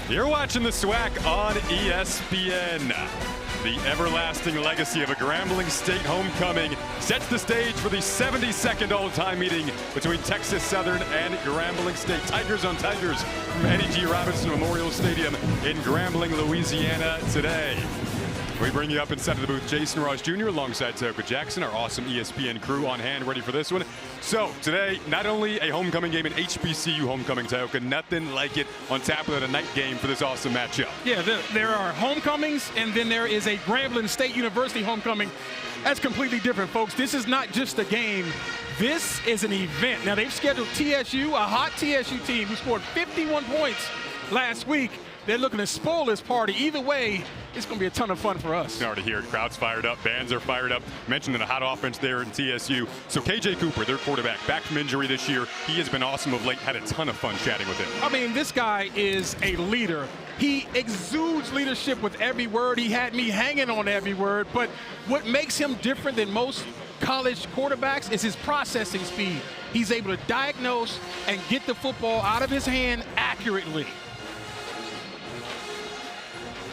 You're watching the SWAC on ESPN. The everlasting legacy of a Grambling State homecoming sets the stage for the 72nd all-time meeting between Texas Southern and Grambling State. Tigers on Tigers from Eddie G. Robinson Memorial Stadium in Grambling, Louisiana today. We bring you up inside of the booth Jason Ross Jr. alongside Toka Jackson, our awesome ESPN crew on hand, ready for this one. So today, not only a homecoming game, an HBCU homecoming, Toka, nothing like it on tap of a night game for this awesome matchup. Yeah, there are homecomings, and then there is a Grambling State University homecoming. That's completely different, folks. This is not just a game. This is an event. Now, they've scheduled TSU, a hot TSU team who scored 51 points last week. They're looking to spoil this party. Either way, it's going to be a ton of fun for us. You already hear it. Crowd's fired up. Bands are fired up. Mentioned a hot offense there in TSU. So KJ Cooper, their quarterback, back from injury this year. He has been awesome of late. Had a ton of fun chatting with him. I mean, this guy is a leader. He exudes leadership with every word. He had me hanging on every word. But what makes him different than most college quarterbacks is his processing speed. He's able to diagnose and get the football out of his hand accurately.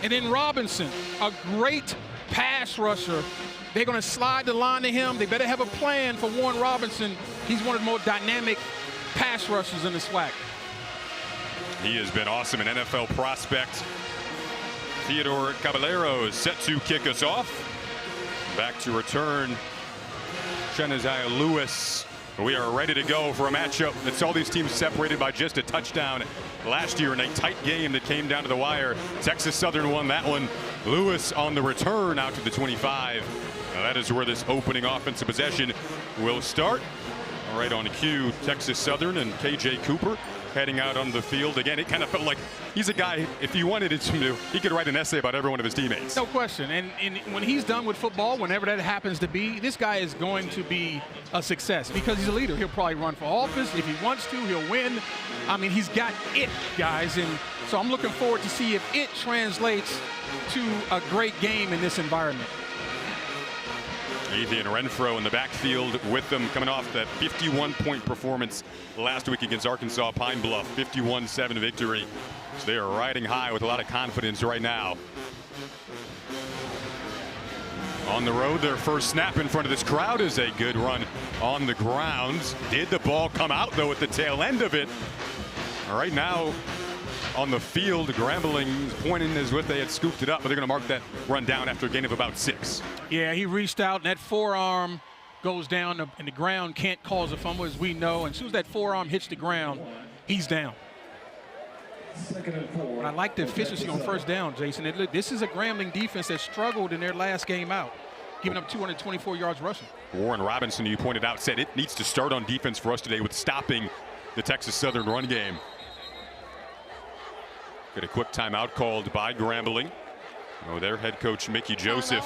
And then Robinson, a great pass rusher. They're going to slide the line to him. They better have a plan for Warren Robinson. He's one of the more dynamic pass rushers in the SWAC. He has been awesome, an NFL prospect. Theodore Caballero is set to kick us off. Back to return, Shenazia Lewis. We are ready to go for a matchup that saw these teams separated by just a touchdown last year in a tight game that came down to the wire. Texas Southern won that one. Lewis on the return out to the 25. Now that is where this opening offensive possession will start. All right, on cue, Texas Southern and KJ Cooper heading out on the field. Again, it kind of felt like he's a guy, if he wanted to, he could write an essay about every one of his teammates. No question. And when he's done with football, whenever that happens to be, this guy is going to be a success because he's a leader. He'll probably run for office. If he wants to, he'll win. I mean, he's got it, guys. And so I'm looking forward to see if it translates to a great game in this environment. Ethan Renfro in the backfield with them, coming off that 51-point performance last week against Arkansas Pine Bluff, 51-7 victory. So they are riding high with a lot of confidence right now. On the road, their first snap in front of this crowd is a good run on the ground. Did the ball come out, though, at the tail end of it? All right, now on the field, Grambling's pointing as if they had scooped it up, but they're going to mark that run down after a gain of about 6. Yeah, he reached out, and that forearm goes down, and the ground can't cause a fumble, as we know. And as soon as that forearm hits the ground, he's down. But I like the efficiency on first down, Jason. This is a Grambling defense that struggled in their last game out, giving up 224 yards rushing. Warren Robinson, you pointed out, said it needs to start on defense for us today with stopping the Texas Southern run game. Get a quick timeout called by Grambling. Oh, their head coach, Mickey Joseph.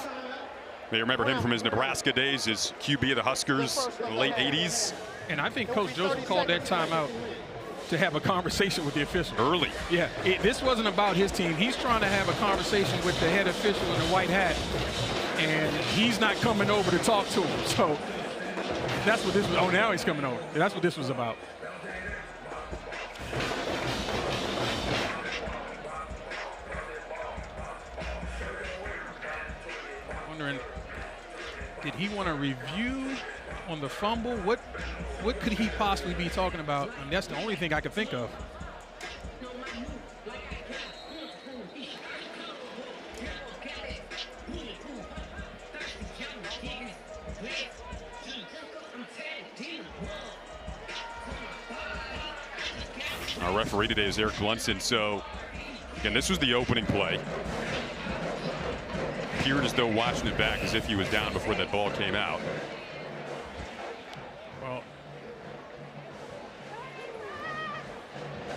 They remember him from his Nebraska days, his QB of the Huskers in the late 80s. And I think Coach Joseph called that timeout to have a conversation with the official. Early. Yeah, this wasn't about his team. He's trying to have a conversation with the head official in the white hat, and he's not coming over to talk to him. So that's what this was. Oh, now he's coming over. That's what this was about. Wondering, did he want to review on the fumble? What could he possibly be talking about? And that's the only thing I could think of. Our referee today is Eric Blunson. So again, this was the opening play. Appeared as though watching it back as if he was down before that ball came out. Well,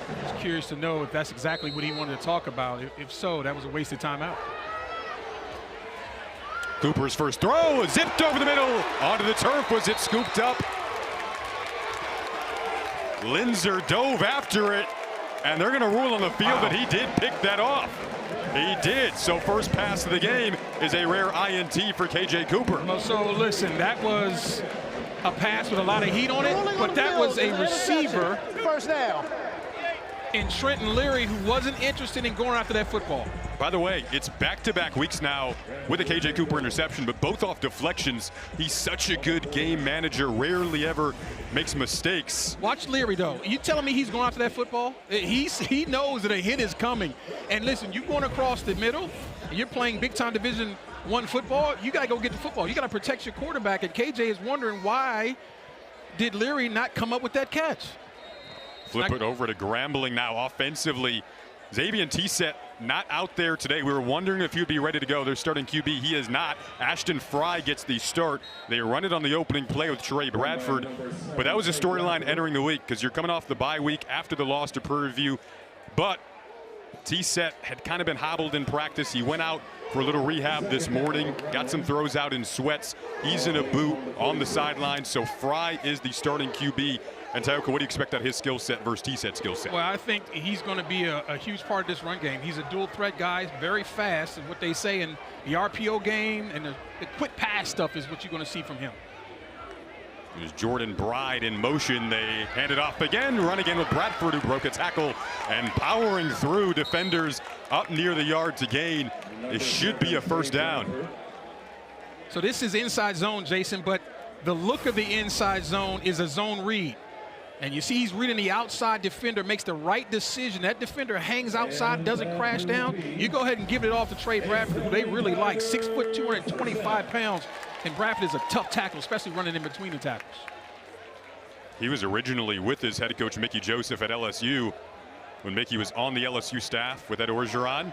I was curious to know if that's exactly what he wanted to talk about. If so, that was a wasted timeout. Cooper's first throw, zipped over the middle, onto the turf. Was it scooped up? Linzer dove after it, and they're going to rule on the field that he did pick that off. He did. So first pass of the game is a rare INT for KJ Cooper. Well, so listen, that was a pass with a lot of heat on it, but that was a receiver. First down. in Trenton Leary, who wasn't interested in going after that football. By the way, it's back-to-back weeks now with a KJ Cooper interception, but both off deflections. He's such a good game manager, rarely ever makes mistakes. Watch Leary, though. You telling me he's going after that football? He knows that a hit is coming. And listen, you're going across the middle, and you're playing big-time Division I football, you got to go get the football. You got to protect your quarterback, and KJ is wondering why did Leary not come up with that catch? Flip it over to Grambling now offensively. Xavier Tset not out there today. We were wondering if he would be ready to go. They're starting QB. He is not. Ashton Fry gets the start. They run it on the opening play with Trey Bradford. But that was a storyline entering the week because you're coming off the bye week after the loss to Prairie View. But Tset had kind of been hobbled in practice. He went out for a little rehab this morning, got some throws out in sweats. He's in a boot on the sideline, so Fry is the starting QB. And Tyoka, what do you expect out of his skill set versus Tset's skill set? Well, I think he's going to be a huge part of this run game. He's a dual threat guy, very fast, and what they say in the RPO game and the quick pass stuff is what you're going to see from him. There's Jordan Bride in motion. They hand it off again, run again with Bradford, who broke a tackle and powering through defenders up near the yard to gain. It should be a first down. So this is inside zone, Jason, but the look of the inside zone is a zone read. And you see he's reading the outside defender, makes the right decision. That defender hangs outside, doesn't crash down. You go ahead and give it off to Trey Bradford, who they really like. 6 foot, 225 pounds. And Bradford is a tough tackle, especially running in between the tackles. He was originally with his head coach, Mickey Joseph, at LSU when Mickey was on the LSU staff with Ed Orgeron.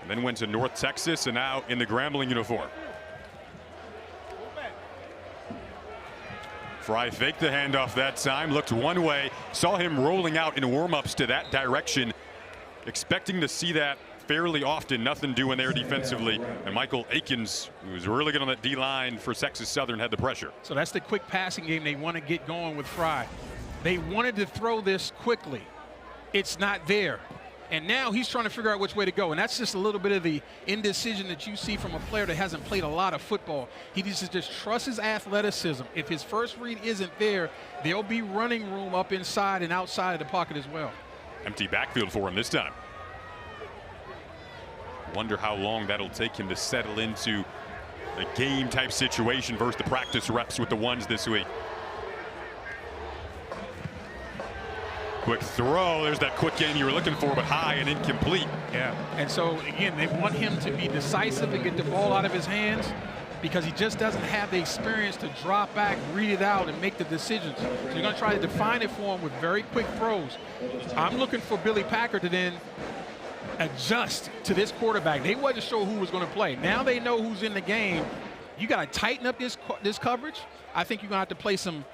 And then went to North Texas and now in the Grambling uniform. Fry faked the handoff that time, looked one way, saw him rolling out in warm-ups to that direction, expecting to see that fairly often. Nothing doing there defensively. And Michael Akins, who was really good on that D-line for Texas Southern, had the pressure. So that's the quick passing game they want to get going with Fry. They wanted to throw this quickly. It's not there. And now he's trying to figure out which way to go. And that's just a little bit of the indecision that you see from a player that hasn't played a lot of football. He needs to just trust his athleticism. If his first read isn't there, there'll be running room up inside and outside of the pocket as well. Empty backfield for him this time. Wonder how long that'll take him to settle into a game-type situation versus the practice reps with the ones this week. Quick throw. There's that quick game you were looking for, but high and incomplete. Yeah. And so, again, they want him to be decisive and get the ball out of his hands because he just doesn't have the experience to drop back, read it out, and make the decisions. So you're going to try to define it for him with very quick throws. I'm looking for Billy Packer to then adjust to this quarterback. They wasn't sure who was going to play. Now they know who's in the game. You got to tighten up this coverage. I think you're going to have to play some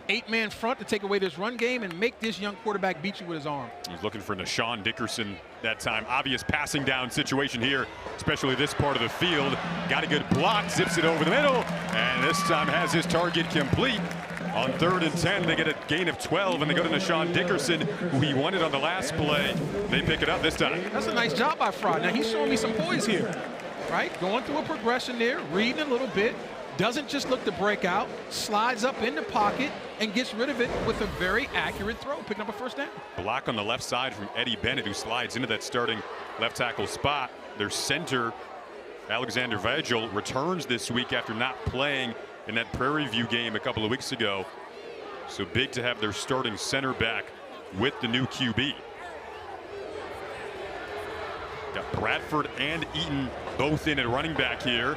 8-man front to take away this run game and make this young quarterback beat you with his arm. He's looking for Nashawn Dickerson that time. Obvious passing down situation here, especially this part of the field. Got a good block, zips it over the middle, and this time has his target complete. On 3rd and 10, they get a gain of 12, and they go to Nashawn Dickerson, who he wanted on the last play. They pick it up this time. That's a nice job by Fry. Now he's showing me some poise here, right? Going through a progression there, reading a little bit. Doesn't just look to break out, slides up in the pocket, and gets rid of it with a very accurate throw, picking up a first down. Block on the left side from Eddie Bennett, who slides into that starting left tackle spot. Their center, Alexander Vigil, returns this week after not playing in that Prairie View game a couple of weeks ago. So big to have their starting center back with the new QB. Got Bradford and Eaton both in at running back here.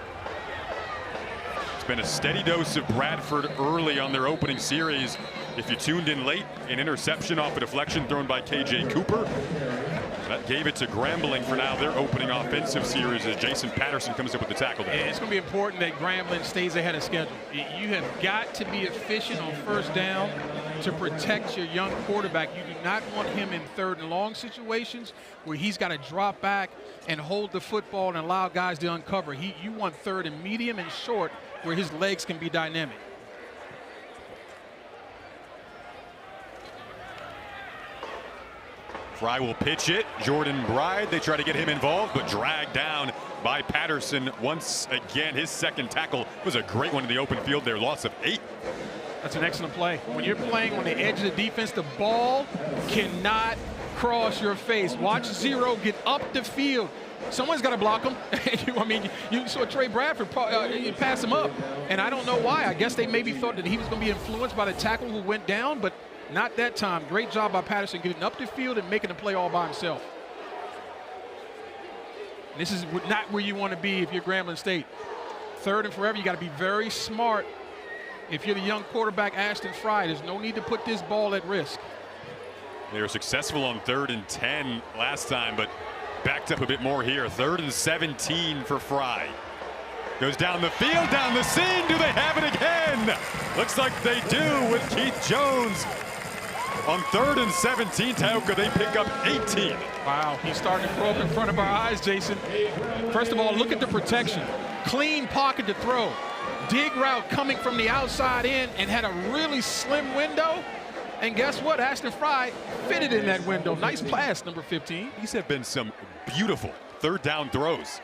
It's been a steady dose of Bradford early on their opening series. If you tuned in late, an interception off a deflection thrown by KJ Cooper. That gave it to Grambling for now their opening offensive series as Jason Patterson comes up with the tackle there. It's going to be important that Grambling stays ahead of schedule. You have got to be efficient on first down to protect your young quarterback. You do not want him in 3rd and long situations where he's got to drop back and hold the football and allow guys to uncover. You want 3rd and medium and short where his legs can be dynamic. Fry will pitch it. Jordan Bride, they try to get him involved, but dragged down by Patterson once again. His second tackle was a great one in the open field there. Loss of 8. That's an excellent play. When you're playing on the edge of the defense, the ball cannot cross your face. Watch Zero get up the field. Someone's got to block him. You saw Trey Bradford pass him up, and I don't know why. I guess they maybe thought that he was going to be influenced by the tackle who went down, but not that time. Great job by Patterson getting up the field and making the play all by himself. This is not where you want to be if you're Grambling State. Third and forever, you got to be very smart. If you're the young quarterback, Ashton Fry, there's no need to put this ball at risk. They were successful on 3rd and 10 last time, but backed up a bit more here. 3rd and 17 for Fry. Goes down the field, down the seam. Do they have it again? Looks like they do with Keith Jones. On 3rd and 17, Tioga, they pick up 18. Wow, he's starting to throw up in front of our eyes, Jason. First of all, look at the protection. Clean pocket to throw. Dig route coming from the outside in and had a really slim window. And guess what? Ashton Fry fitted in that window. Nice pass, number 15. These have been some beautiful 3rd down throws.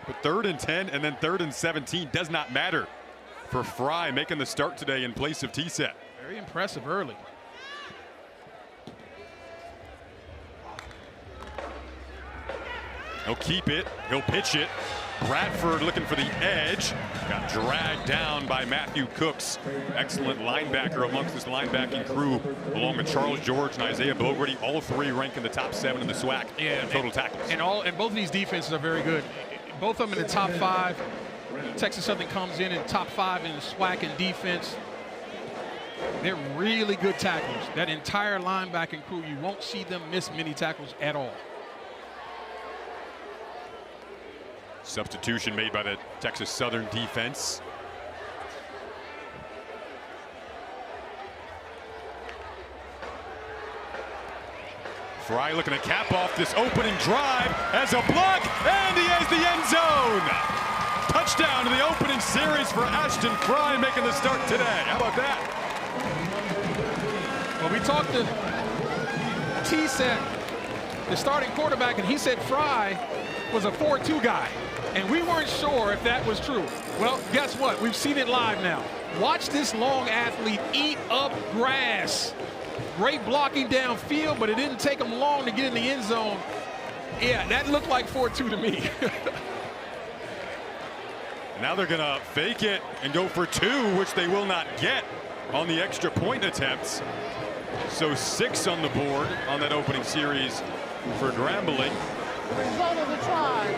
But 3rd and 10 and then 3rd and 17 does not matter for Fry making the start today in place of T-Set. Very impressive early. He'll keep it. He'll pitch it. Bradford looking for the edge. Got dragged down by Matthew Cooks. Excellent linebacker amongst this linebacking crew, along with Charles George and Isaiah Bogarty. All 3 rank in the top 7 in the SWAC in total tackles. And both of these defenses are very good. Both of them in the top 5. Texas Southern comes in top 5 in the SWAC in defense. They're really good tacklers. That entire linebacking crew, you won't see them miss many tackles at all. Substitution made by the Texas Southern defense. Fry looking to cap off this opening drive as a block, and he has the end zone. Touchdown to the opening series for Ashton Fry, making the start today. How about that? Well, we talked to T-Set, the starting quarterback, and he said Fry was a 4-2 guy. And we weren't sure if that was true. Well, guess what? We've seen it live now. Watch this long athlete eat up grass. Great blocking downfield, but it didn't take him long to get in the end zone. Yeah, that looked like 4-2 to me. Now they're going to fake it and go for 2, which they will not get on the extra point attempts. So 6 on the board on that opening series for Grambling.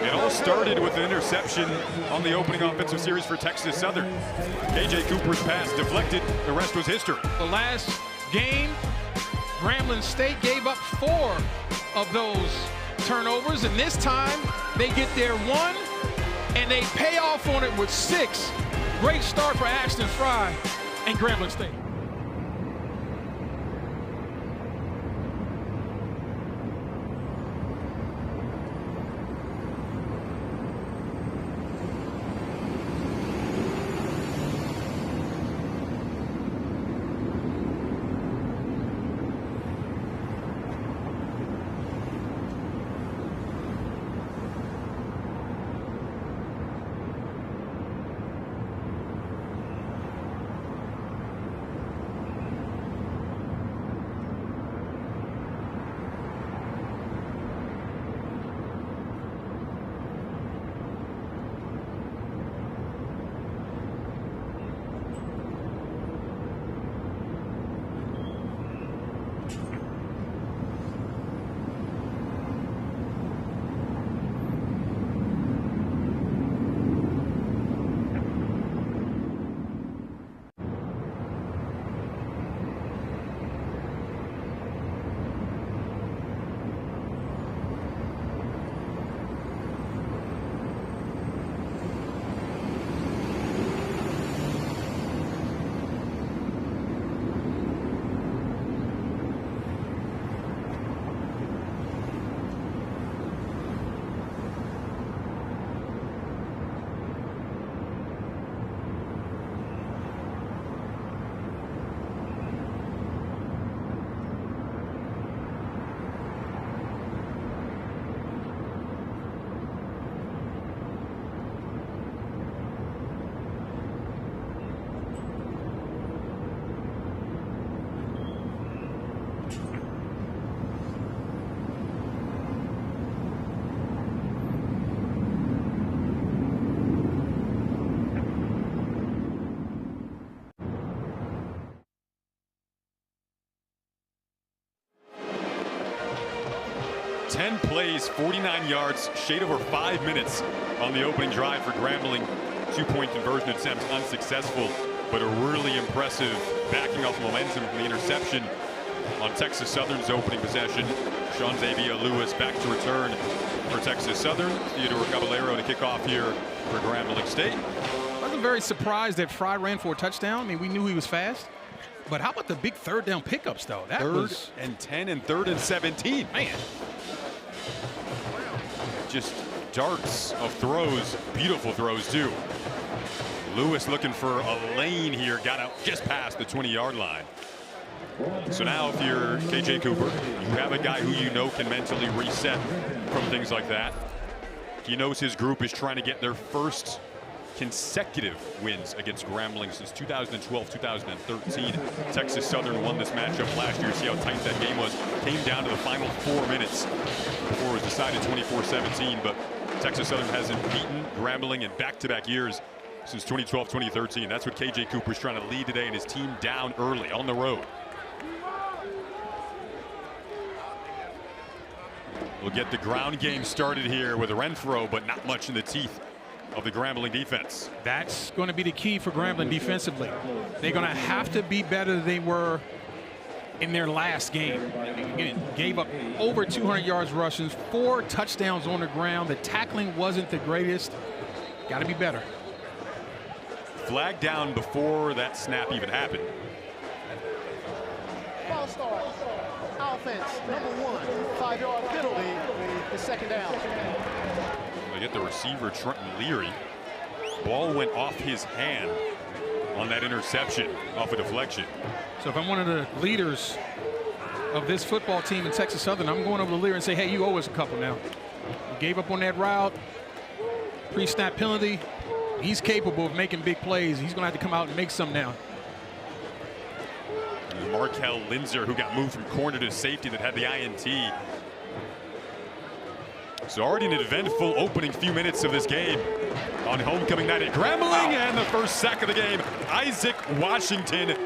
It all started with an interception on the opening offensive series for Texas Southern. KJ Cooper's pass deflected. The rest was history. The last game, Grambling State gave up 4 of those turnovers, and this time they get their 1, and they pay off on it with 6. Great start for Ashton Fry and Grambling State. 10 plays, 49 yards, shade over 5 minutes on the opening drive for Grambling. 2-point conversion attempt unsuccessful, but a really impressive backing off momentum from the interception on Texas Southern's opening possession. Sean Xavier Lewis back to return for Texas Southern. Theodore Caballero to kick off here for Grambling State. I wasn't very surprised that Fry ran for a touchdown. I mean, we knew he was fast. But how about the big third down pickups, though? That was 3rd and 10 and 3rd and 17. Man. Just darts of throws, beautiful throws too. Lewis looking for a lane here, got out just past the 20-yard line. So now if you're KJ Cooper, you have a guy who you know can mentally reset from things like that. He knows his group is trying to get their first consecutive wins against Grambling since 2012-2013. Texas Southern won this matchup last year. See how tight that game was. Came down to the final 4 minutes before it was decided 24-17. But Texas Southern hasn't beaten Grambling in back-to-back years since 2012-2013. That's what KJ Cooper's trying to lead today, and his team down early on the road. We'll get the ground game started here with a Renfro, but not much in the teeth of the Grambling defense. That's going to be the key for Grambling defensively. They're going to have to be better than they were in their last game. Again, gave up over 200 yards rushing, 4 touchdowns on the ground. The tackling wasn't the greatest. Got to be better. Flag down before that snap even happened. Ball start. Offense, number 1. 5-yard penalty. The second down. They get the receiver, Trenton Leary. Ball went off his hand on that interception off a deflection. So if I'm one of the leaders of this football team in Texas Southern, I'm going over to Leary and say, hey, you owe us a couple now. You gave up on that route, pre-snap penalty. He's capable of making big plays. He's going to have to come out and make some now. Markel Linzer, who got moved from corner to safety that had the INT. So already an eventful opening few minutes of this game on homecoming night at Grambling, and the first sack of the game. Isaac Washington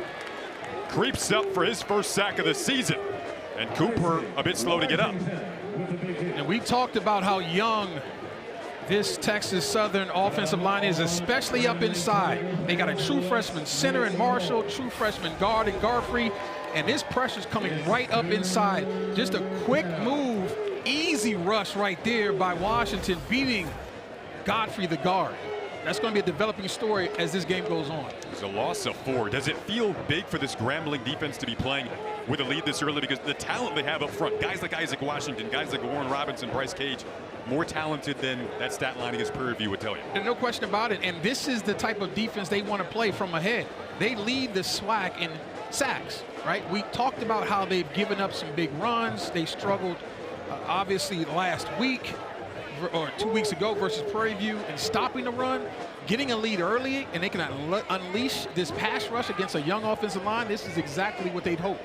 creeps up for his first sack of the season, and Cooper a bit slow to get up. And we talked about how young this Texas Southern offensive line is, especially up inside. They got a true freshman center in Marshall, true freshman guard in Garfrey, and this pressure's coming right up inside. Just a quick move, easy rush right there by Washington, beating Godfrey, the guard. That's going to be a developing story as this game goes on. It's a loss of 4. Does it feel big for this Grambling defense to be playing with a lead this early? Because the talent they have up front, guys like Isaac Washington, guys like Warren Robinson, Bryce Cage, more talented than that stat line against Prairie View would tell you. And no question about it. And this is the type of defense they want to play from ahead. They lead the SWAC in sacks, right? We talked about how they've given up some big runs. They struggled, obviously, last week or 2 weeks ago versus Prairie View in stopping the run, getting a lead early, and they can unleash this pass rush against a young offensive line. This is exactly what they'd hope.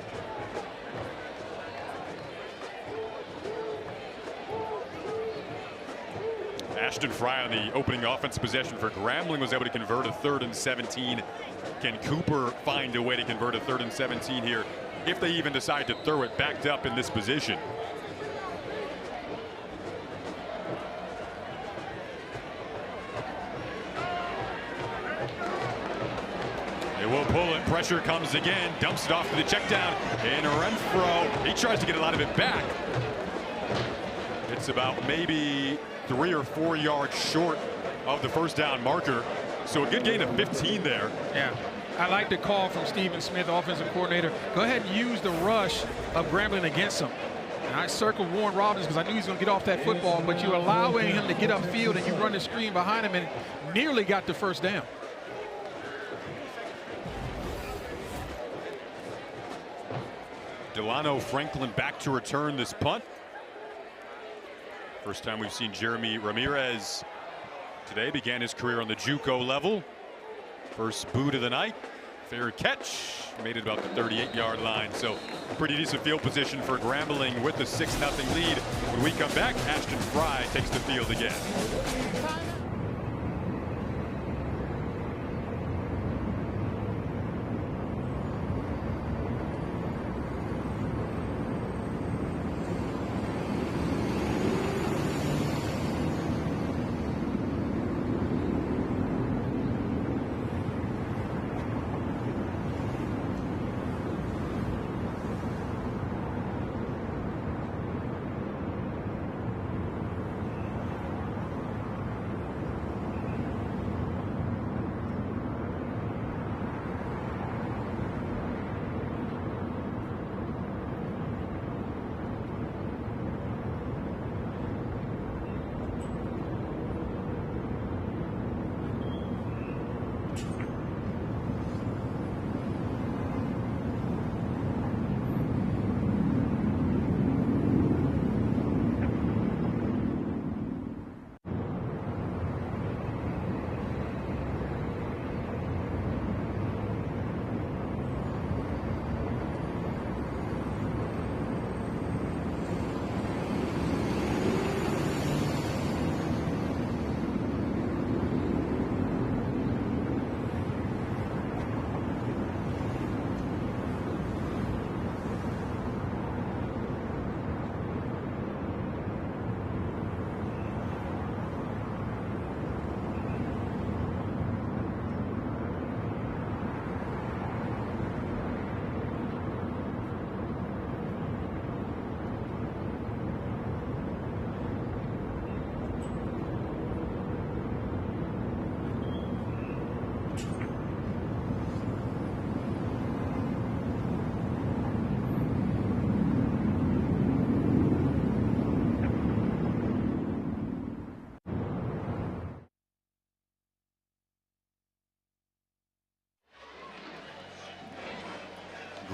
Ashton Fry on the opening offensive possession for Grambling was able to convert a 3rd and 17. Can Cooper find a way to convert a 3rd and 17 here if they even decide to throw it backed up in this position? They will pull it. Pressure comes again. Dumps it off to the check down. And Renfro, he tries to get a lot of it back. It's about maybe 3 or 4 yards short of the first down marker. So a good gain of 15 there. Yeah. I like the call from Stephen Smith, offensive coordinator. Go ahead and use the rush of Grambling against him. And I circled Warren Robbins because I knew he was going to get off that football, but you're allowing him to get upfield and you run the screen behind him and nearly got the first down. Delano Franklin back to return this punt. First time we've seen Jeremy Ramirez today. Began his career on the JUCO level. First boot of the night. Fair catch. Made it about the 38-yard line. So pretty decent field position for Grambling with the 6-0 lead. When we come back, Ashton Fry takes the field again.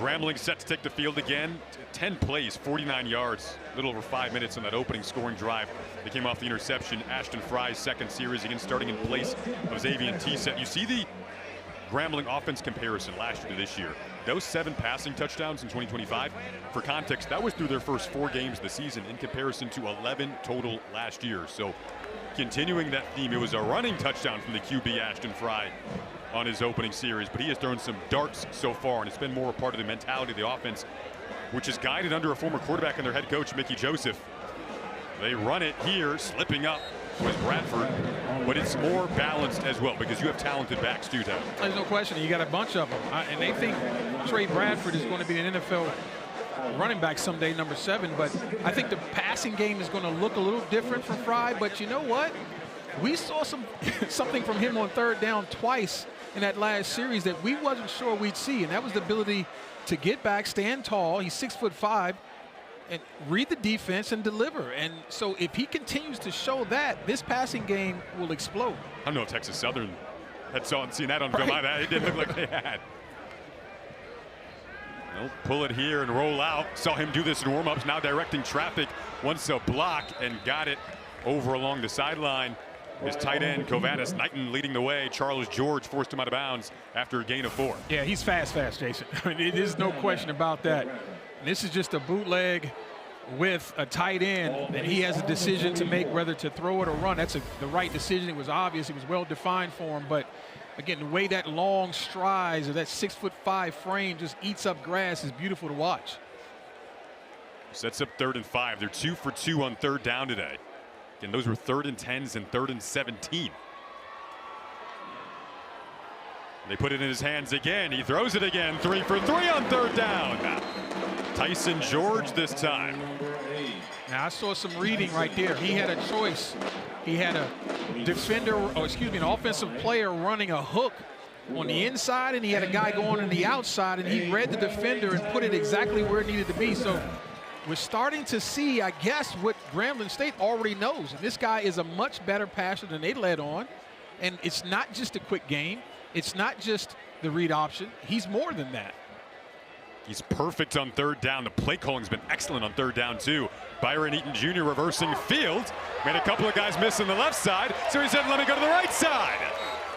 Grambling set to take the field again. 10 plays, 49 yards, a little over 5 minutes on that opening scoring drive. They came off the interception. Ashton Fry's second series again, starting in place of Xavier T-Set. You see the Grambling offense comparison last year to this year. Those 7 passing touchdowns in 2025, for context, that was through their first 4 games of the season in comparison to 11 total last year. So continuing that theme, it was a running touchdown from the QB Ashton Fry on his opening series, but he has thrown some darts so far, and it's been more a part of the mentality of the offense, which is guided under a former quarterback and their head coach, Mickey Joseph. They run it here, slipping up was Bradford, but it's more balanced as well because you have talented backs too, Tom. There's no question. You got a bunch of them, and they think Trey Bradford is going to be an NFL running back someday, number 7. But I think the passing game is going to look a little different for Fry. But you know what? We saw something from him on third down twice in that last series that we wasn't sure we'd see, and that was the ability to get back, stand tall. He's 6'5", and read the defense and deliver. And so if he continues to show that, this passing game will explode. I don't know if Texas Southern had seen that on film. It didn't look like they had. They'll pull it here and roll out. Saw him do this in warm-ups, now directing traffic. Wants a block and got it over along the sideline. His tight end, Covantis Knighton, leading the way. Charles George forced him out of bounds after a gain of 4. Yeah, he's fast, Jason. I mean, there's no question about that. And this is just a bootleg with a tight end, and he has a decision to make whether to throw it or run. That's the right decision. It was obvious. It was well-defined for him. But, again, the way that long strides or that 6'5" frame just eats up grass is beautiful to watch. Sets up 3rd and 5. They're 2 for 2 on third down today. And those were 3rd and 10s and 3rd and 17. They put it in his hands again. He throws it again. 3 for 3 on third down. Tyson George this time. Now I saw some reading right there. He had a choice. He had a defender, an offensive player running a hook on the inside, and he had a guy going on the outside, and he read the defender and put it exactly where it needed to be. So we're starting to see, I guess, what Grambling State already knows. And this guy is a much better passer than they led on. And it's not just a quick game. It's not just the read option. He's more than that. He's perfect on third down. The play calling's been excellent on third down, too. Byron Eaton Jr. reversing field. Made a couple of guys miss on the left side, so he said, let me go to the right side.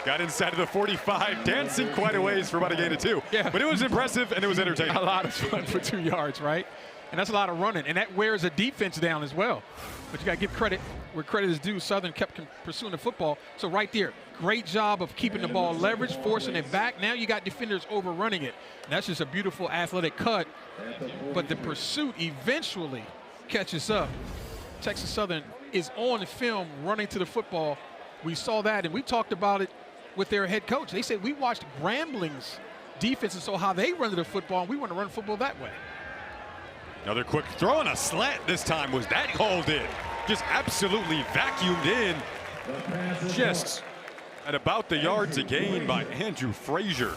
Got inside of the 45, dancing quite a ways for about a gain of 2. Yeah. But it was impressive, and it was entertaining. A lot of fun for 2 yards, right? And that's a lot of running, and that wears a defense down as well. But you got to give credit where credit is due. Southern kept pursuing the football. So right there, great job of keeping the ball leveraged, forcing it back. Now you got defenders overrunning it. And that's just a beautiful athletic cut. But the pursuit eventually catches up. Texas Southern is on the film running to the football. We saw that, and we talked about it with their head coach. They said we watched Grambling's defense and saw how they run to the football, and we want to run football that way. Another quick throw and a slant this time. Was that called in? Just absolutely vacuumed in. Just at about the yard to gain by Andrew Frazier.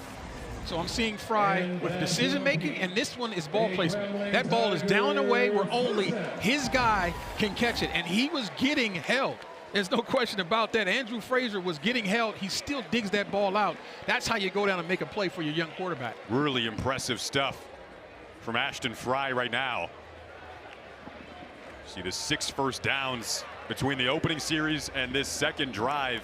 So I'm seeing Fry with decision making, and this one is ball placement. That ball is down and away where only his guy can catch it, and he was getting held. There's no question about that. Andrew Frazier was getting held. He still digs that ball out. That's how you go down and make a play for your young quarterback. Really impressive stuff from Ashton Fry right now. See the 6 first downs between the opening series and this second drive.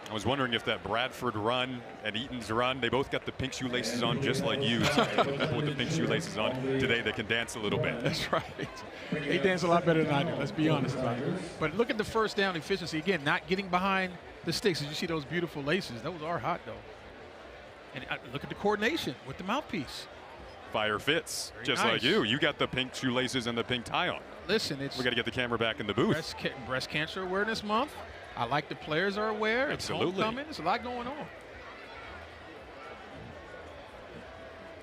I was wondering if that Bradford run and Eaton's run, they both got the pink shoelaces on just like you. So people with the pink shoelaces on today, they can dance a little bit. That's right. They dance a lot better than I do, let's be honest about it. But look at the first down efficiency. Again, not getting behind the sticks. As you see those beautiful laces, those are hot, though. And look at the coordination with the mouthpiece. Fire fits, Very just nice. like you. You got the pink shoelaces and the pink tie on. Listen, We got to get the camera back in the booth. breast cancer awareness month. I like the players are aware. Absolutely. It's homecoming. There's a lot going on.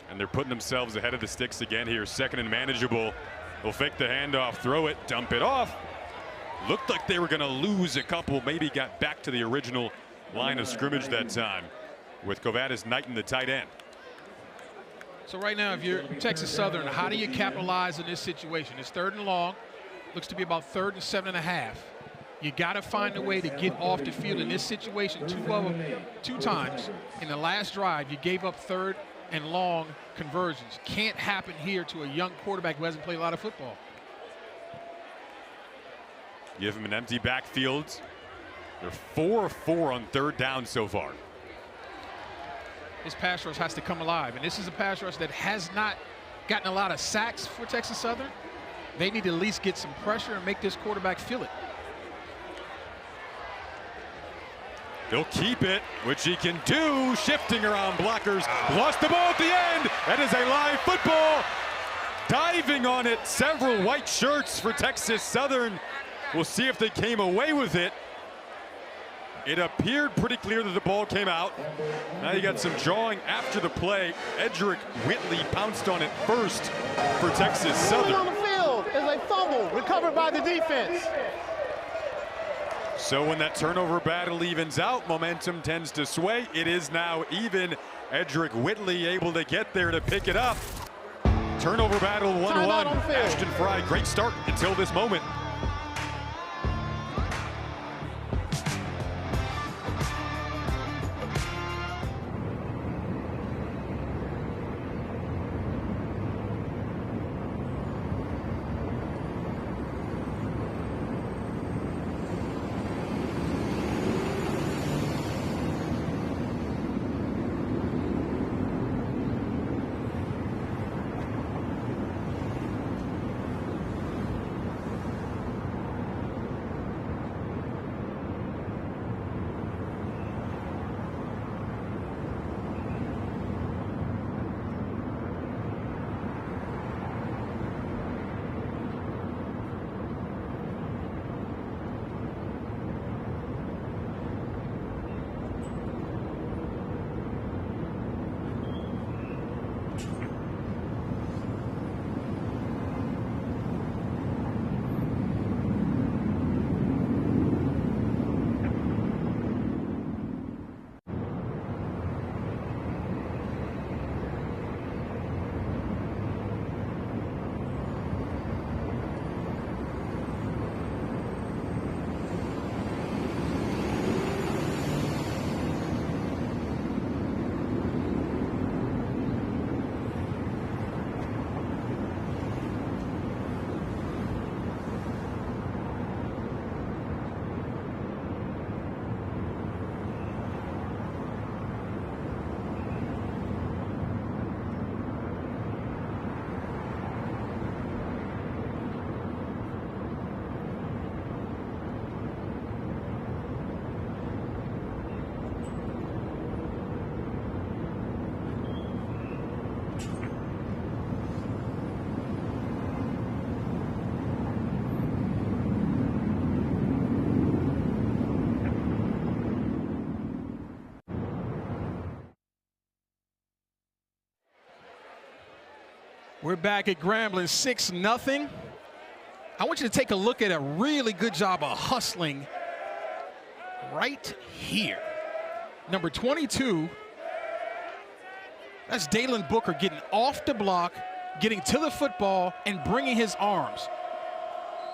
And they're putting themselves ahead of the sticks again here. 2nd and manageable. They'll fake the handoff, throw it, dump it off. Looked like they were going to lose a couple. Maybe got back to the original line of scrimmage that time with Covantis Knighton, the tight end. So right now, if you're Texas Southern, how do you capitalize in this situation? It's 3rd and long. Looks to be about 3rd and 7.5. You got to find a way to get off the field in this situation. Two times in the last drive, you gave up 3rd and long conversions. Can't happen here to a young quarterback who hasn't played a lot of football. Give him an empty backfield. They're 4 of 4 on 3rd down so far. This pass rush has to come alive, and this is a pass rush that has not gotten a lot of sacks for Texas Southern. They need to at least get some pressure and make this quarterback feel it. He'll keep it, which he can do, shifting around blockers. Lost the ball at the end. That is a live football. Diving on it, several white shirts for Texas Southern. We'll see if they came away with it. It appeared pretty clear that the ball came out. Now you got some jawing after the play. Edric Whitley pounced on it first for Texas Southern. On the field is a fumble recovered by the defense. So when that turnover battle evens out, momentum tends to sway. It is now even. Edric Whitley able to get there to pick it up. Turnover battle 1-1. Ashton Fry, great start until this moment. We're back at Grambling, 6-0. I want you to take a look at a really good job of hustling right here. Number 22, that's Dalen Booker getting off the block, getting to the football, and bringing his arms.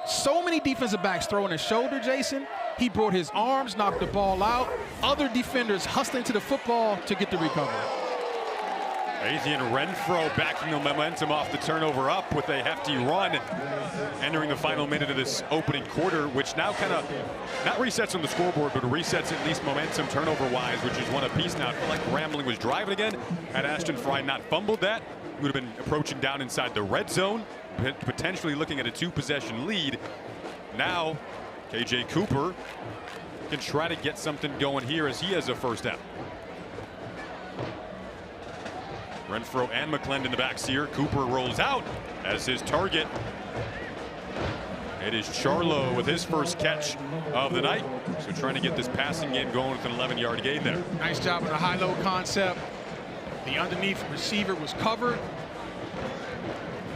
So many defensive backs throwing his shoulder, Jason. He brought his arms, knocked the ball out. Other defenders hustling to the football to get the recovery. Adrian Renfro backing the momentum off the turnover up with a hefty run, entering the final minute of this opening quarter, which now kind of not resets on the scoreboard, but resets at least momentum turnover-wise, which is one apiece now. I feel like Grambling was driving again. Had Ashton Fry not fumbled that, he would have been approaching down inside the red zone, potentially looking at a 2-possession lead. Now, KJ Cooper can try to get something going here as he has a first down. Renfro and McClendon in the backs here. Cooper rolls out as his target. It is Charlo with his first catch of the night. So trying to get this passing game going with an 11-yard gain there. Nice job on the high-low concept. The underneath receiver was covered.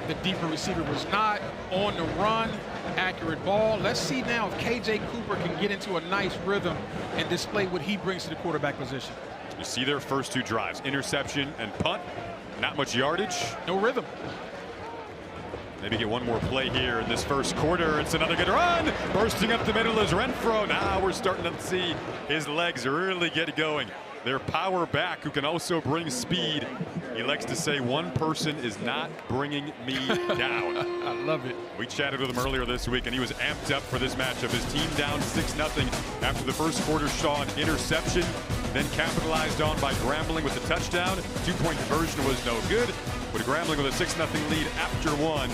The deeper receiver was not. On the run, accurate ball. Let's see now if KJ Cooper can get into a nice rhythm and display what he brings to the quarterback position. You see their first 2 drives, interception and punt. Not much yardage. No rhythm. Maybe get one more play here in this first quarter. It's another good run. Bursting up the middle is Renfro. Now we're starting to see his legs really get going. Their power back who can also bring speed He likes to say, one person is not bringing me down. I love it. We chatted with him earlier this week, and he was amped up for this matchup. His team down 6-0 after the first quarter saw an interception, then capitalized on by Grambling with the touchdown. 2-point conversion was no good, but Grambling with a 6-0 lead after one.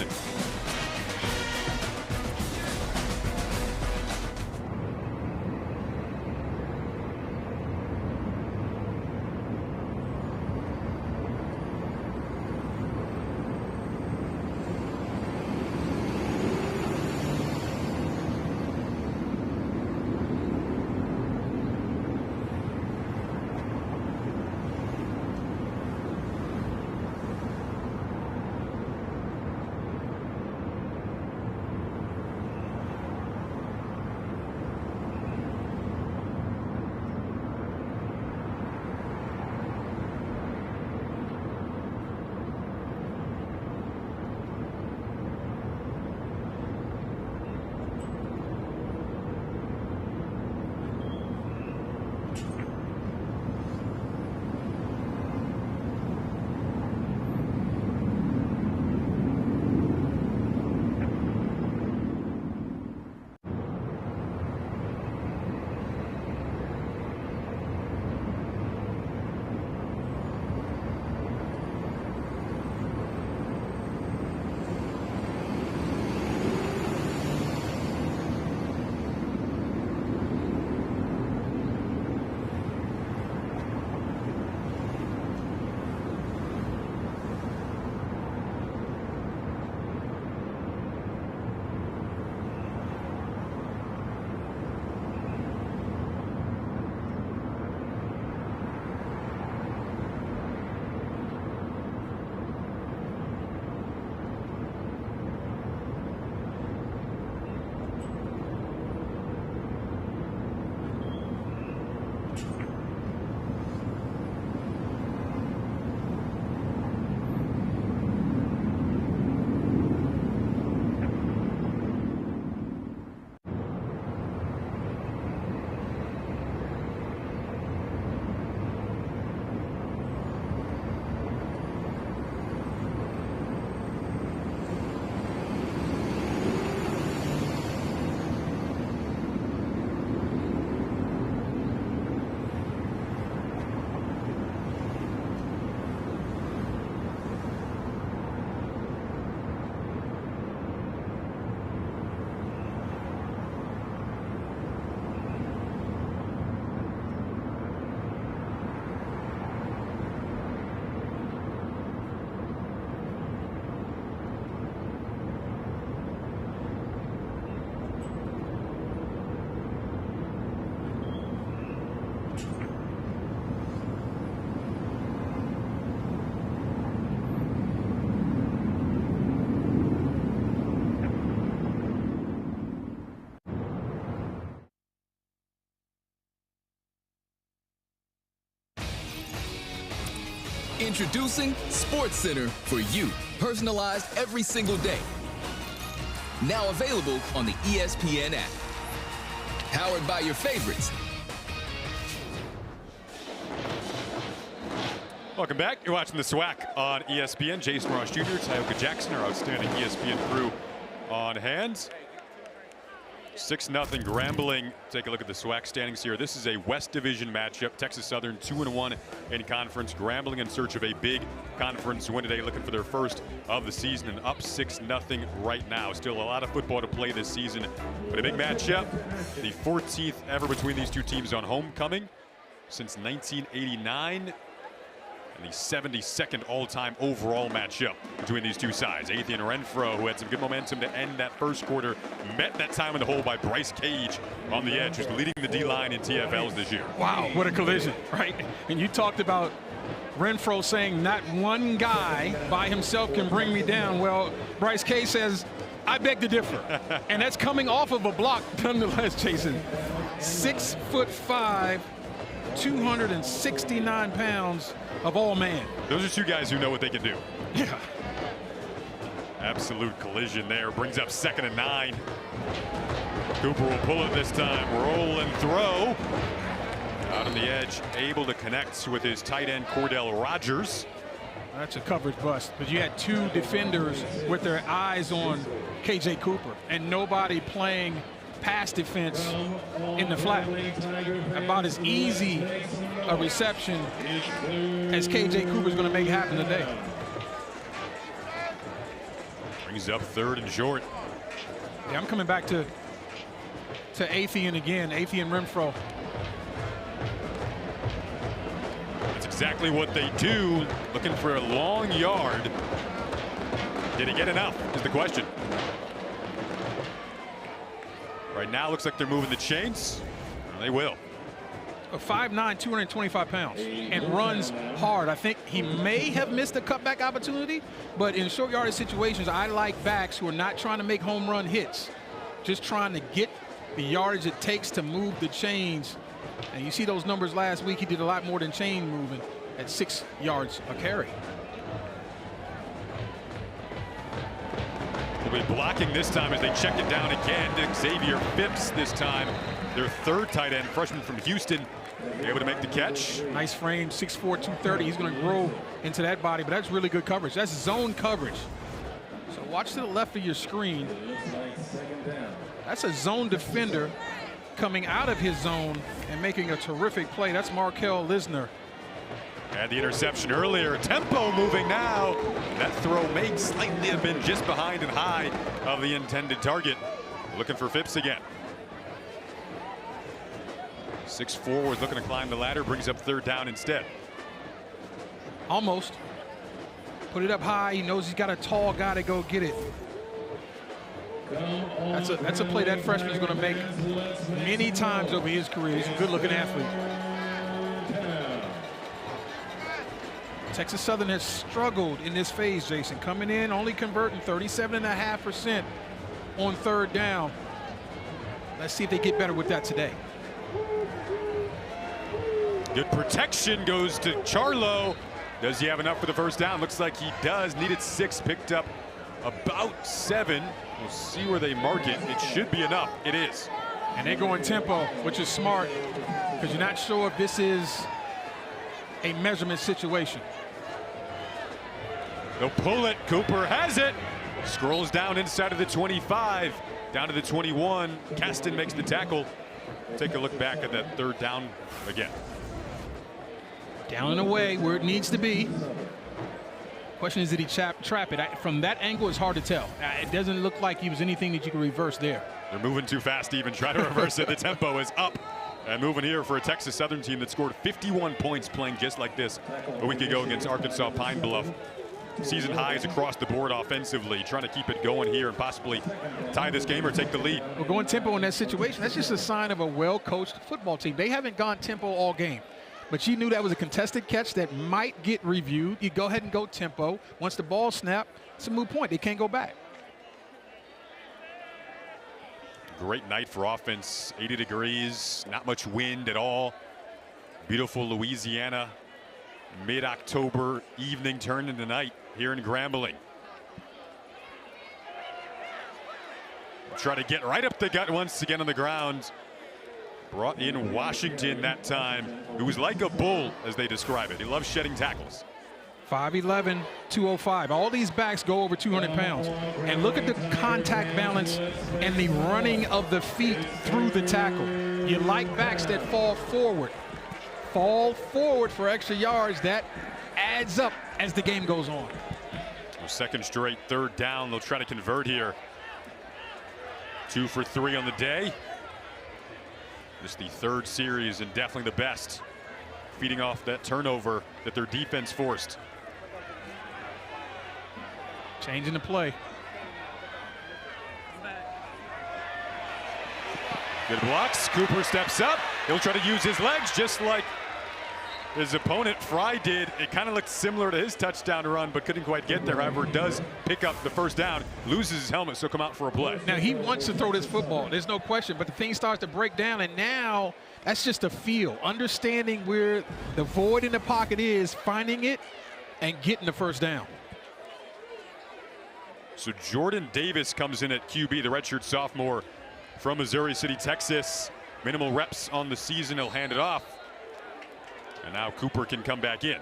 Introducing SportsCenter for you, personalized every single day. Now available on the ESPN app. Powered by your favorites. Welcome back. You're watching the SWAC on ESPN. Jason Ross Jr., Tioka Jackson, our outstanding ESPN crew on hand. 6-0 Grambling. Take a look at the SWAC standings here. This is a West Division matchup. Texas Southern 2-1 in conference. Grambling in search of a big conference win today, looking for their first of the season, and up 6-0 right now. Still a lot of football to play this season, but a big matchup. The 14th ever between these two teams on homecoming since 1989. And the 72nd all-time overall matchup between these two sides. Athian Renfro, who had some good momentum to end that first quarter, met that time in the hole by Bryce Cage on the edge, who's leading the D-line in TFLs this year. Wow, what a collision, right? And you talked about Renfro saying not one guy by himself can bring me down. Well, Bryce Cage says, I beg to differ. And that's coming off of a block nonetheless, Jason. 6'5", 269 pounds of all man. Those are two guys who know what they can do. Yeah. Absolute collision there. Brings up 2nd and 9. Cooper will pull it this time. Roll and throw. Out on the edge, able to connect with his tight end Cordell Rogers. That's a coverage bust. But you had two defenders with their eyes on K.J. Cooper and nobody playing pass defense in the flat. About as easy a reception as K.J. Cooper's going to make happen today. Brings up 3rd and short. Yeah, I'm coming back to Athian again, Athian Renfro. That's exactly what they do, looking for a long yard. Did he get enough is the question. Right now looks like they're moving the chains. Well, they will. 5'9", 225 pounds, and runs hard. I think he may have missed a cutback opportunity, but in short yardage situations, I like backs who are not trying to make home run hits, just trying to get the yardage it takes to move the chains. And you see those numbers last week, he did a lot more than chain moving at 6 yards a carry. They'll be blocking this time as they check it down again. Xavier Phipps this time, their 3rd tight end, freshman from Houston, able to make the catch. Nice frame, 6'4", 230. He's going to grow into that body, but that's really good coverage. That's zone coverage. So watch to the left of your screen. That's a zone defender coming out of his zone and making a terrific play. That's Markel Lisner. Had the interception earlier. Tempo moving now. That throw may slightly have been just behind and high of the intended target. Looking for Phipps again. 6'4" was looking to climb the ladder. Brings up 3rd down instead. Almost. Put it up high. He knows he's got a tall guy to go get it. That's a play that freshman is going to make many times over his career. He's a good-looking athlete. Texas Southern has struggled in this phase, Jason. Coming in, only converting 37.5% on 3rd down. Let's see if they get better with that today. Good protection goes to Charlo. Does he have enough for the 1st down? Looks like he does. Needed 6, picked up about 7. We'll see where they mark it. It should be enough. It is. And they're going tempo, which is smart because you're not sure if this is a measurement situation. They'll pull it. Cooper has it. Scrolls down inside of the 25, down to the 21. Caston makes the tackle. Take a look back at that 3rd down again. Down and away where it needs to be. Question is, did he trap it? From that angle, it's hard to tell. It doesn't look like he was anything that you could reverse there. They're moving too fast to even try to reverse it. The tempo is up. And moving here for a Texas Southern team that scored 51 points playing just like this a week ago against Arkansas Pine Bluff. Season highs across the board offensively, trying to keep it going here and possibly tie this game or take the lead. Well, going tempo in that situation, that's just a sign of a well-coached football team. They haven't gone tempo all game. But you knew that was a contested catch that might get reviewed. You go ahead and go tempo. Once the ball snapped, it's a moot point. They can't go back. Great night for offense. 80 degrees, not much wind at all. Beautiful Louisiana mid-October evening turned into night here in Grambling. Try to get right up the gut once again on the ground. Brought in Washington that time, who was like a bull, as they describe it. He loves shedding tackles. 5'11", 205. All these backs go over 200 pounds. And look at the contact balance and the running of the feet through the tackle. You like backs that fall forward. Fall forward for extra yards. That adds up as the game goes on. 2nd straight 3rd down. They'll try to convert here. 2 for 3 on the day. This is the 3rd series and definitely the best, feeding off that turnover that their defense forced. Changing the play. Good blocks. Cooper steps up. He'll try to use his legs just like his opponent Fry did. It kind of looked similar to his touchdown run, but couldn't quite get there. However, does pick up the 1st down, loses his helmet, so come out for a play. Now, he wants to throw this football. There's no question, but the thing starts to break down, and now that's just a feel. Understanding where the void in the pocket is, finding it, and getting the 1st down. So Jordan Davis comes in at QB, the redshirt sophomore from Missouri City, Texas. Minimal reps on the season. He'll hand it off. And now Cooper can come back in.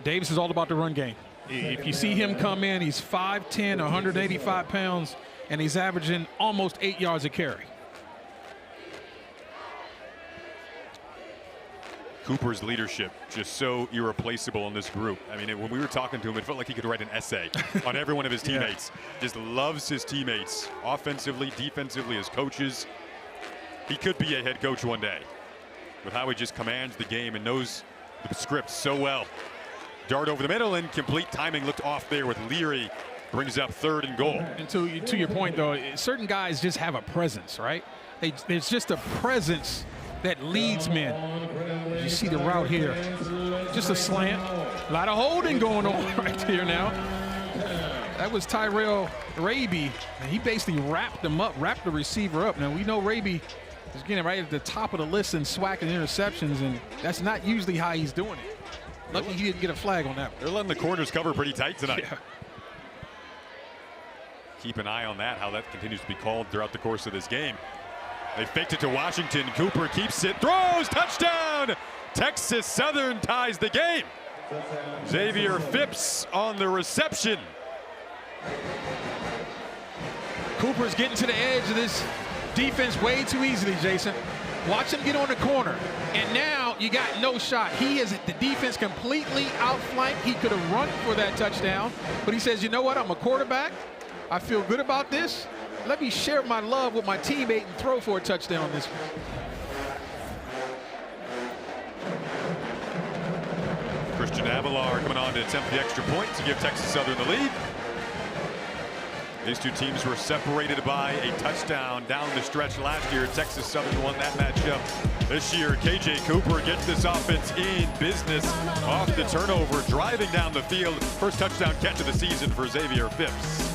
Davis is all about the run game. If you see him come in, he's 5'10", 185 pounds, and he's averaging almost 8 yards a carry. Cooper's leadership just so irreplaceable in this group. I mean, when we were talking to him, it felt like he could write an essay on every one of his teammates. Just loves his teammates, offensively, defensively, as coaches. He could be a head coach one day with how he just commands the game and knows the script so well. Dart over the middle, and complete timing looked off there with Leary. Brings up 3rd and goal. And to your point, though, certain guys just have a presence, right? There's just a presence that leads men. You see the route here. Just a slant. A lot of holding going on right here now. That was Tyrell Raby, and he basically wrapped him up, wrapped the receiver up. Now, we know Raby is getting right at the top of the list in swacking interceptions, and that's not usually how he's doing it. Lucky he didn't get a flag on that one. They're letting the corners cover pretty tight tonight. Yeah. Keep an eye on that, how that continues to be called throughout the course of this game. They faked it to Washington. Cooper keeps it, throws, touchdown! Texas Southern ties the game. Xavier Phipps on the reception. Cooper's getting to the edge of this defense way too easily, Jason. Watch him get on the corner, and now you got no shot. He is the defense completely outflanked. He could have run for that touchdown, but he says, you know what, I'm a quarterback. I feel good about this. Let me share my love with my teammate and throw for a touchdown this one. Christian Avalar coming on to attempt the extra point to give Texas Southern the lead. These two teams were separated by a touchdown down the stretch last year. Texas Southern won that matchup. This year, KJ Cooper gets this offense in business off the turnover, driving down the field. First touchdown catch of the season for Xavier Phipps.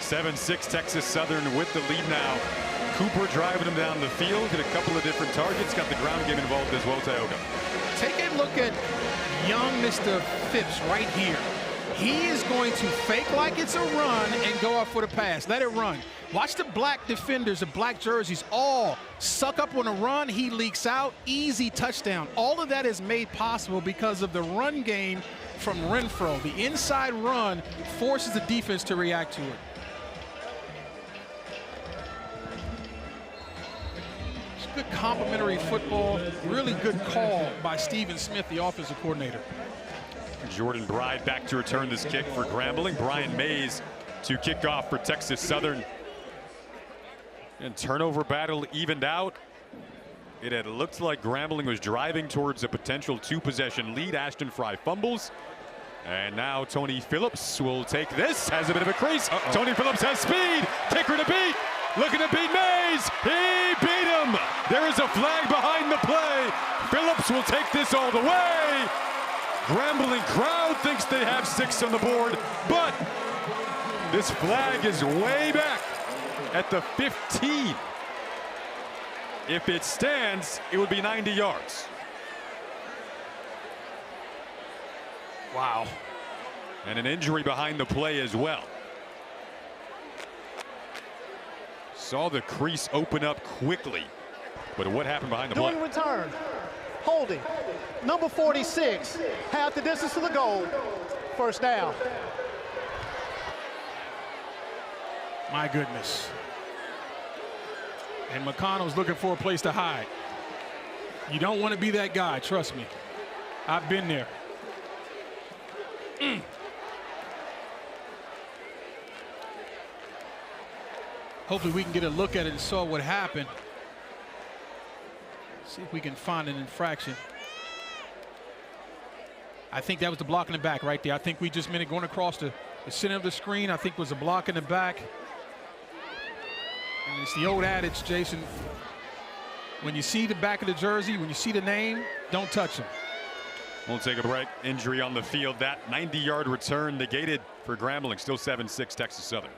(7-6) Texas Southern with the lead now. Cooper driving him down the field, hit a couple of different targets, got the ground game involved as well, Tioga. Take a look at young Mr. Phipps right here. He is going to fake like it's a run and go up for the pass. Let it run. Watch the black defenders, the black jerseys, all suck up on a run. He leaks out. Easy touchdown. All of that is made possible because of the run game from Renfro. The inside run forces the defense to react to it. Good complimentary football. Really good call by Stephen Smith, the offensive coordinator. Jordan Bride back to return this kick for Grambling. Brian Mays to kick off for Texas Southern. And turnover battle evened out. It had looked like Grambling was driving towards a potential 2-possession lead. Ashton Fry fumbles. And now Tony Phillips will take this. Has a bit of a crease. Tony Phillips has speed. Kicker to beat. Looking to beat Mays. He beat him. There is a flag behind the play. Phillips will take this all the way. Grambling crowd thinks they have 6 on the board, but this flag is way back at the 15. If it stands, it would be 90 yards. Wow. And an injury behind the play as well. Saw the crease open up quickly, but what happened behind the play? Doing return, holding, number 46, half the distance to the goal, first down. My goodness. And McConnell's looking for a place to hide. You don't want to be that guy, trust me. I've been there. Hopefully we can get a look at it and saw what happened. See if we can find an infraction. I think that was the block in the back right there. I think we just meant it going across the center of the screen. I think was a block in the back. And it's the old adage, Jason, when you see the back of the jersey, when you see the name, don't touch him. We'll take a break. Injury on the field. That 90-yard return negated for Grambling. Still 7-6 Texas Southern.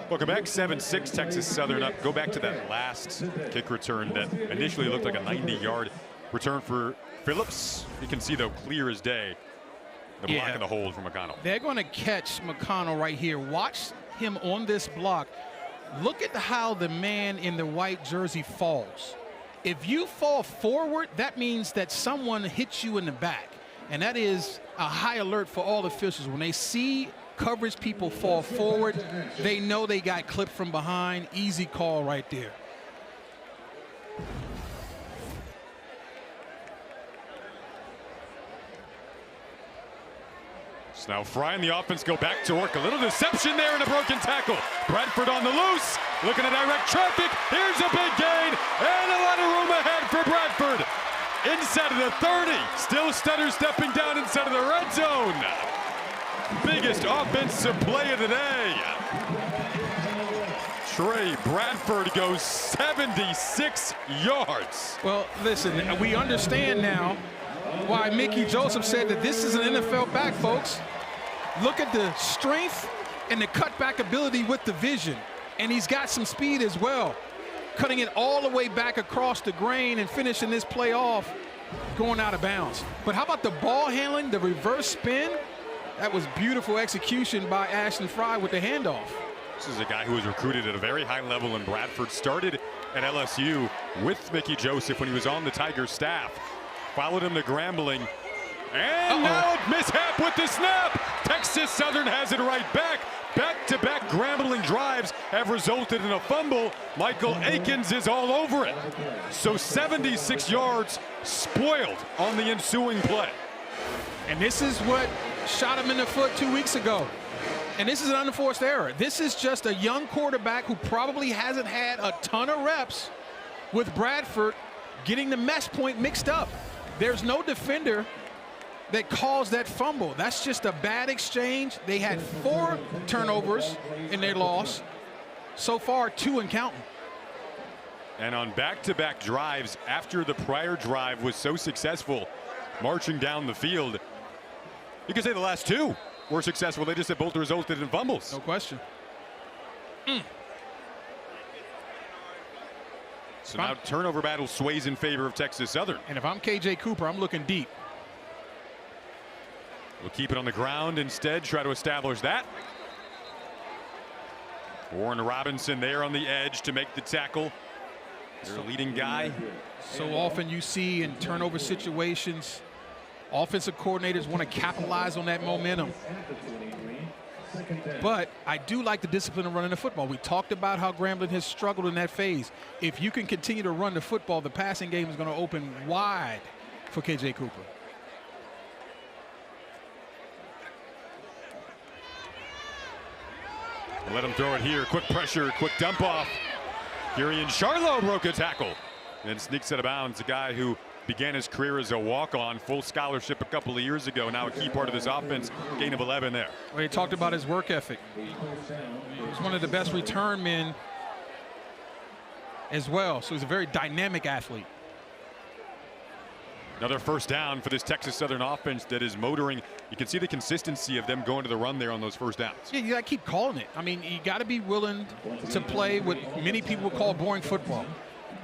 Welcome back. 7-6 Texas Southern up. Go back to that last kick return that initially looked like a 90-yard return for Phillips. You can see, though, clear as day, the block and the hold from McConnell. They're going to catch McConnell right here. Watch him on this block. Look at how the man in the white jersey falls. If you fall forward, that means that someone hits you in the back. And that is a high alert for all officials. When they see coverage people fall forward, they know they got clipped from behind. Easy call right there. So now Fry and the offense go back to work. A little deception there and a broken tackle. Bradford on the loose, looking to direct traffic. Here's a big gain and a lot of room ahead for Bradford. Inside of the 30, still Stutter stepping down inside of the red zone. Biggest offensive play of the day. Trey Bradford goes 76 yards. Well, listen, we understand now why Mickey Joseph said that this is an NFL back, folks. Look at the strength and the cutback ability with the vision. And he's got some speed as well, cutting it all the way back across the grain and finishing this play off going out of bounds. But how about the ball handling, the reverse spin? That was beautiful execution by Ashton Fry with the handoff. This is a guy who was recruited at a very high level in Bradford, started at LSU with Mickey Joseph when he was on the Tigers staff, followed him to Grambling, and now mishap with the snap. Texas Southern has it right back. Back-to-back Grambling drives have resulted in a fumble. Michael Akins is all over it. So 76 yards spoiled on the ensuing play. And this is what shot him in the foot 2 weeks ago. And this is an unforced error. This is just a young quarterback who probably hasn't had a ton of reps with Bradford getting the mesh point mixed up. There's no defender that caused that fumble. That's just a bad exchange. They had 4 turnovers in their loss. So far, 2 and counting. And on back-to-back drives after the prior drive was so successful, marching down the field, you could say the last 2 were successful. They just had both resulted in fumbles. No question. So now turnover battle sways in favor of Texas Southern. And if I'm KJ Cooper, I'm looking deep. We'll keep it on the ground instead, try to establish that. Warren Robinson there on the edge to make the tackle. Their leading guy. So often you see in turnover situations, offensive coordinators want to capitalize on that momentum. But I do like the discipline of running the football. We talked about how Grambling has struggled in that phase. If you can continue to run the football, the passing game is going to open wide for KJ Cooper. Let him throw it here. Quick pressure, quick dump off. Kirian Charlo broke a tackle and sneaks out of bounds. A guy who began his career as a walk-on, full scholarship a couple of years ago. Now a key part of this offense. Gain of 11 there. Well, he talked about his work ethic. He's one of the best return men as well. So he's a very dynamic athlete. Another first down for this Texas Southern offense that is motoring. You can see the consistency of them going to the run there on those first downs. Yeah, you got to keep calling it. I mean, you got to be willing to play what many people call boring football.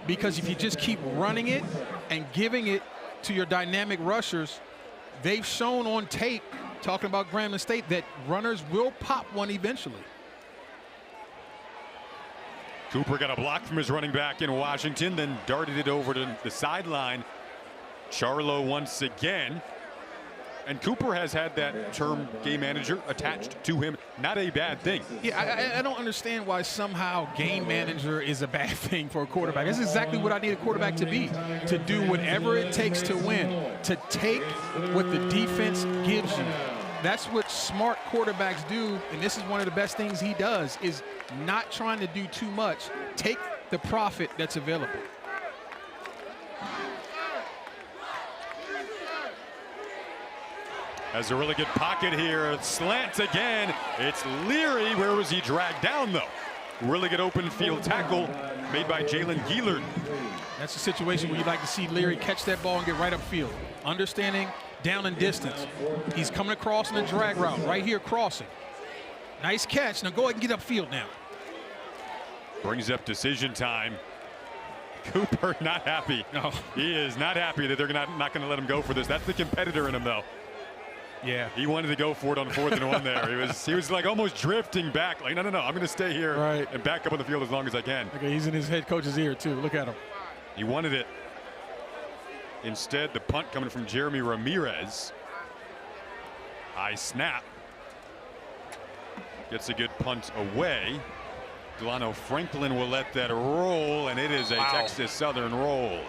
Because if you just keep running it and giving it to your dynamic rushers, they've shown on tape, talking about Grambling State, that runners will pop one eventually. Cooper got a block from his running back in Washington, then darted it over to the sideline. Charlo once again. And Cooper has had that term game manager attached to him. Not a bad thing. Yeah, I don't understand why somehow game manager is a bad thing for a quarterback. That's exactly what I need a quarterback to be. To do whatever it takes to win. To take what the defense gives you. That's what smart quarterbacks do. And this is one of the best things he does, is not trying to do too much. Take the profit that's available. Has a really good pocket here. Slant again. It's Leary. Where was he dragged down, though? Really good open field tackle made by Jalen Gielert. That's a situation where you'd like to see Leary catch that ball and get right upfield. Understanding down and distance. He's coming across in the drag route. Right here crossing. Nice catch. Now go ahead and get upfield now. Brings up decision time. Cooper not happy. No. He is not happy that they're not going to let him go for this. That's the competitor in him, though. Yeah. He wanted to go for it on 4th and 1 there. He was like almost drifting back. Like, no, I'm going to stay here and back up on the field as long as I can. Okay, he's in his head coach's ear, too. Look at him. He wanted it. Instead, the punt coming from Jeremy Ramirez. High snap. Gets a good punt away. Delano Franklin will let that roll, and it is a Texas Southern roll.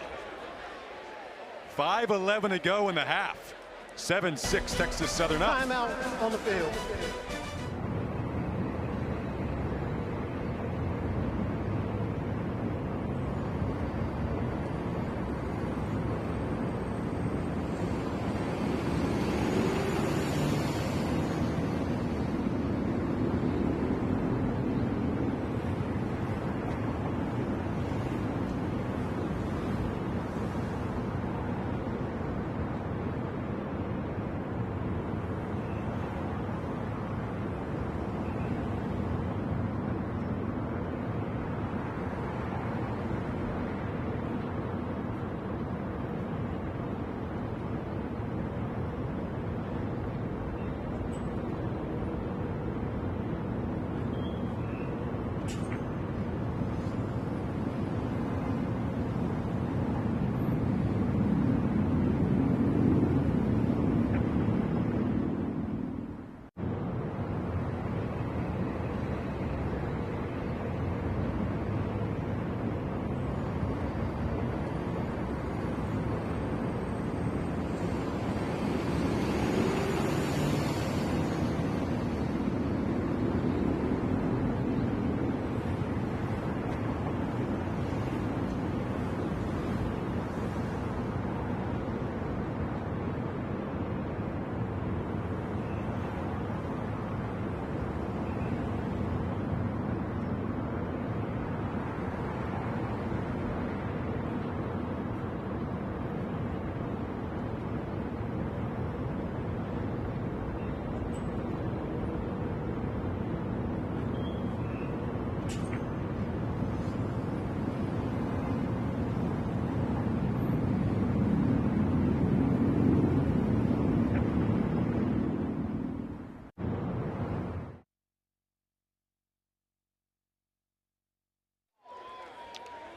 5:11 to go in the half. 7-6 Texas Southern up. Timeout on the field.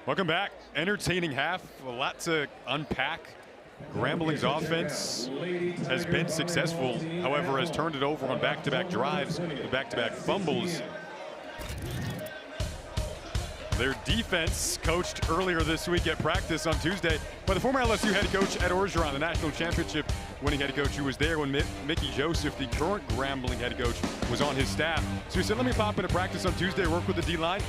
Welcome back. Entertaining half. A lot to unpack. Grambling's offense has been successful, however, has turned it over on back-to-back drives, back-to-back fumbles. Their defense, coached earlier this week at practice on Tuesday by the former LSU head coach Ed Orgeron, the national championship winning head coach who was there when Mickey Joseph, the current Grambling head coach, was on his staff. So he said, let me pop into practice on Tuesday, work with the D-line.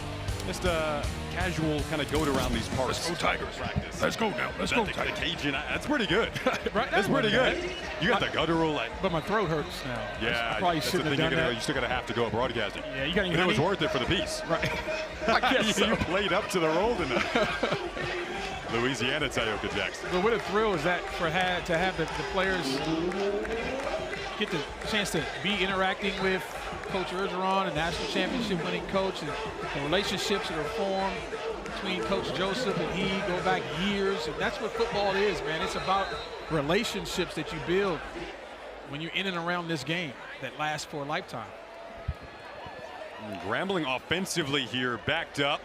Just a casual kind of goat around these parts. Let's go Tigers. Practice. Let's go now. Let's go the Tigers. Cajun, that's pretty good. Right? That's pretty good. You got the guttural, like. But my throat hurts now. Yeah, I probably that's shouldn't the have thing. done that. You still got to have to go broadcasting. Yeah, you got any But it was honey? worth it for the piece. Right. I guess so. You played up to the role tonight. Louisiana, Tioka Jackson. But what a thrill is that to have the players get the chance to be interacting with Coach Orgeron, a national championship winning coach, and the relationships that are formed between Coach Joseph and he go back years. And that's what football is, man. It's about relationships that you build when you're in and around this game that last for a lifetime. Grambling offensively here, backed up.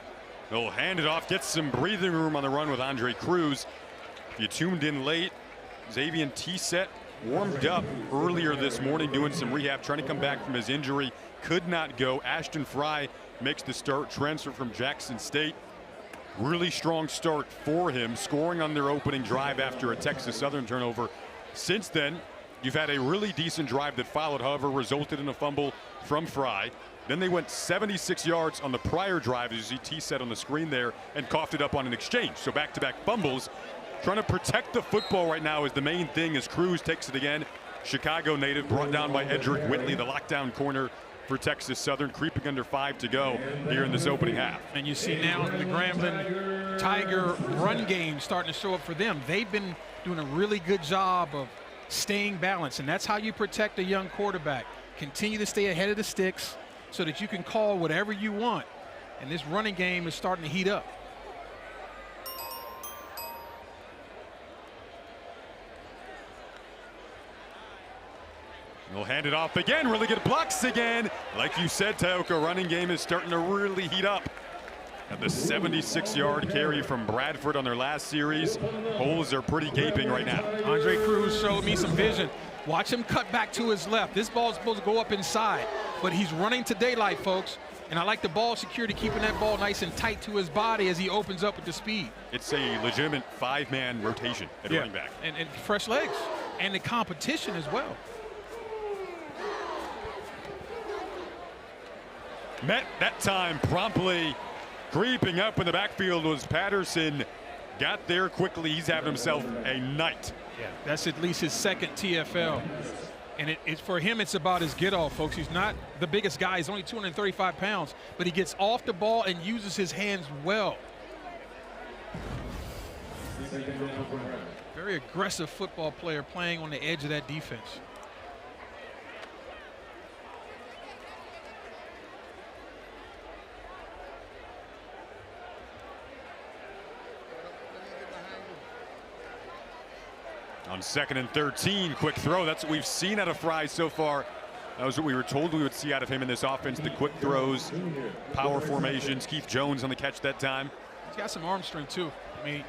They'll hand it off, get some breathing room on the run with Andre Cruz. If you tuned in late, Xavier T-Set warmed up earlier this morning doing some rehab, trying to come back from his injury. Could not go. Ashton Fry makes the start, transfer from Jackson State. Really strong start for him, scoring on their opening drive after a Texas Southern turnover. Since then, you've had a really decent drive that followed, however, resulted in a fumble from Fry. Then they went 76 yards on the prior drive, as you see T-Set on the screen there, and coughed it up on an exchange. So back-to-back fumbles. Trying to protect the football right now is the main thing as Cruz takes it again. Chicago native brought down by Edric Whitley, the lockdown corner for Texas Southern, creeping under 5 to go here in this opening half. And you see now the Grambling Tiger run game starting to show up for them. They've been doing a really good job of staying balanced, and that's how you protect a young quarterback. Continue to stay ahead of the sticks so that you can call whatever you want. And this running game is starting to heat up. They'll hand it off again. Really good blocks again. Like you said, Tioka, running game is starting to really heat up. And the 76-yard carry from Bradford on their last series. Holes are pretty gaping right now. Andre Cruz showed me some vision. Watch him cut back to his left. This ball's supposed to go up inside, but he's running to daylight, folks. And I like the ball security, keeping that ball nice and tight to his body as he opens up with the speed. It's a legitimate 5-man rotation at running back. And fresh legs. And the competition as well. Met that time promptly. Creeping up in the backfield was Patterson. Got there quickly. He's having himself a night. Yeah, that's at least his second TFL. And it's for him, it's about his get-off, folks. He's not the biggest guy. He's only 235 pounds, but he gets off the ball and uses his hands well. Very aggressive football player playing on the edge of that defense. On 2nd and 13, quick throw. That's what we've seen out of Fry so far. That was what we were told we would see out of him in this offense. The quick throws, power formations. Keith Jones on the catch that time. He's got some arm strength too. I mean,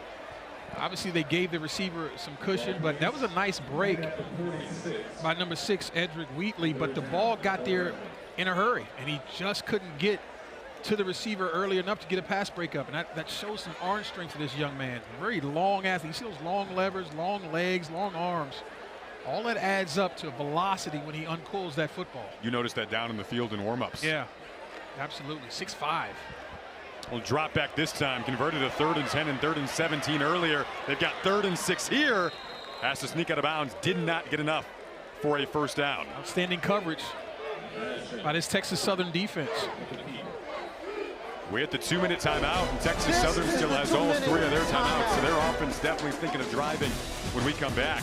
obviously they gave the receiver some cushion, but that was a nice break by number 6, Edric Wheatley. But the ball got there in a hurry, and he just couldn't get to the receiver early enough to get a pass breakup. And that shows some arm strength for this young man. Very long athlete. You see those long levers, long legs, long arms. All that adds up to velocity when he uncoils that football. You noticed that down in the field in warmups. Yeah, absolutely. 6'5". Well, drop back this time. Converted a 3rd and 10 and 3rd and 17 earlier. They've got 3rd and 6 here. Has to sneak out of bounds. Did not get enough for a first down. Outstanding coverage by this Texas Southern defense. We're at the 2-minute timeout, and Texas Southern still has all 3 of their timeouts, so their offense definitely thinking of driving when we come back.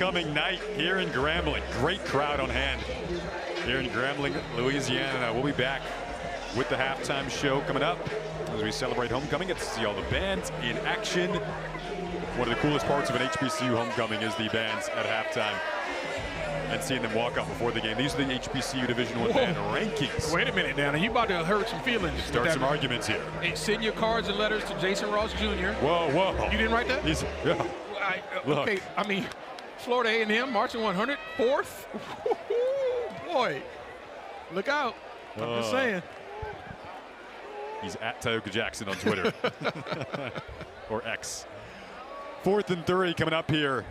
homecoming night here in Grambling. Great crowd on hand here in Grambling, Louisiana. We'll be back with the halftime show coming up as we celebrate homecoming. Get to see all the bands in action. One of the coolest parts of an HBCU homecoming is the bands at halftime and seeing them walk up before the game. These are the HBCU Division I band rankings. Wait a minute now. You about to hurt some feelings. Start some arguments here. Hey, send your cards and letters to Jason Ross Jr. Whoa. You didn't write that? Yeah. Okay, I mean, Florida A&M marching 104th. Boy, look out. I'm just saying. He's at Tioga Jackson on Twitter. Or X. 4th and 3 coming up here.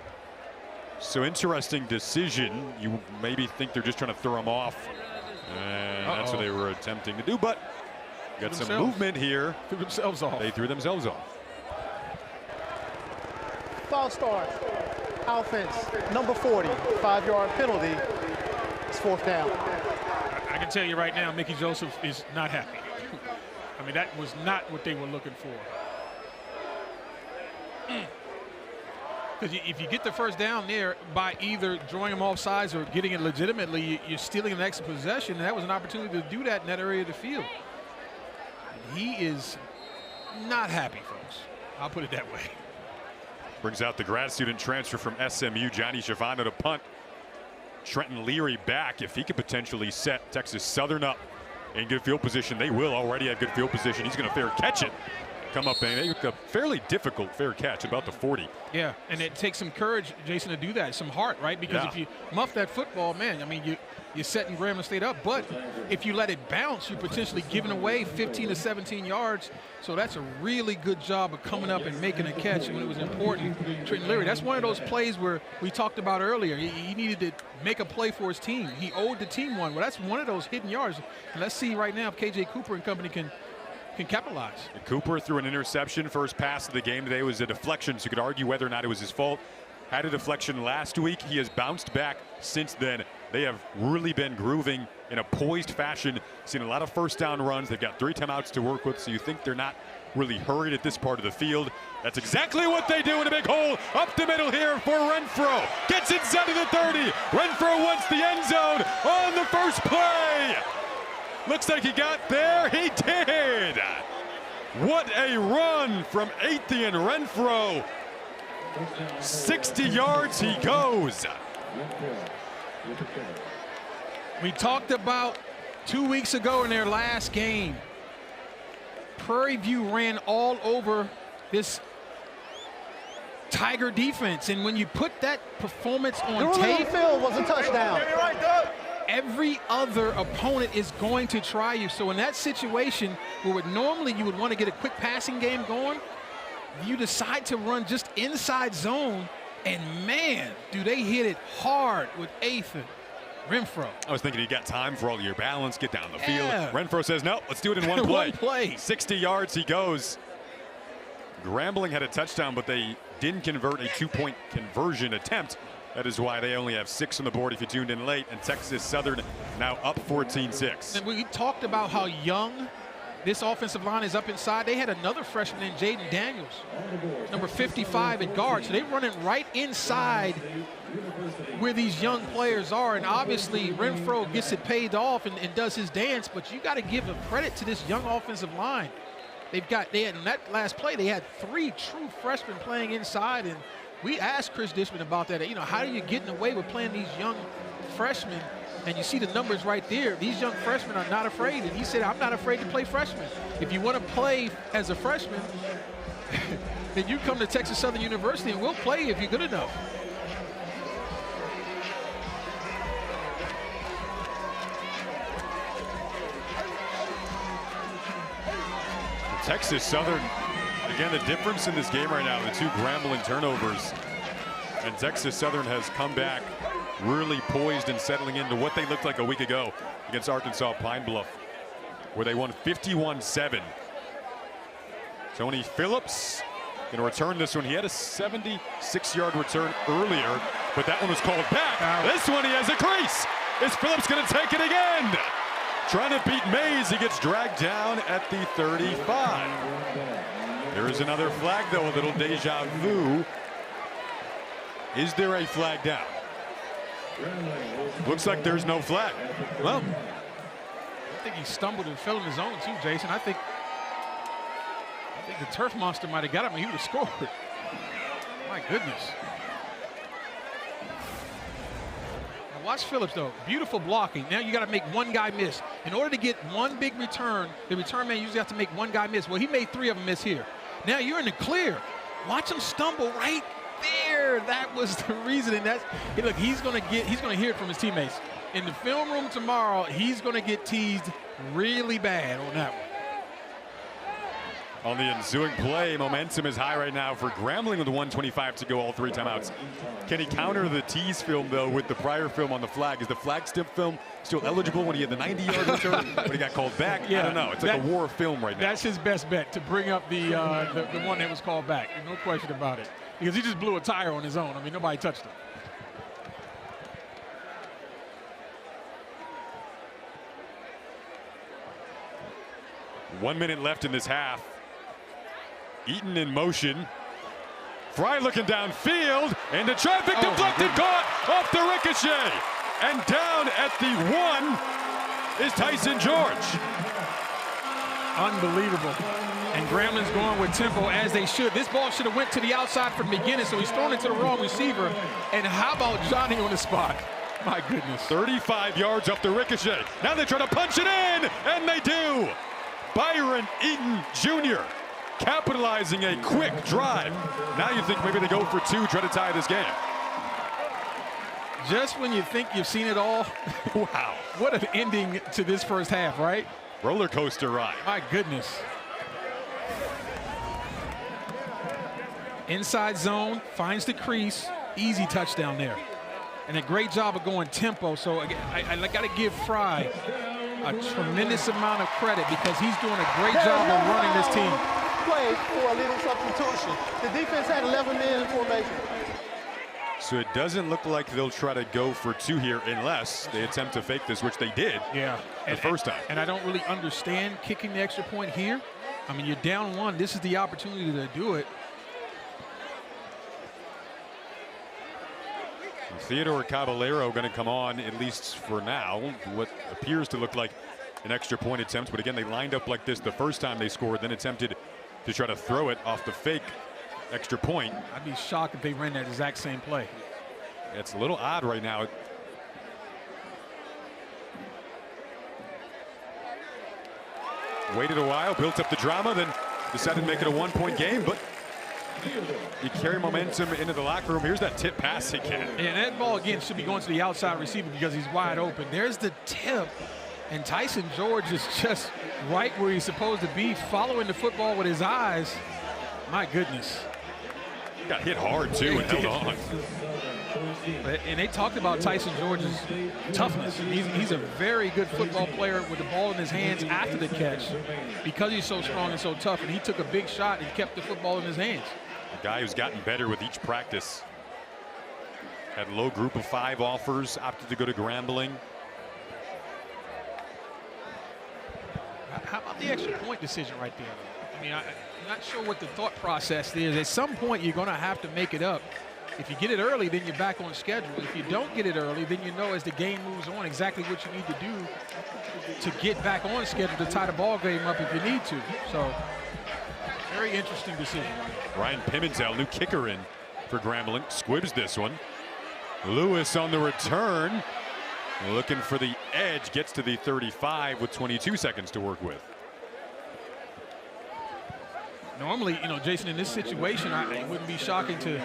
So interesting decision. You maybe think they're just trying to throw him off. And that's what they were attempting to do. But got some movement here. Threw themselves off. They threw themselves off. False start. Offense, number 40. 5-yard penalty. It's 4th down. I can tell you right now, Mickey Joseph is not happy. I mean, that was not what they were looking for. Because if you get the first down there by either drawing them off sides or getting it legitimately, you're stealing an extra possession, and that was an opportunity to do that in that area of the field. And he is not happy, folks. I'll put it that way. Brings out the grad student transfer from SMU, Johnny Schiavano, to punt. Trenton Leary back. If he could potentially set Texas Southern up in good field position, they will already have good field position. He's going to fair catch it. Come up and make a fairly difficult fair catch, about the 40. Yeah, and it takes some courage, Jason, to do that, some heart, right? Because if you muff that football, man, I mean, you're setting Grambling State up. But if you let it bounce, you're potentially giving away 15 to 17 yards. So that's a really good job of coming up and making a catch when it was important. Trenton Leary, that's one of those plays where we talked about earlier. He needed to make a play for his team. He owed the team one. Well, that's one of those hidden yards. And let's see right now if KJ Cooper and company can capitalize. Cooper threw an interception. First pass of the game today was a deflection, so you could argue whether or not it was his fault. Had a deflection last week. He has bounced back since then. They have really been grooving in a poised fashion. Seen a lot of first down runs. They've got 3 timeouts to work with, so you think they're not really hurried at this part of the field. That's exactly what they do in a big hole up the middle here for Renfro. Gets inside of the 30. Renfro wants the end zone on the first play. Looks like he got there. He did. What a run from Athian Renfro. 60 yards he goes. We talked about 2 weeks ago in their last game. Prairie View ran all over this Tiger defense. And when you put that performance on tape, field was a touchdown. every other opponent is going to try you. So in that situation where normally you would want to get a quick passing game going, you decide to run just inside zone, and man, do they hit it hard with Athian Renfro. I was thinking you got time for all your balance, get down the field. Renfro says, no, let's do it in one play. One play. 60 yards he goes. Grambling had a touchdown, but they didn't convert a 2-point conversion attempt. That is why they only have 6 on the board if you tuned in late, and Texas Southern now up 14-6. And we talked about how young this offensive line is up inside. They had another freshman in Jaden Daniels, number 55 at guard. So they're running right inside where these young players are. And obviously Renfro gets it paid off and does his dance, but you got to give the credit to this young offensive line. They had in that last play, they had 3 true freshmen playing inside, and we asked Chris Dishman about that. You know, how are you getting away with playing these young freshmen? And you see the numbers right there. These young freshmen are not afraid. And he said, I'm not afraid to play freshmen. If you want to play as a freshman, then you come to Texas Southern University and we'll play if you're good enough. Texas Southern, again, the difference in this game right now, the 2 Grambling turnovers. And Texas Southern has come back really poised and settling into what they looked like a week ago against Arkansas Pine Bluff, where they won 51-7. Tony Phillips going to return this one. He had a 76-yard return earlier, but that one was called back. This one he has a crease. Is Phillips going to take it again? Trying to beat Mays. He gets dragged down at the 35. There is another flag, though, a little deja vu. Is there a flag down? Looks like there's no flag. Well, I think he stumbled and fell in his own too, Jason. I think the turf monster might have got him and he would have scored. My goodness. Now watch Phillips though. Beautiful blocking. Now you got to make one guy miss. In order to get one big return, the return man usually has to make one guy miss. Well, he made 3 of them miss here. Now you're in the clear. Watch him stumble right there. That was the reason. And that's, hey, look, he's gonna hear it from his teammates. In the film room tomorrow, he's gonna get teased really bad on that one. On the ensuing play, momentum is high right now for Grambling with 1:25 to go, all 3 timeouts. Can he counter the tease film, though, with the prior film on the flag? Is the flag film still eligible when he had the 90-yard return, when he got called back? Yeah, I don't know. It's like a war of film right now. That's his best bet, to bring up the one that was called back. No question about it. Because he just blew a tire on his own. I mean, nobody touched him. One minute left in this half. Eaton in motion. Fry looking downfield, into traffic, deflected, caught off the ricochet. And down at the 1 is Tyson George. Unbelievable. And Grambling's going with tempo as they should. This ball should have went to the outside from the beginning, so he's thrown it to the wrong receiver. And how about Johnny on the spot? My goodness. 35 yards off the ricochet. Now they try to punch it in, and they do. Byron Eaton Jr. capitalizing a quick drive. Now you think maybe they go for 2, try to tie this game. Just when you think you've seen it all, wow, what an ending to this first half, right? Roller coaster ride. My goodness. Inside zone, finds the crease, easy touchdown there. And a great job of going tempo. So I got to give Fry a tremendous amount of credit because he's doing a great job of running this team. Play for a little substitution. The defense had 11 men in formation. So it doesn't look like they'll try to go for 2 here unless they attempt to fake this, which they did the first time. And I don't really understand kicking the extra point here. I mean, you're down 1. This is the opportunity to do it. Theodore Caballero going to come on, at least for now, what appears to look like an extra point attempt. But again, they lined up like this the first time they scored, then attempted to try to throw it off the fake extra point. I'd be shocked if they ran that exact same play. It's a little odd right now. Waited a while, built up the drama, then decided to make it a 1-point game, but you carry momentum into the locker room. Here's that tip pass again. And that ball, again, should be going to the outside receiver because he's wide open. There's the tip. And Tyson George is just right where he's supposed to be, following the football with his eyes. My goodness. He got hit hard, too, and held on. And they talked about Tyson George's toughness. He's a very good football player with the ball in his hands after the catch because he's so strong and so tough. And he took a big shot and kept the football in his hands. A guy who's gotten better with each practice. Had low group of 5 offers, opted to go to Grambling. How about the extra point decision right there? I mean, I'm not sure what the thought process is. At some point, you're going to have to make it up. If you get it early, then you're back on schedule. If you don't get it early, then you know as the game moves on exactly what you need to do to get back on schedule to tie the ball game up if you need to. So, very interesting decision. Ryan Pimentel, new kicker in for Grambling, squibs this one. Lewis on the return, looking for the edge, gets to the 35 with 22 seconds to work with. Normally, you know, Jason, in this situation, it wouldn't be shocking to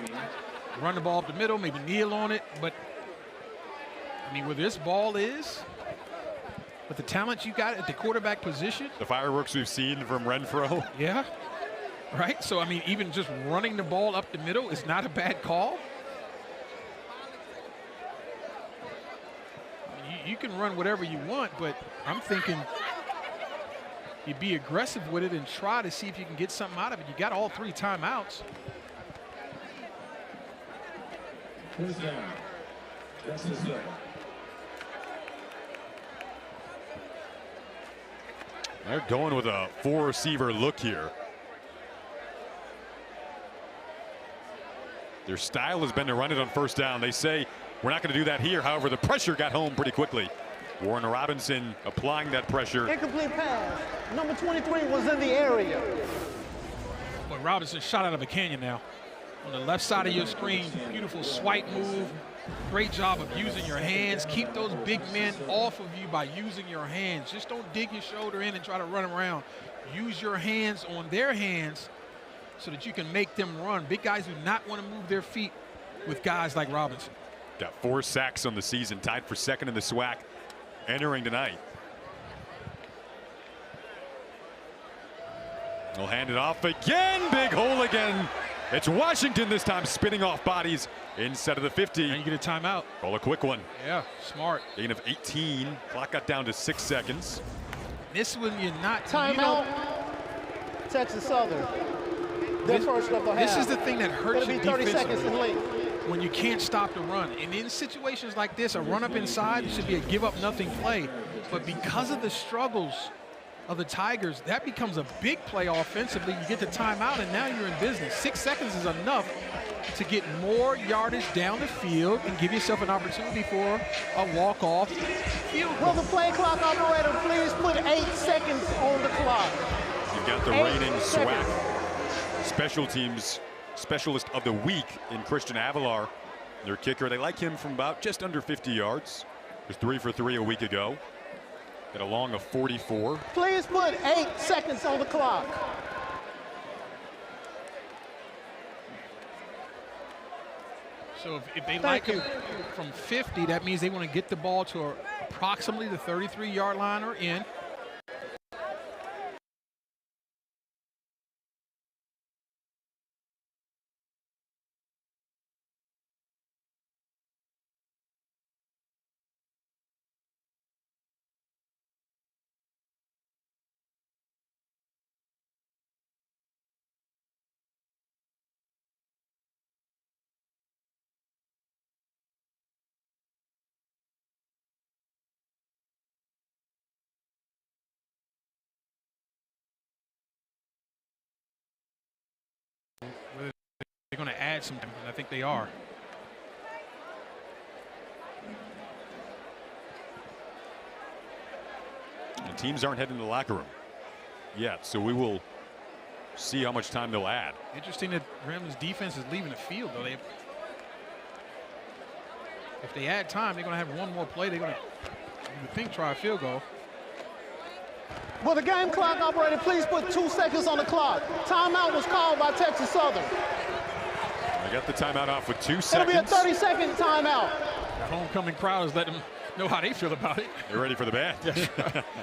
run the ball up the middle, maybe kneel on it, but I mean, where this ball is, with the talent you got at the quarterback position. The fireworks we've seen from Renfro. Yeah, right? So, I mean, even just running the ball up the middle is not a bad call. I mean, you can run whatever you want, but I'm thinking you be aggressive with it and try to see if you can get something out of it. You got all 3 timeouts. They're going with a 4-receiver look here. Their style has been to run it on first down. They say we're not going to do that here. However, the pressure got home pretty quickly. Warren Robinson applying that pressure. Incomplete pass. Number 23 was in the area. Boy, Robinson shot out of a canyon now. On the left side of your screen, beautiful swipe move. Great job of using your hands. Keep those big men off of you by using your hands. Just don't dig your shoulder in and try to run them around. Use your hands on their hands so that you can make them run. Big guys do not want to move their feet with guys like Robinson. Got 4 sacks on the season, tied for second in the SWAC entering tonight. He'll hand it off again. Big hole again. It's Washington this time, spinning off bodies instead of the 50. And you get a timeout. Call a quick one. Yeah, smart. Gain of 18. Clock got down to 6 seconds. This one you're not. Timeout. Texas Southern. Their first of the half. This is the thing that hurts It'll you be 30 seconds in defensively. late. When you can't stop the run. And in situations like this, a run up inside should be a give up nothing play. But because of the struggles of the Tigers, that becomes a big play offensively. You get the timeout and now you're in business. 6 seconds is enough to get more yardage down the field and give yourself an opportunity for a walk-off field goal. Will the play clock operator please put 8 seconds on the clock? You've got the 8 reigning SWAC seconds. special teams specialist of the week in Christian Avalar. Their kicker, they like him from about just under 50 yards. He was 3 for 3 a week ago. At a long of 44. Please put 8 seconds on the clock. So if they like him from 50, that means they want to get the ball to approximately the 33-yard line or in. They're going to add some, and I think they are. And teams aren't heading to the locker room yet, so we will see how much time they'll add. Interesting that Gramblin's defense is leaving the field, though. If they add time, they're going to have one more play. They're going to, you would think, try a field goal. Will the game clock operator please put 2 seconds on the clock? Timeout was called by Texas Southern. I got the timeout off with 2 It'll seconds. be a 30-second timeout. The homecoming crowd is letting them know how they feel about it. They're ready for the band.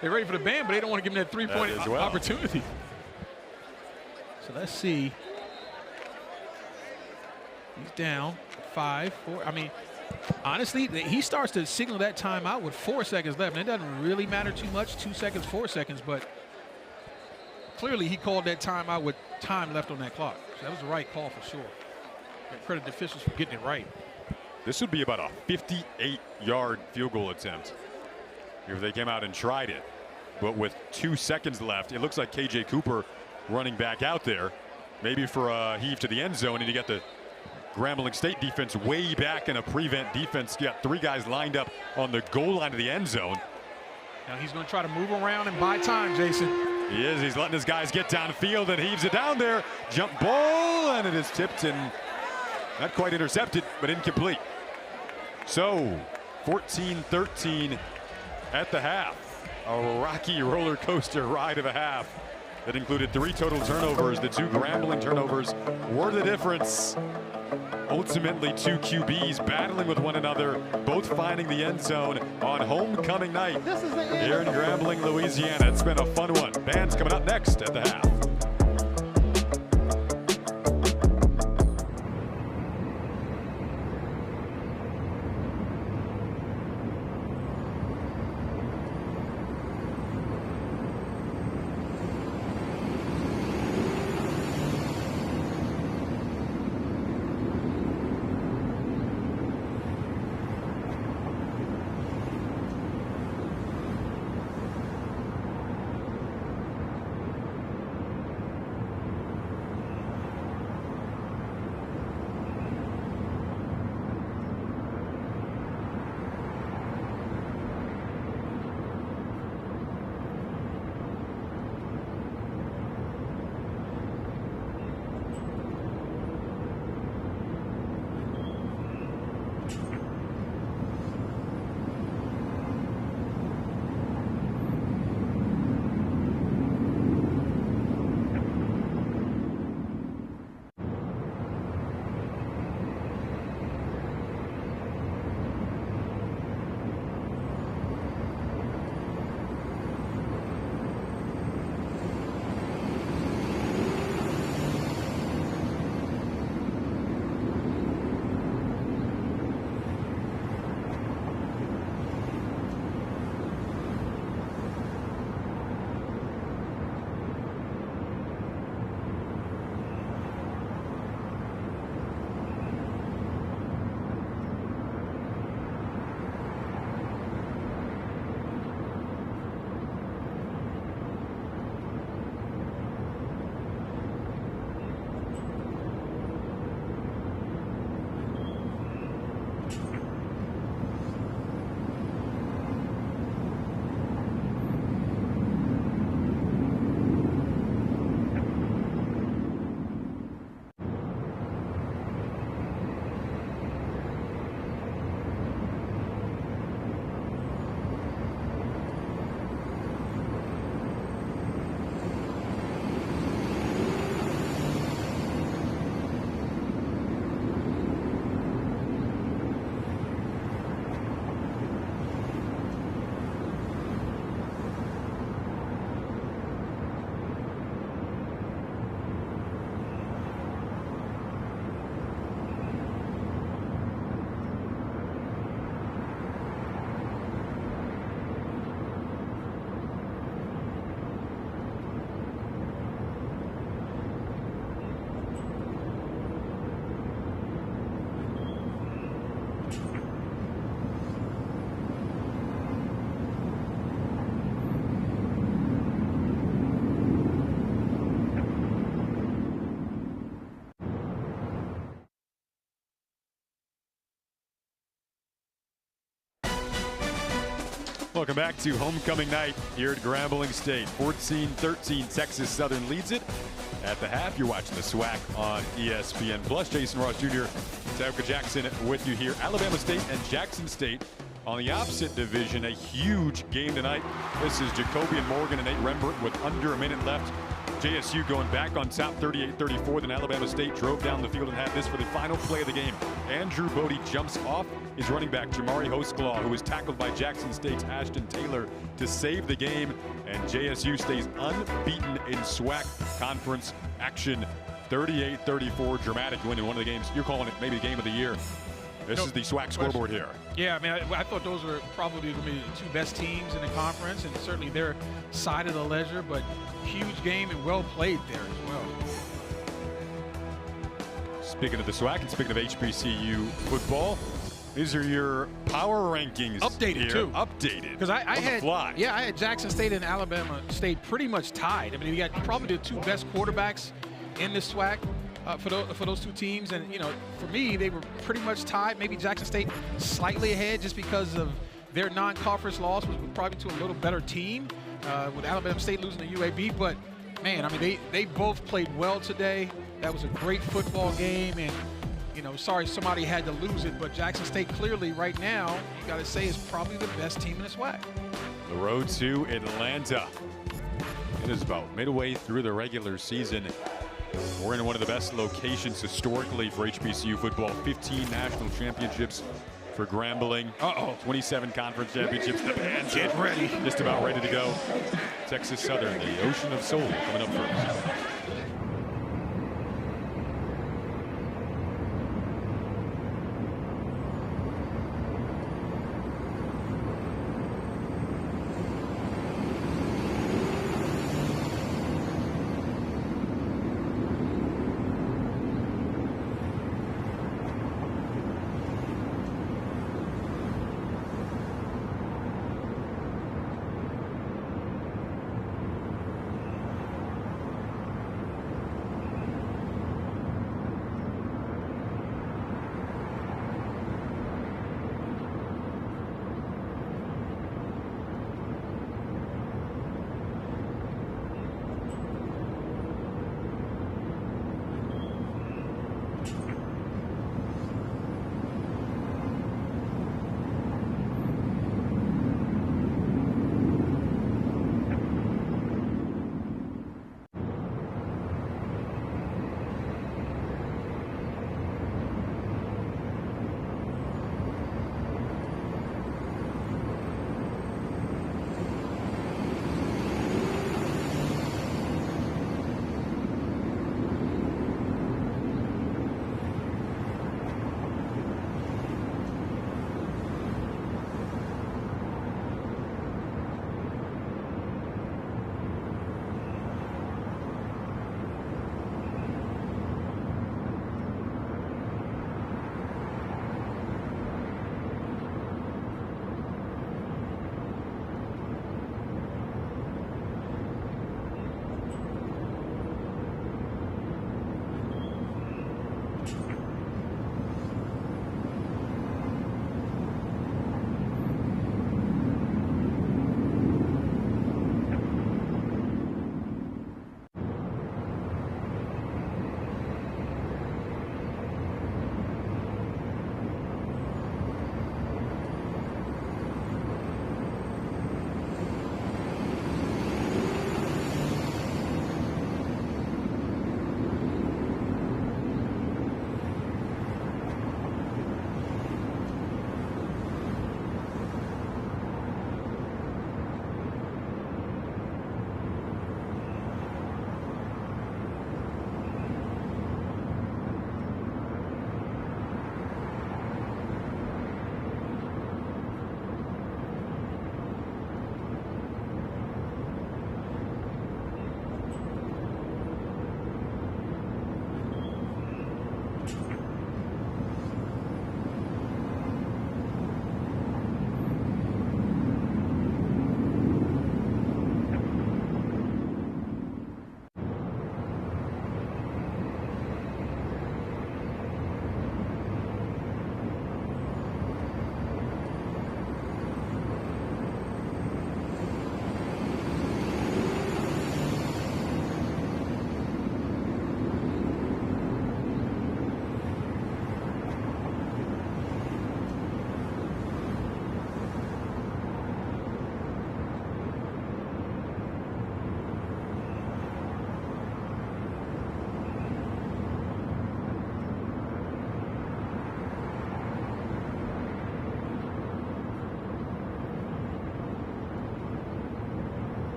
They're ready for the band, but they don't want to give them that three-point That as well. opportunity. So let's see. He's down 5, 4. I mean, honestly, he starts to signal that timeout with 4 seconds left. And it doesn't really matter too much, 2 seconds, 4 seconds, but clearly he called that timeout with time left on that clock. So that was the right call for sure. And credit the officials for getting it right. This would be about a 58-yard field goal attempt if they came out and tried it. But with 2 seconds left, it looks like KJ Cooper running back out there, maybe for a heave to the end zone, and you got the Grambling State defense way back in a prevent defense. You got 3 guys lined up on the goal line of the end zone. Now he's going to try to move around and buy time, Jason. He is. He's letting his guys get downfield and heaves it down there. Jump ball, and it is tipped and not quite intercepted, but incomplete. So 14-13 at the half. A rocky roller coaster ride of a half that included 3 total turnovers. The 2 Grambling turnovers were the difference. Ultimately, 2 QBs battling with one another, both finding the end zone on homecoming night This is the end. here in Grambling, Louisiana. It's been a fun one. Band's coming up next at the half. Welcome back to homecoming night here at Grambling State. 14-13, Texas Southern leads it. At the half, you're watching the SWAC on ESPN+. Jason Ross Jr., Tabitha Jackson with you here. Alabama State and Jackson State on the opposite division. A huge game tonight. This is Jacobian Morgan and Nate Rembert with under a minute left. JSU going back on top 38-34. Then Alabama State drove down the field and had this for the final play of the game. Andrew Bodie jumps off his running back, Jamari Hosklaw, who was tackled by Jackson State's Ashton Taylor to save the game. And JSU stays unbeaten in SWAC conference action. 38-34, dramatic win in one of the games. You're calling it maybe the game of the year. This is the SWAC scoreboard here. Yeah, I mean, I thought those were probably going to be the two best teams in the conference, and certainly their side of the ledger, but huge game and well played there as well. Speaking of the SWAC and speaking of HBCU football, these are your power rankings. Updated here. too. Updated. Because I had, fly. yeah, I had Jackson State and Alabama State pretty much tied. I mean, you got probably the two best quarterbacks in the SWAC. For those two teams, and for me, they were pretty much tied. Maybe Jackson State slightly ahead just because of their non-conference loss was probably to a little better team, with Alabama State losing to UAB. But man, I mean, they both played well today. That was a great football game, and sorry somebody had to lose it, but Jackson State clearly right now, you got to say, is probably the best team in the SWAC. The road to Atlanta. It is about midway through the regular season. We're in one of the best locations historically for HBCU football. 15 national championships for Grambling. 27 conference championships. The band's get ready. Just about ready to go. Texas Southern, the Ocean of Soul, coming up first.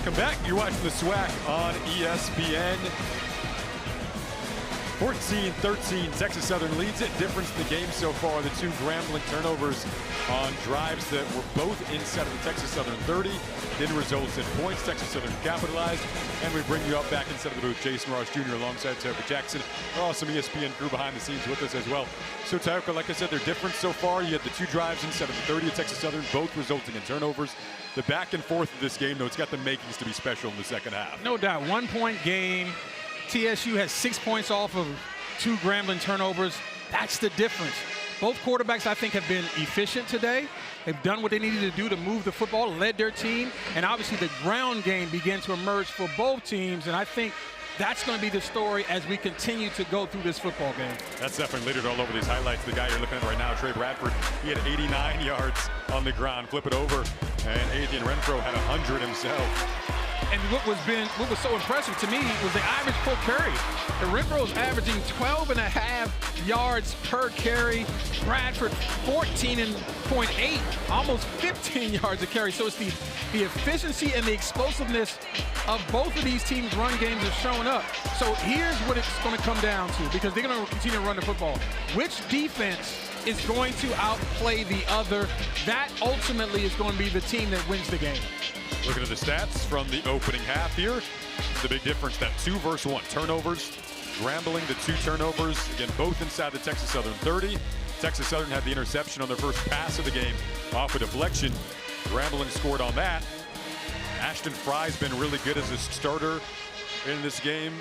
Welcome back. You're watching the SWAC on ESPN. 14-13, Texas Southern leads it. Difference in the game so far, the two Grambling turnovers on drives that were both inside of the Texas Southern 30. Didn't result in points. Texas Southern capitalized. And we bring you up back inside of the booth. Jason Ross Jr. alongside Tioka Jackson. There are some ESPN crew behind the scenes with us as well. So Tioka, like I said, their difference so far, you had the two drives inside of the 30 of Texas Southern, both resulting in turnovers. The back and forth of this game, though, it's got the makings to be special in the second half. No doubt, 1-point game. TSU has 6 points off of 2 Grambling turnovers. That's the difference. Both quarterbacks, I think, have been efficient today. They've done what they needed to do to move the football, led their team, and obviously the ground game began to emerge for both teams, and I think that's going to be the story as we continue to go through this football game. That's definitely littered all over these highlights. The guy you're looking at right now, Trey Bradford, he had 89 yards on the ground. Flip it over, and Adrian Renfro had 100 himself. And what was so impressive to me was the average per carry. The Renfro's averaging 12.5 yards per carry. Bradford 14.8, almost 15 yards a carry. So it's the efficiency and the explosiveness of both of these teams' run games are showing up. So here's what it's going to come down to, because they're going to continue to run the football. Which defense is going to outplay the other? That ultimately is going to be the team that wins the game. Looking at the stats from the opening half here, the big difference, that 2 versus 1 turnovers. Grambling, the 2 turnovers, again, both inside the Texas Southern 30. Texas Southern had the interception on their first pass of the game off a deflection. Grambling scored on that. Ashton Fry's been really good as a starter in this game,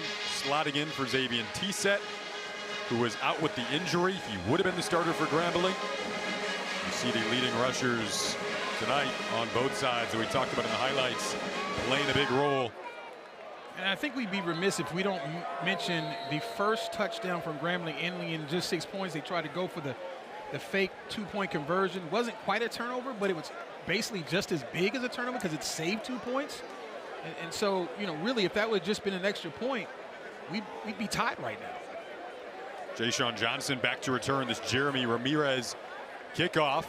slotting in for Xavier T-Set, who was out with the injury. He would have been the starter for Grambling. You see the leading rushers tonight on both sides that we talked about in the highlights, playing a big role. And I think we'd be remiss if we don't mention the first touchdown from Grambling ending in just 6 points. They tried to go for the fake 2-point conversion. Wasn't quite a turnover, but it was basically just as big as a turnover because it saved 2 points. And so, you know, really, if that would have just been an extra point, we'd be tied right now. Jay-Sean Johnson back to return this Jeremy Ramirez kickoff.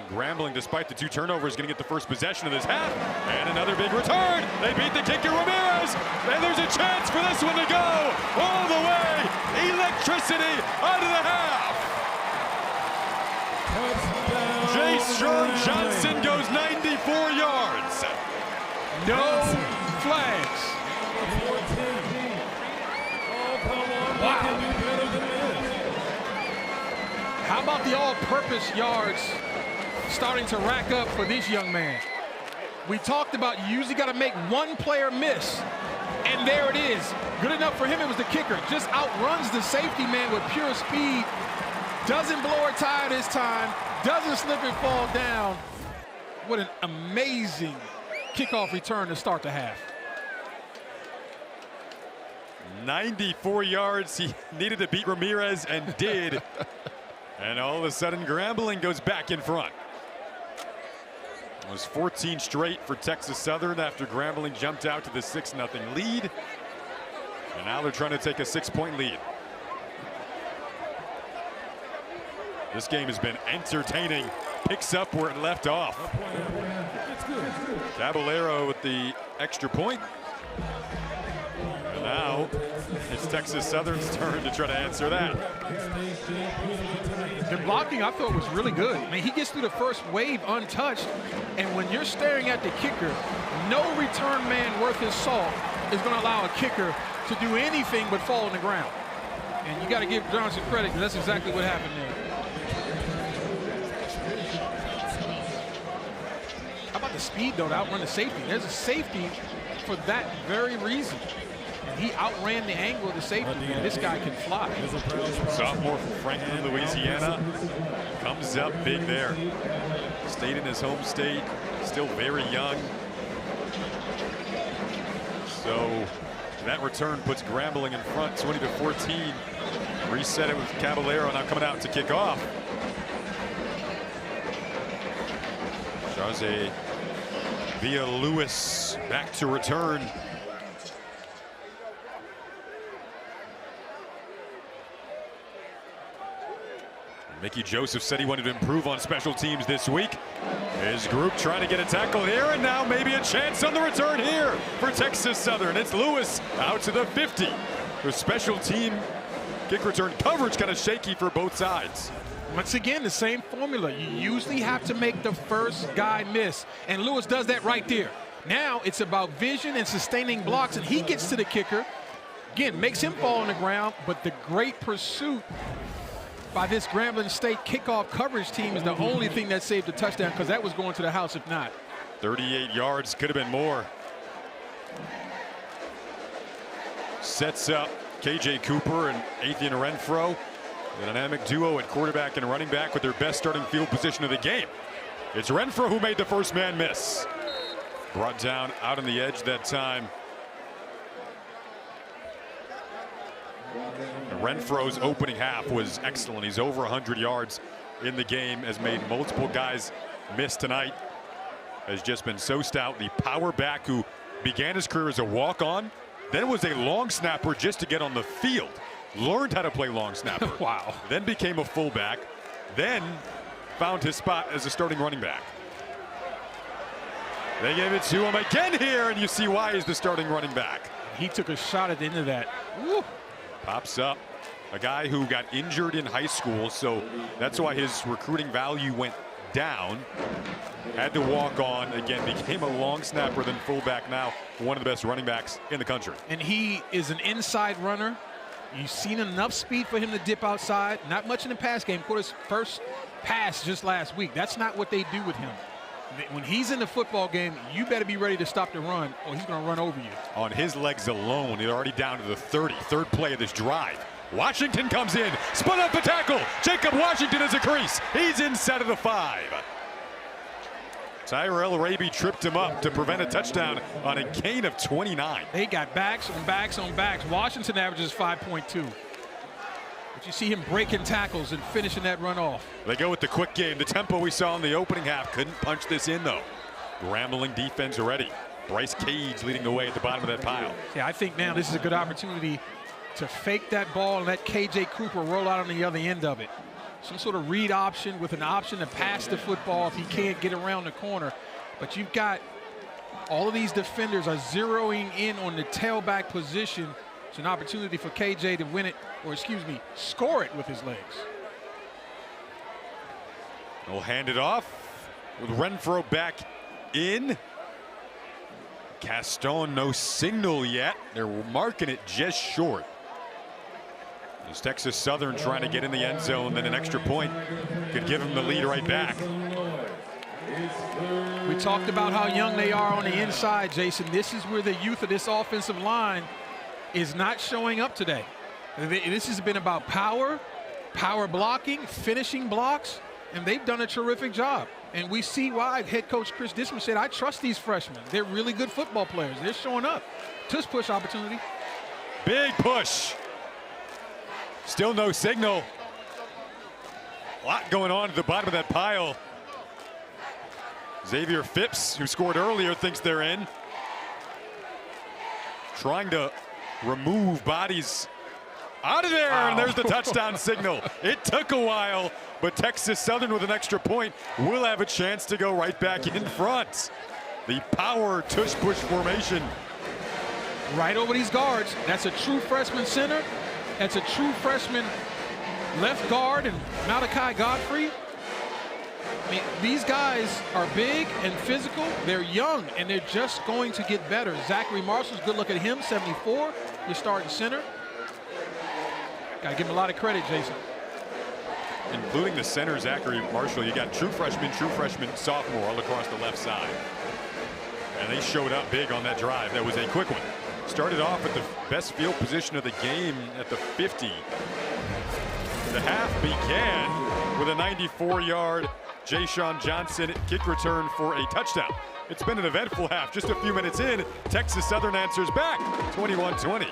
Grambling, despite the 2 turnovers, going to get the first possession of this half. And another big return. They beat the kicker Ramirez. And there's a chance for this one to go all the way. Electricity out of the half. Jay-Sean Johnson goes 94 yards. No flags. Wow. How about the all-purpose yards starting to rack up for this young man? We talked about you usually got to make one player miss, and there it is. Good enough for him. It was the kicker. Just outruns the safety man with pure speed. Doesn't blow a tie this time. Doesn't slip and fall down. What an amazing kickoff return to start the half. 94 yards. He needed to beat Ramirez and did. And all of a sudden, Grambling goes back in front. It was 14 straight for Texas Southern after Grambling jumped out to the 6-0 lead. And now they're trying to take a 6-point lead. This game has been entertaining. Picks up where it left off. Caballero with the extra point. And now it's Texas Southern's turn to try to answer that. The blocking, I thought, was really good. I mean, he gets through the first wave untouched, and when you're staring at the kicker, no return man worth his salt is going to allow a kicker to do anything but fall on the ground. And you got to give Johnson credit, because that's exactly what happened there. How about the speed, though, to outrun the safety? There's a safety for that very reason. And he outran the angle of the safety, and this guy can fly. Sophomore from Franklin, Louisiana, comes up big there. Stayed in his home state, still very young. So that return puts Grambling in front, 20-14. Reset it with Caballero now coming out to kick off. Jose Villa-Lewis back to return. Mickey Joseph said he wanted to improve on special teams this week. His group trying to get a tackle here, and now maybe a chance on the return here for Texas Southern. It's Lewis out to the 50. The special team kick return coverage kind of shaky for both sides. Once again, the same formula. You usually have to make the first guy miss, and Lewis does that right there. Now it's about vision and sustaining blocks, and he gets to the kicker. Again, makes him fall on the ground, but the great pursuit by this Grambling State kickoff coverage team is the only thing that saved the touchdown, because that was going to the house if not. 38 yards, could have been more. Sets up KJ Cooper and Athian Renfro. The dynamic duo at quarterback and running back with their best starting field position of the game. It's Renfro who made the first man miss. Brought down out on the edge that time. Renfro's opening half was excellent. He's over 100 yards in the game, has made multiple guys miss tonight. Has just been so stout. The power back who began his career as a walk-on, then was a long snapper just to get on the field. Learned how to play long snapper. Wow. Then became a fullback. Then found his spot as a starting running back. They gave it to him again here, and you see why he's the starting running back. He took a shot at the end of that. Woo. Pops up. A guy who got injured in high school, so that's why his recruiting value went down. Had to walk on, again, became a long snapper, then fullback, now one of the best running backs in the country. And he is an inside runner. You've seen enough speed for him to dip outside. Not much in the pass game. Caught his first pass just last week. That's not what they do with him. When he's in the football game, you better be ready to stop the run, or he's going to run over you. On his legs alone, he's already down to the 30, third play of this drive. Washington comes in, spun up the tackle. Jacob Washington is a crease. He's inside of the 5. Tyrell Araby tripped him up to prevent a touchdown on a gain of 29. They got backs on backs on backs. Washington averages 5.2. But you see him breaking tackles and finishing that run off. They go with the quick game. The tempo we saw in the opening half. Couldn't punch this in, though. Grambling defense already. Bryce Cage leading the way at the bottom of that pile. Yeah, I think now this is a good opportunity to fake that ball and let KJ Cooper roll out on the other end of it. Some sort of read option with an option to pass the football if he can't get around the corner. But you've got all of these defenders are zeroing in on the tailback position. It's an opportunity for KJ to win it, or excuse me, score it with his legs. He'll hand it off with Renfro back in. Castone, no signal yet. They're marking it just short. As Texas Southern trying to get in the end zone, then an extra point could give him the lead right back. We talked about how young they are on the inside, Jason. This is where the youth of this offensive line is not showing up today. This has been about power blocking, finishing blocks, and they've done a terrific job. And we see why head coach Chris Disman said, I trust these freshmen. They're really good football players. They're showing up. Tush push opportunity. Big push. Still no signal. A lot going on at the bottom of that pile. Xavier Phipps, who scored earlier, thinks they're in. Trying to remove bodies out of there, and there's the touchdown signal. It took a while, but Texas Southern with an extra point will have a chance to go right back in front. The power tush push formation. Right over these guards. That's a true freshman center. That's a true freshman left guard and Malachi Godfrey. I mean, these guys are big and physical. They're young, and they're just going to get better. Zachary Marshall's good look at him, 74. You're starting center. Got to give him a lot of credit, Jason. Including the center, Zachary Marshall. You got true freshman, sophomore all across the left side. And they showed up big on that drive. That was a quick one. Started off at the best field position of the game at the 50. The half began with a 94-yard Ja'Shawn Johnson kick return for a touchdown. It's been an eventful half. Just a few minutes in, Texas Southern answers back, 21-20.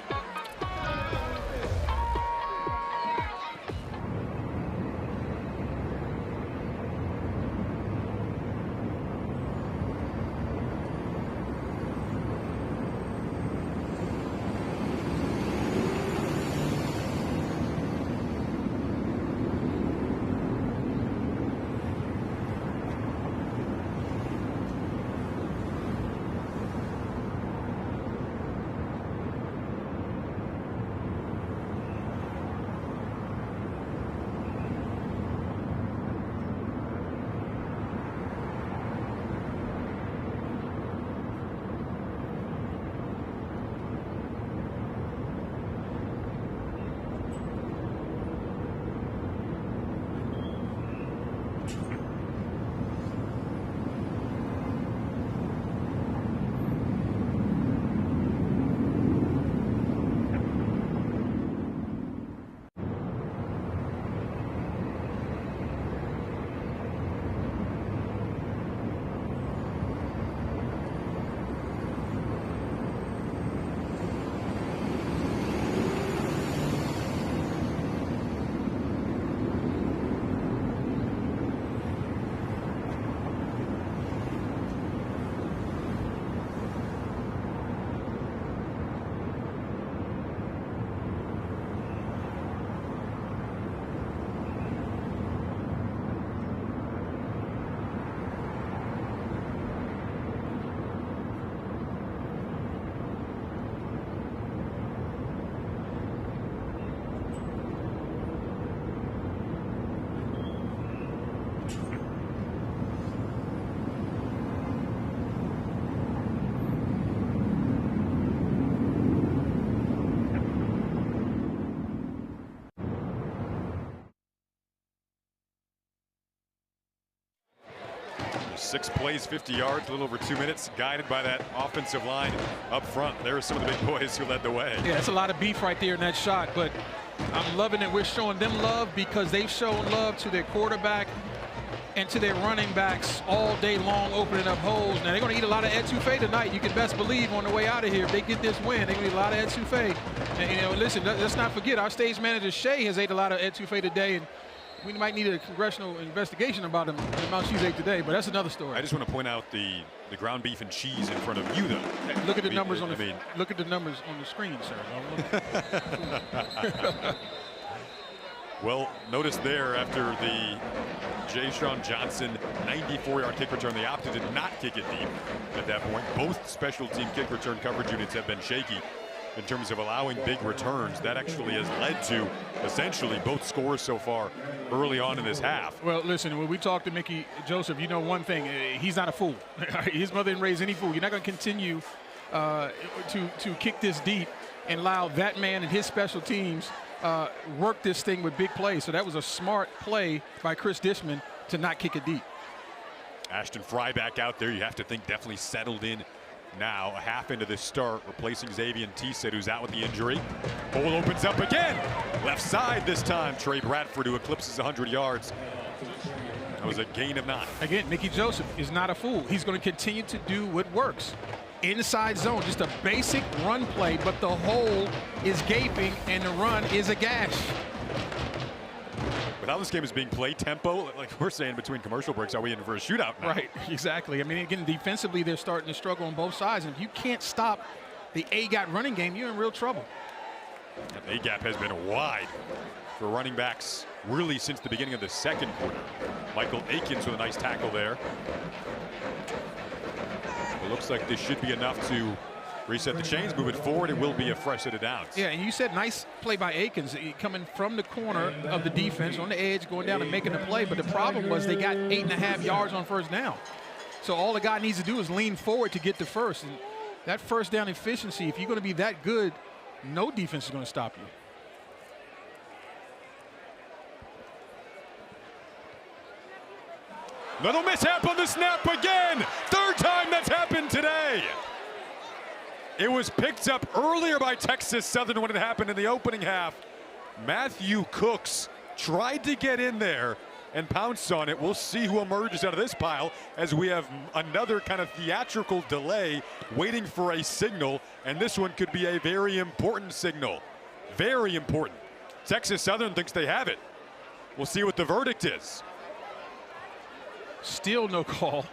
6 plays, 50 yards, a little over 2 minutes, guided by that offensive line up front. There are some of the big boys who led the way. Yeah, it's a lot of beef right there in that shot, but I'm loving that we're showing them love because they've shown love to their quarterback and to their running backs all day long, opening up holes. Now, they're going to eat a lot of etouffee tonight. You can best believe on the way out of here, if they get this win, they're going to eat a lot of etouffee. And, listen, let's not forget, our stage manager, Shay, has ate a lot of etouffee today, and we might need a congressional investigation about the amount she's ate today, but that's another story. I just want to point out the ground beef and cheese in front of you, though. Look at the numbers on the look at the numbers on the screen, sir. Well, notice there after the Jay-Sean Johnson 94-yard kick return, they opted to not kick it deep at that point. Both special team kick return coverage units have been shaky in terms of allowing big returns. That actually has led to essentially both scores so far early on in this half. Well, listen, when we talk to Mickey Joseph, you know one thing, he's not a fool. His mother didn't raise any fool. You're not going to continue to kick this deep and allow that man and his special teams work this thing with big plays. So that was a smart play by Chris Dishman to not kick it deep. Ashton Fry back out there. You have to think definitely settled in now, a half into this start, replacing Xavier Tissett, who's out with the injury. Hole opens up again. Left side this time. Trey Bradford, who eclipses 100 yards. That was a gain of 9. Again, Mickey Joseph is not a fool. He's going to continue to do what works. Inside zone, just a basic run play, but the hole is gaping and the run is a gash. With how this game is being played, tempo, like we're saying between commercial breaks, are we in for a shootout now? Right, exactly. I mean, again, defensively, they're starting to struggle on both sides. And if you can't stop the A-gap running game, you're in real trouble. The A-gap has been wide for running backs really since the beginning of the second quarter. Michael Akins with a nice tackle there. It looks like this should be enough to reset the chains. Moving forward, it will be a fresh set of downs. Yeah, and you said nice play by Akins, coming from the corner of the defense on the edge, going down and making the play. But the problem was they got 8.5 yards on first down. So all the guy needs to do is lean forward to get to first. And that first down efficiency, if you're going to be that good, no defense is going to stop you. Little mishap on the snap again. Third time that's happened today. It was picked up earlier by Texas Southern when it happened in the opening half. Matthew Cooks tried to get in there and pounced on it. We'll see who emerges out of this pile as we have another kind of theatrical delay waiting for a signal, and this one could be a very important signal. Very important. Texas Southern thinks they have it. We'll see what the verdict is. Still no call.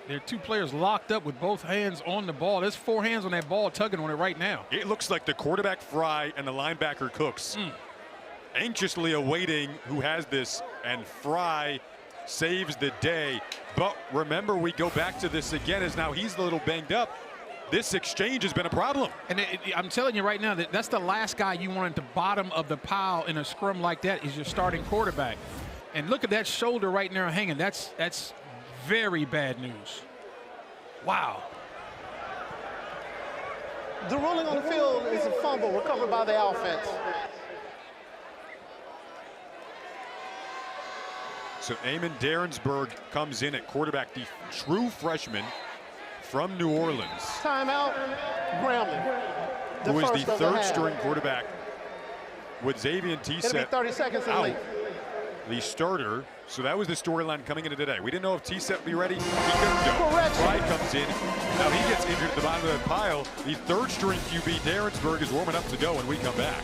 There are two players locked up with both hands on the ball. There's 4 hands on that ball tugging on it right now. It looks like the quarterback Fry and the linebacker Cooks anxiously awaiting who has this, and Fry saves the day. But remember, we go back to this again as now he's a little banged up. This exchange has been a problem. And I'm telling you right now that that's the last guy you want at the bottom of the pile in a scrum like that is your starting quarterback. And look at that shoulder right now hanging. That's very bad news. Wow. The ruling on the field is a fumble recovered by the offense. So Eamon Derensburg comes in at quarterback, the true freshman from New Orleans. Timeout, Grambling. Who is the third string quarterback with Xavier Tissett. It'll be 30 seconds in the lead. The starter. So that was the storyline coming into today. We didn't know if Tissett would be ready. He couldn't go. Fry comes in. Now he gets injured at the bottom of the pile. The third string QB, Derensburg, is warming up to go when we come back.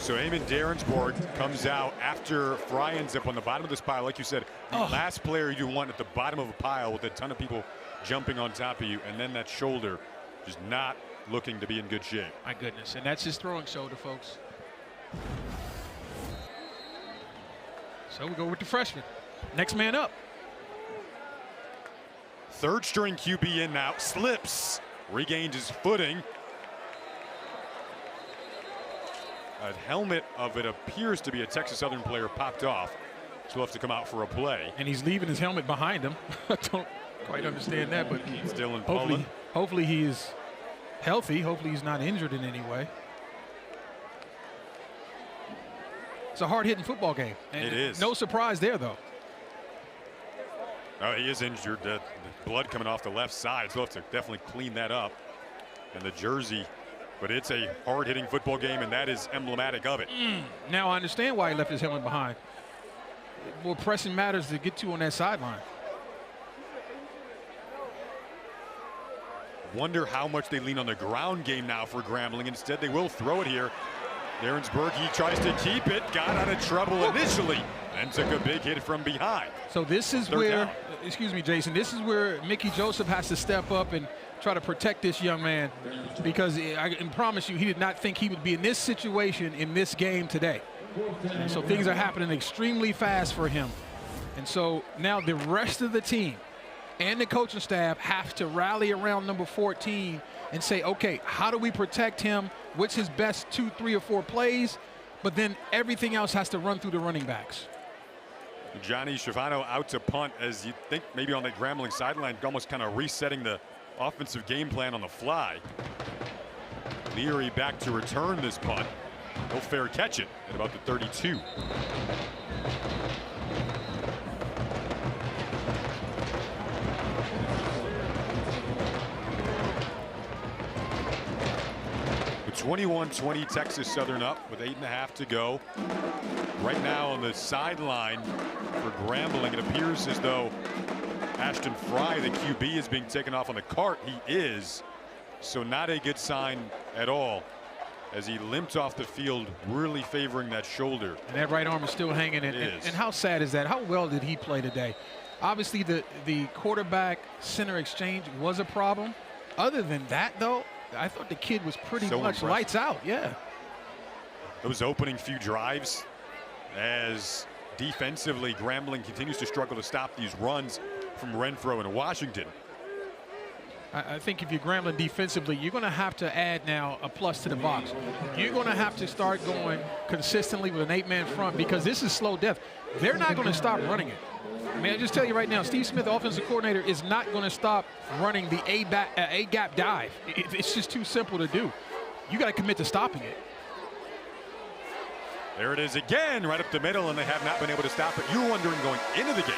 So Eamon Derensborg comes out after Fry ends up on the bottom of this pile. Like you said, the last player you want at the bottom of a pile with a ton of people jumping on top of you, and then that shoulder just not looking to be in good shape. My goodness, and that's his throwing shoulder, folks. So we go with the freshman. Next man up. Third string QB in now, slips, regains his footing. A helmet of it appears to be a Texas Southern player popped off. So he'll have to come out for a play. And he's leaving his helmet behind him. I don't quite understand that, but still in Poland. Hopefully he is healthy. Hopefully he's not injured in any way. It's a hard-hitting football game. And it is. No surprise there, though. Oh, he is injured. The blood coming off the left side, so he'll have to definitely clean that up. And the jersey, but it's a hard-hitting football game, and that is emblematic of it. Now I understand why he left his helmet behind. More pressing matters to get to on that sideline. Wonder how much they lean on the ground game now for Grambling. Instead, they will throw it here. Derensborg, he tries to keep it, got out of trouble initially, and took a big hit from behind. So this is where, excuse me, Jason, this is where Mickey Joseph has to step up and try to protect this young man, because I can promise you he did not think he would be in this situation in this game today. And so things are happening extremely fast for him. And so now the rest of the team and the coaching staff have to rally around number 14 and say, okay, how do we protect him? What's his best 2, 3, or 4 plays? But then everything else has to run through the running backs. Johnny Schiavano out to punt, as you think maybe on the Grambling sideline, almost kind of resetting the offensive game plan on the fly. Leary back to return this punt. He'll fair catch it at about the 32. With 21-20, Texas Southern up with 8.5 to go. Right now on the sideline for Grambling, it appears as though Ashton Fry, the QB, is being taken off on the cart. He is. So not a good sign at all, as he limped off the field, really favoring that shoulder. And that right arm is still hanging in. And how sad is that? How well did he play today? Obviously, the quarterback center exchange was a problem. Other than that, though, I thought the kid was pretty much impressive. Lights out. Yeah. Those opening few drives, as defensively Grambling continues to struggle to stop these runs from Renfro and Washington. I think if you're Grambling defensively, you're going to have to add now a plus to the box. You're going to have to start going consistently with an 8-man front, because this is slow death. They're not going to stop running it. I mean, I just tell you right now, Steve Smith, offensive coordinator, is not going to stop running the A-gap dive. It's just too simple to do. You got to commit to stopping it. There it is again, right up the middle, and they have not been able to stop it. You're wondering going into the game,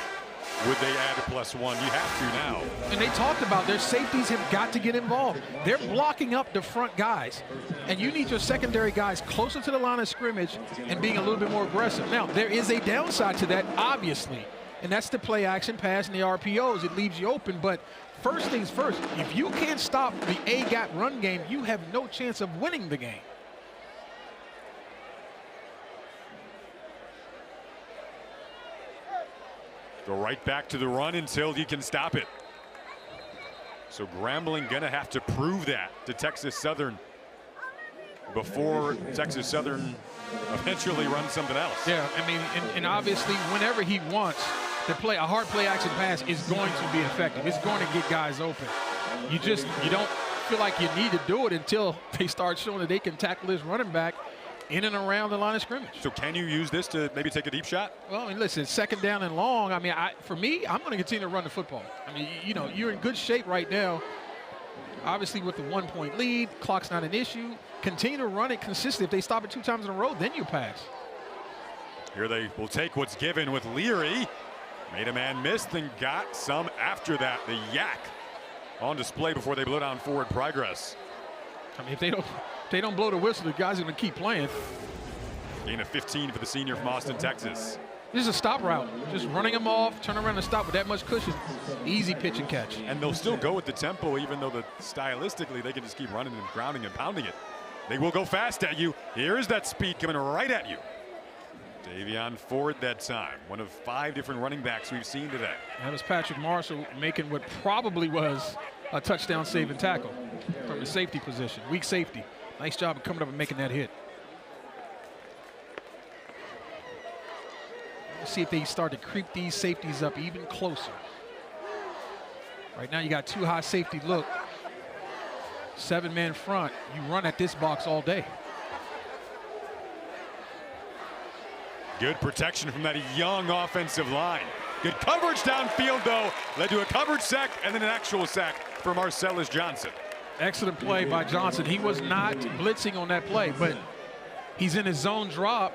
would they add a +1? You have to now. And they talked about their safeties have got to get involved. They're blocking up the front guys. And you need your secondary guys closer to the line of scrimmage and being a little bit more aggressive. Now, there is a downside to that, obviously. And that's the play action pass and the RPOs. It leaves you open. But first things first, if you can't stop the A-gap run game, you have no chance of winning the game. Go right back to the run until you can stop it. So Grambling going to have to prove that to Texas Southern before Texas Southern eventually runs something else. Yeah, I mean, and obviously whenever he wants to play, a hard play action pass is going to be effective. It's going to get guys open. You don't feel like you need to do it until they start showing that they can tackle this running back in and around the line of scrimmage. So can you use this to maybe take a deep shot? Well, I mean, listen, second down and long. I mean, for me, I'm going to continue to run the football. I mean, you know, you're in good shape right now. Obviously, with the 1-point lead, clock's not an issue. Continue to run it consistently. If they stop it 2 times in a row, then you pass. Here they will take what's given with Leary. Made a man miss, then got some after that. The yak on display before they blow down forward progress. I mean, if they don't blow the whistle, the guys are going to keep playing. Gain of 15 for the senior from Austin, Texas. This is a stop route. Just running them off, turn around and stop with that much cushion. Easy pitch and catch. And they'll still go with the tempo, even though stylistically they can just keep running and grounding and pounding it. They will go fast at you. Here is that speed coming right at you. Davion Ford that time. One of 5 different running backs we've seen today. That was Patrick Marshall making what probably was a touchdown saving tackle from the safety position. Weak safety. Nice job of coming up and making that hit. Let's see if they start to creep these safeties up even closer. Right now you got 2 high safety look. 7-man front. You run at this box all day. Good protection from that young offensive line. Good coverage downfield, though. Led to a coverage sack and then an actual sack for Marcellus Johnson. Excellent play by Johnson. He was not blitzing on that play, but he's in his zone drop.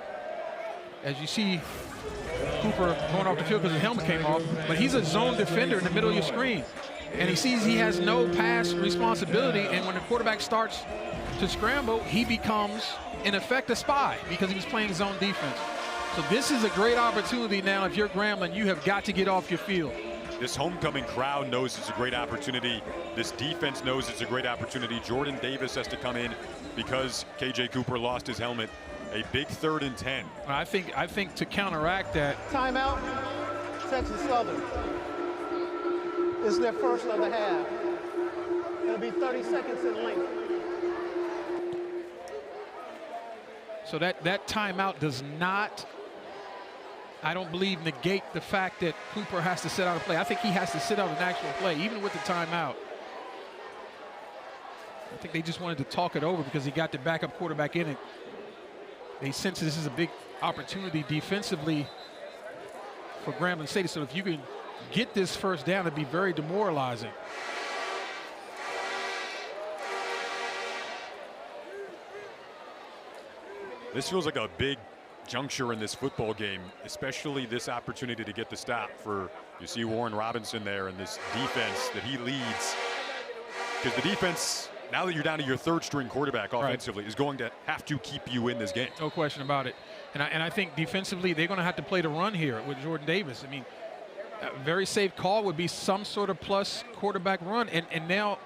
As you see Cooper going off the field because his helmet came off, but he's a zone defender in the middle of your screen. And he sees he has no pass responsibility, and when the quarterback starts to scramble, he becomes, in effect, a spy because he was playing zone defense. So this is a great opportunity now. If you're Grambling, you have got to get off your field. This homecoming crowd knows it's a great opportunity. This defense knows it's a great opportunity. Jordan Davis has to come in because KJ Cooper lost his helmet. A big 3rd and 10. I think to counteract that. Timeout, Texas Southern. This is their first of the half. It'll be 30 seconds in length. So that timeout does not, I don't believe, negate the fact that Cooper has to sit out a play. I think he has to sit out an actual play, even with the timeout. I think they just wanted to talk it over because he got the backup quarterback in it. They sense this is a big opportunity defensively for Grambling State. So if you can get this first down, it'd be very demoralizing. This feels like a big juncture in this football game, especially this opportunity to get the stop for, you see Warren Robinson there and this defense that he leads. Because the defense, now that you're down to your 3rd string quarterback offensively, is going to have to keep you in this game. No question about it. And I think defensively, they're going to have to play the run here with Jordan Davis. I mean, a very safe call would be some sort of plus quarterback run. And now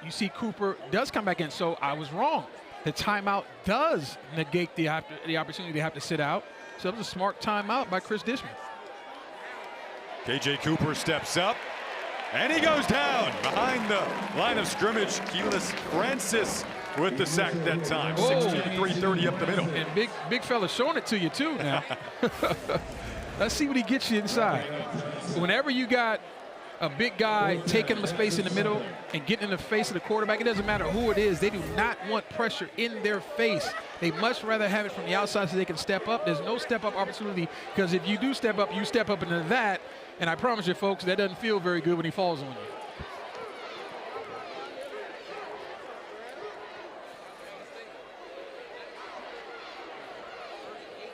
you see Cooper does come back in. So I was wrong. The timeout does negate the opportunity to have to sit out. So it was a smart timeout by Chris Dishman. KJ Cooper steps up, and he goes down behind the line of scrimmage. Keelis Francis with the sack that time. 63-30 up the middle. And big fella showing it to you, too, now. Let's see what he gets you inside. Whenever you got a big guy taking up space in the middle and getting in the face of the quarterback, it doesn't matter who it is. They do not want pressure in their face. They much rather have it from the outside so they can step up. There's no step-up opportunity because if you do step up, you step up into that. And I promise you, folks, that doesn't feel very good when he falls on you.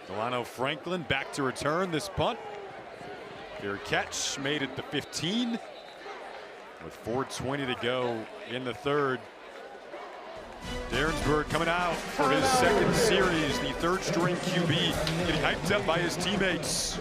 Delano Franklin back to return this punt. Their catch made it the 15 with 4:20 to go in the 3rd. Derensburg coming out for his 2nd series, the 3rd string QB getting hyped up by his teammates.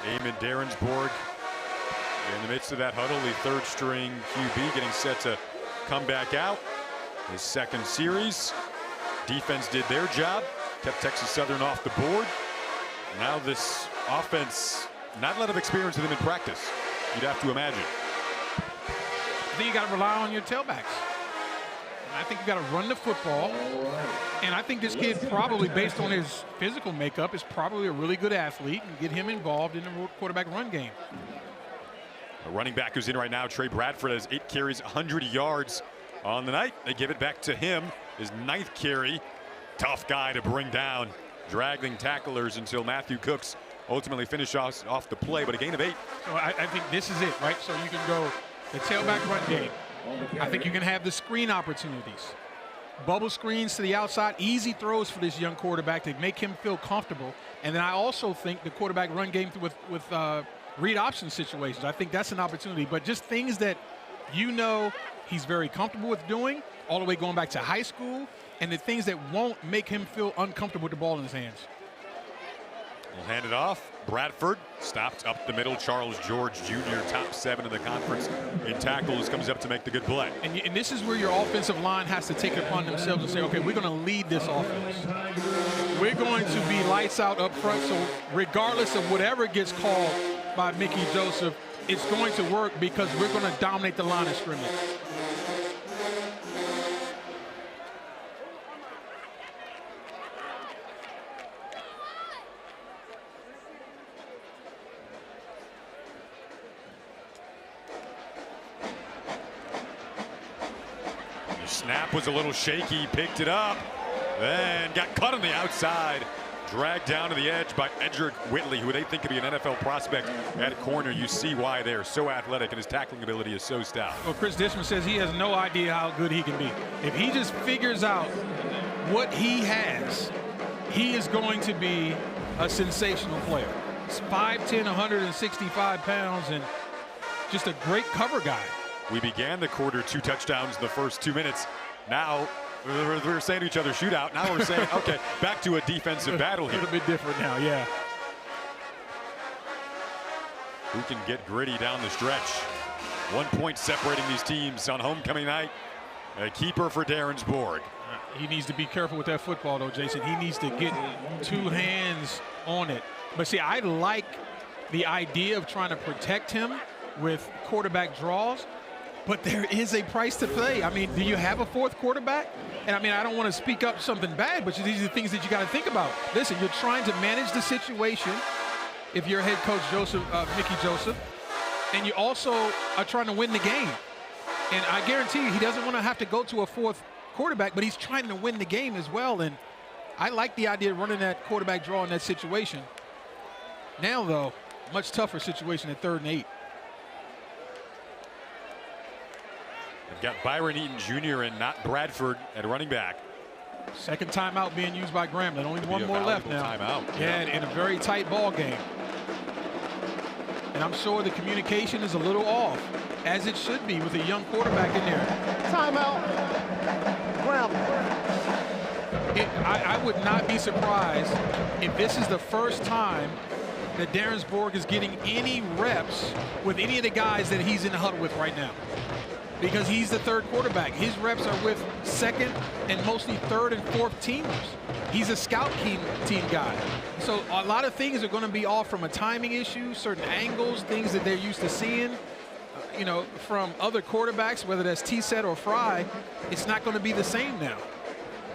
Eamon Derensborg in the midst of that huddle, the third string QB getting set to come back out. His second series. Defense did their job, kept Texas Southern off the board. Now this offense, not a lot of experience with him in practice, you'd have to imagine. I think you got to rely on your tailbacks. And I think you got to run the football. And I think this kid, probably based on his physical makeup, is probably a really good athlete, and get him involved in the quarterback run game. The running back who's in right now, Trey Bradford, has 8 carries, 100 yards on the night. They give it back to him, his 9th carry. Tough guy to bring down, dragging tacklers until Matthew Cooks ultimately finished off the play, but a gain of 8. So I think this is it, right? So you can go the tailback run game. I think you can have the screen opportunities. Bubble screens to the outside, easy throws for this young quarterback to make him feel comfortable. And then I also think the quarterback run game with read option situations. I think that's an opportunity, but just things that you know he's very comfortable with doing, all the way going back to high school, and the things that won't make him feel uncomfortable with the ball in his hands. We'll hand it off. Bradford stopped up the middle. Charles George Jr., top 7 in the conference in tackles, comes up to make the good play. And this is where your offensive line has to take it upon themselves and say, okay, we're going to lead this offense. We're going to be lights out up front, so regardless of whatever gets called by Mickey Joseph, it's going to work because we're going to dominate the line of scrimmage. Snap was a little shaky, picked it up, then got cut on the outside, dragged down to the edge by Edric Whitley, who they think could be an NFL prospect at corner. You see why they're so athletic, and his tackling ability is so stout. Well, Chris Dishman says he has no idea how good he can be. If he just figures out what he has, he is going to be a sensational player. He's 5'10", 165 pounds, and just a great cover guy. We began the quarter 2 touchdowns in the first 2 minutes. Now we're saying to each other shootout. Now we're saying, okay, back to a defensive battle here. A little bit different now, yeah. Who can get gritty down the stretch? 1 point separating these teams on homecoming night. A keeper for Derensborg. He needs to be careful with that football, though, Jason. He needs to get 2 hands on it. But see, I like the idea of trying to protect him with quarterback draws. But there is a price to pay. I mean, do you have a 4th quarterback? And I mean, I don't want to speak up something bad, but these are the things that you got to think about. Listen, you're trying to manage the situation if you're head coach Mickey Joseph, and you also are trying to win the game. And I guarantee you, he doesn't want to have to go to a 4th quarterback, but he's trying to win the game as well. And I like the idea of running that quarterback draw in that situation. Now, though, much tougher situation at 3rd and 8. They've got Byron Eaton Jr. and not Bradford at running back. Second timeout being used by Grambling. Only one more left now. Timeout. Yeah, in a very tight ball game. And I'm sure the communication is a little off, as it should be with a young quarterback in there. Timeout. Grambling. I would not be surprised if this is the first time that Derensborg is getting any reps with any of the guys that he's in the huddle with right now. Because he's the 3rd quarterback. His reps are with 2nd and mostly 3rd and 4th teamers. He's a scout team guy. So a lot of things are going to be off from a timing issue, certain angles, things that they're used to seeing, from other quarterbacks, whether that's T-Set or Fry. It's not going to be the same now.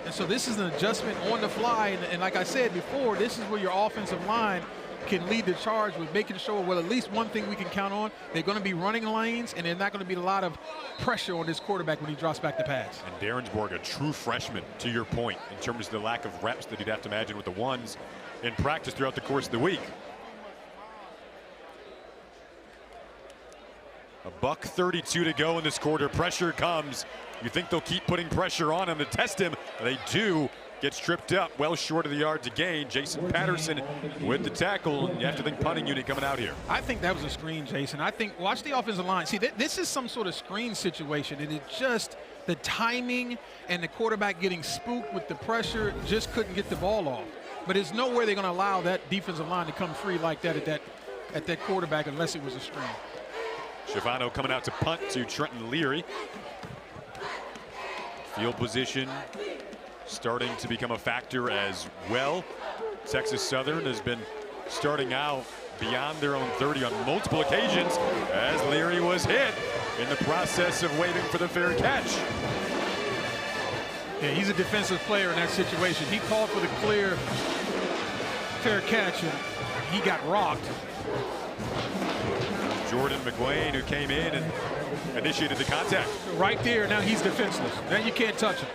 And so this is an adjustment on the fly. And like I said before, this is where your offensive line can lead the charge with making sure, well, at least one thing we can count on, they're going to be running lanes, and there's not going to be a lot of pressure on this quarterback when he drops back the pass. And Derensborg, a true freshman, to your point, in terms of the lack of reps that he'd have to imagine with the ones in practice throughout the course of the week. $1:32 to go in this quarter. Pressure comes. You think they'll keep putting pressure on him to test him. They do. Gets tripped up, well short of the yard to gain. Jason Patterson with the tackle. You have to think punting unit coming out here. I think that was a screen, Jason. I think, watch the offensive line. See, this is some sort of screen situation, and it's just the timing and the quarterback getting spooked with the pressure, just couldn't get the ball off. But there's no way they're going to allow that defensive line to come free like that at that at that quarterback unless it was a screen. Schiavano coming out to punt to Trenton Leary. Field position starting to become a factor as well. Texas Southern has been starting out beyond their own 30 on multiple occasions as Leary was hit in the process of waiting for the fair catch. Yeah, he's a defensive player in that situation. He called for the clear fair catch and he got rocked. Jordan McWayne, who came in and initiated the contact. Right there, now he's defenseless. Now you can't touch him.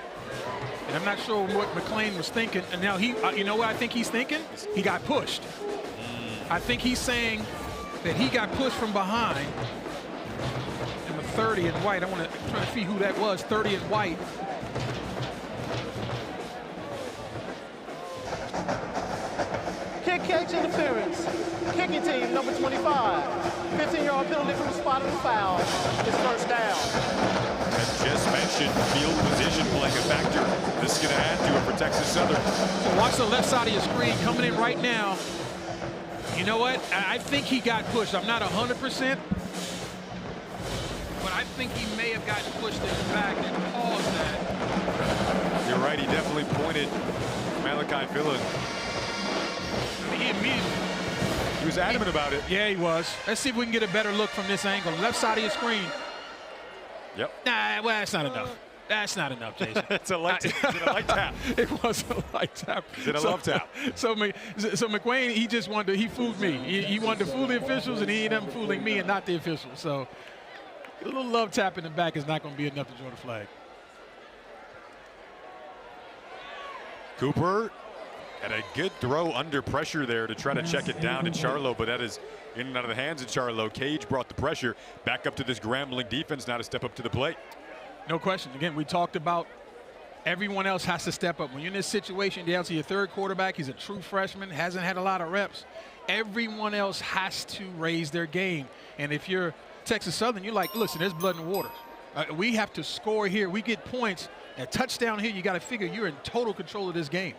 And I'm not sure what McLean was thinking. And now he, you know what I think he's thinking? He got pushed. I think he's saying that he got pushed from behind. And the 30 in white, I'm trying to see who that was, 30 in white. Kick catch interference. Kicking team, number 25. 15-yard penalty from the spot of the foul. It's first down. As just mentioned, field position playing a factor. This is going to add to it for Texas Southern. So watch the left side of your screen coming in right now. You know what? I think he got pushed. I'm not 100%, but I think he may have gotten pushed in the back and caused that. You're right. He definitely pointed Malachi Villan. I mean, he immediately. He was adamant about it. Yeah, he was. Let's see if we can get a better look from this angle. Left side of your screen. Yep. Nah, well, that's not enough. That's not enough, Jason. It's a light, is it a light tap? It was a light tap. Is it a love tap? So McWayne, he just wanted to, he fooled me. He wanted to fool the officials, and he ended up fooling me and not the officials. So a little love tap in the back is not going to be enough to draw the flag. Cooper had a good throw under pressure there to try to check it down to Charlo, but that is in and out of the hands of Charlo. Cage brought the pressure back up to this Grambling defense now to step up to the plate. No question. Again, we talked about everyone else has to step up. When you're in this situation, down to your third quarterback, he's a true freshman, hasn't had a lot of reps. Everyone else has to raise their game. And if you're Texas Southern, you're like, listen, there's blood in the water. We have to score here. We get points. A touchdown here, you got to figure you're in total control of this game.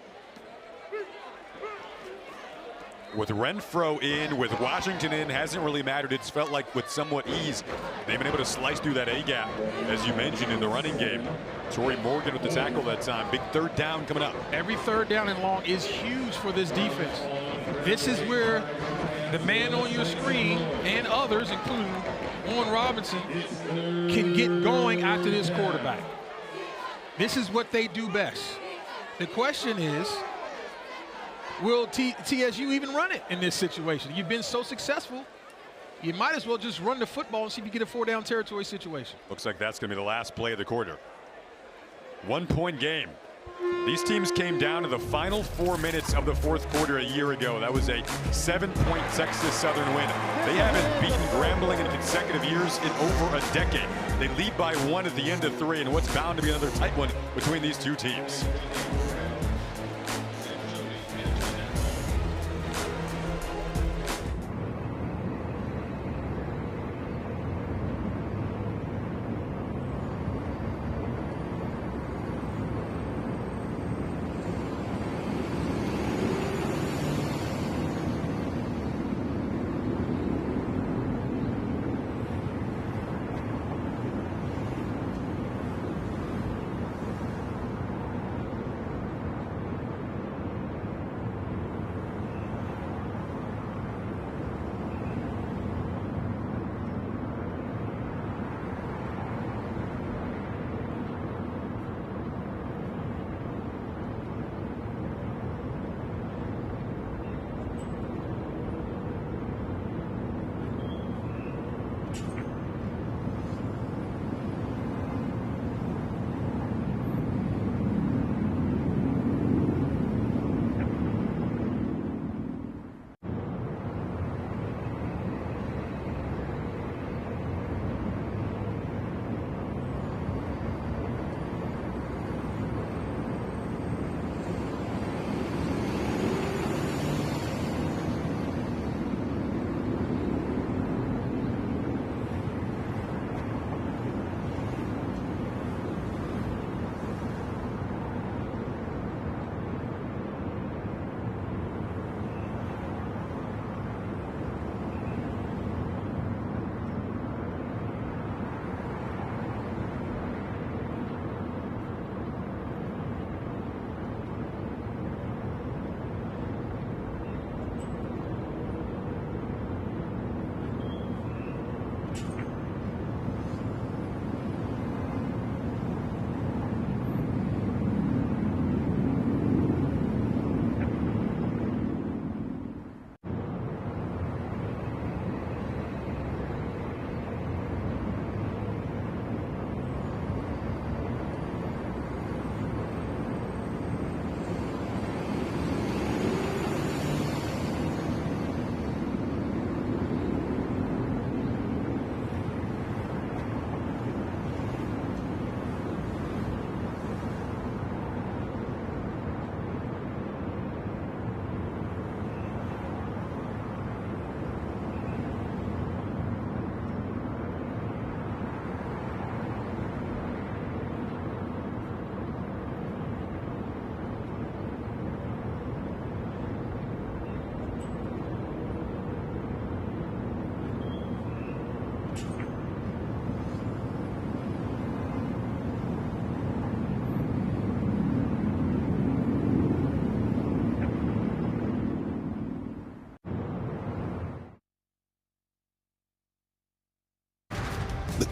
With Renfro in, with Washington in, hasn't really mattered. It's felt like with somewhat ease, they've been able to slice through that A-gap, as you mentioned, in the running game. Torrey Morgan with the tackle that time. Big third down coming up. Every third down and long is huge for this defense. This is where the man on your screen and others, including Warren Robinson, can get going after this quarterback. This is what they do best. The question is, will TSU even run it in this situation? You've been so successful, you might as well just run the football and see if you get a four-down territory situation. Looks like that's going to be the last play of the quarter. 1 point game. These teams came down to the final 4 minutes of the fourth quarter a year ago. That was a 7-point Texas Southern win. They haven't beaten Grambling in consecutive years in over a decade. They lead by 1 at the end of 3, and what's bound to be another tight one between these two teams.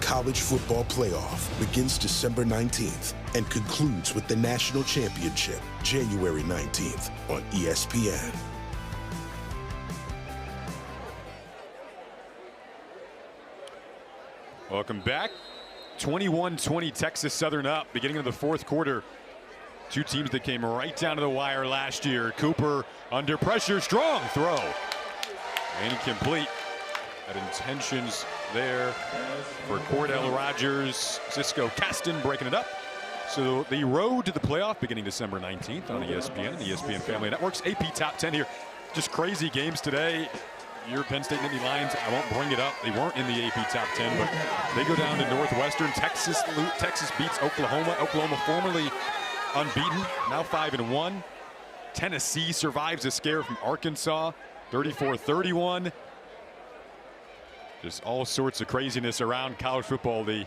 College Football Playoff begins December 19th and concludes with the National Championship January 19th on ESPN. Welcome back. 21-20 Texas Southern up, beginning of the fourth quarter. Two teams that came right down to the wire last year. Cooper under pressure, strong throw. Incomplete. Had intentions there for Cordell Rogers. Cisco Caston breaking it up. So the road to the playoff beginning December 19th on ESPN and the ESPN Family Networks. AP Top 10 here. Just crazy games today. Your Penn State Nittany Lions, I won't bring it up. They weren't in the AP Top 10, but they go down to Northwestern. Texas beats Oklahoma. Oklahoma formerly unbeaten, now 5-1. Tennessee survives a scare from Arkansas, 34-31. Just all sorts of craziness around college football. The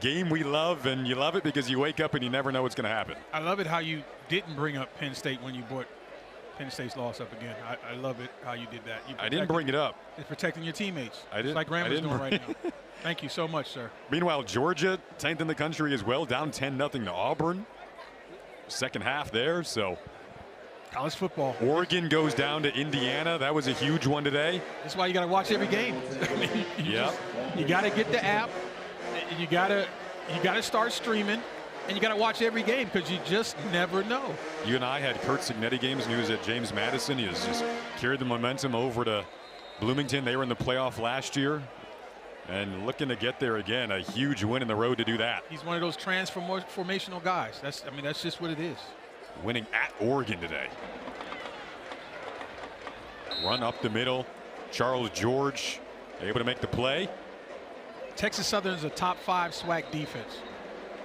game we love, and you love it because you wake up and you never know what's going to happen. I love it how you didn't bring up Penn State when you brought Penn State's loss up again. I love it how you did that. I didn't bring it up. It's protecting your teammates. I didn't. It's like Grambling is doing right now. Thank you so much, sir. Meanwhile, Georgia, 10th in the country as well, down 10-0 to Auburn. Second half there, so. College football. Oregon goes down to Indiana. That was a huge one today. That's why you got to watch every game. You got to get the app. You got to start streaming. And you got to watch every game because you just never know. You and I had Kurt Signetti games, and he was at James Madison. He has just carried the momentum over to Bloomington. They were in the playoff last year and looking to get there again. A huge win in the road to do that. He's one of those transformational guys. That's just what it is. Winning at Oregon today. Run up the middle. Charles George able to make the play. Texas Southern is a top 5 SWAC defense.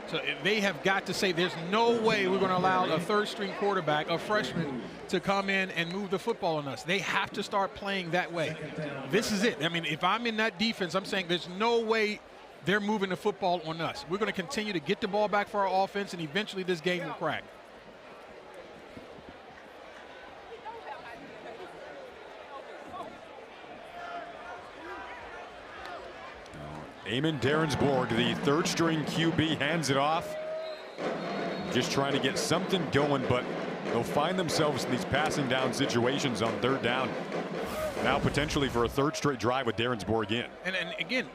So they have got to say there's no way we're going to allow a third-string quarterback, a freshman, to come in and move the football on us. They have to start playing that way. This is it. I mean, if I'm in that defense, I'm saying there's no way they're moving the football on us. We're going to continue to get the ball back for our offense, and eventually this game will crack. Eamon Derensborg, the third-string QB, hands it off. Just trying to get something going, but they'll find themselves in these passing down situations on third down. Now potentially for a third straight drive with Derensborg in. And again,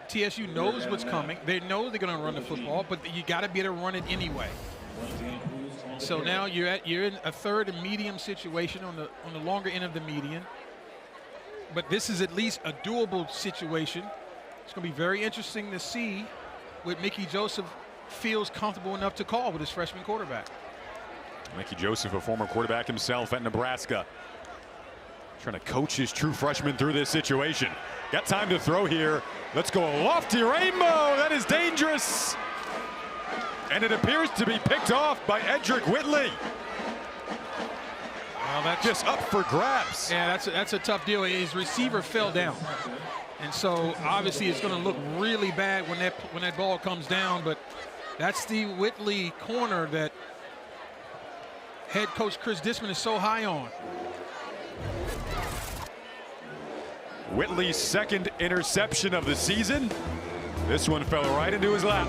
TSU knows what's coming. They know they're going to run the football, but you got to be able to run it anyway. So now you're in a third and medium situation on the longer end of the median. But this is at least a doable situation. It's going to be very interesting to see what Mickey Joseph feels comfortable enough to call with his freshman quarterback. Mickey Joseph, a former quarterback himself at Nebraska, trying to coach his true freshman through this situation. Got time to throw here. Let's go lofty rainbow. That is dangerous. And it appears to be picked off by Edric Whitley. Well, that's just up for grabs. Yeah, that's a tough deal. His receiver fell down. And so obviously it's going to look really bad when that ball comes down, but that's the Whitley corner that head coach Chris Disman is so high on. Whitley's second interception of the season. This one fell right into his lap.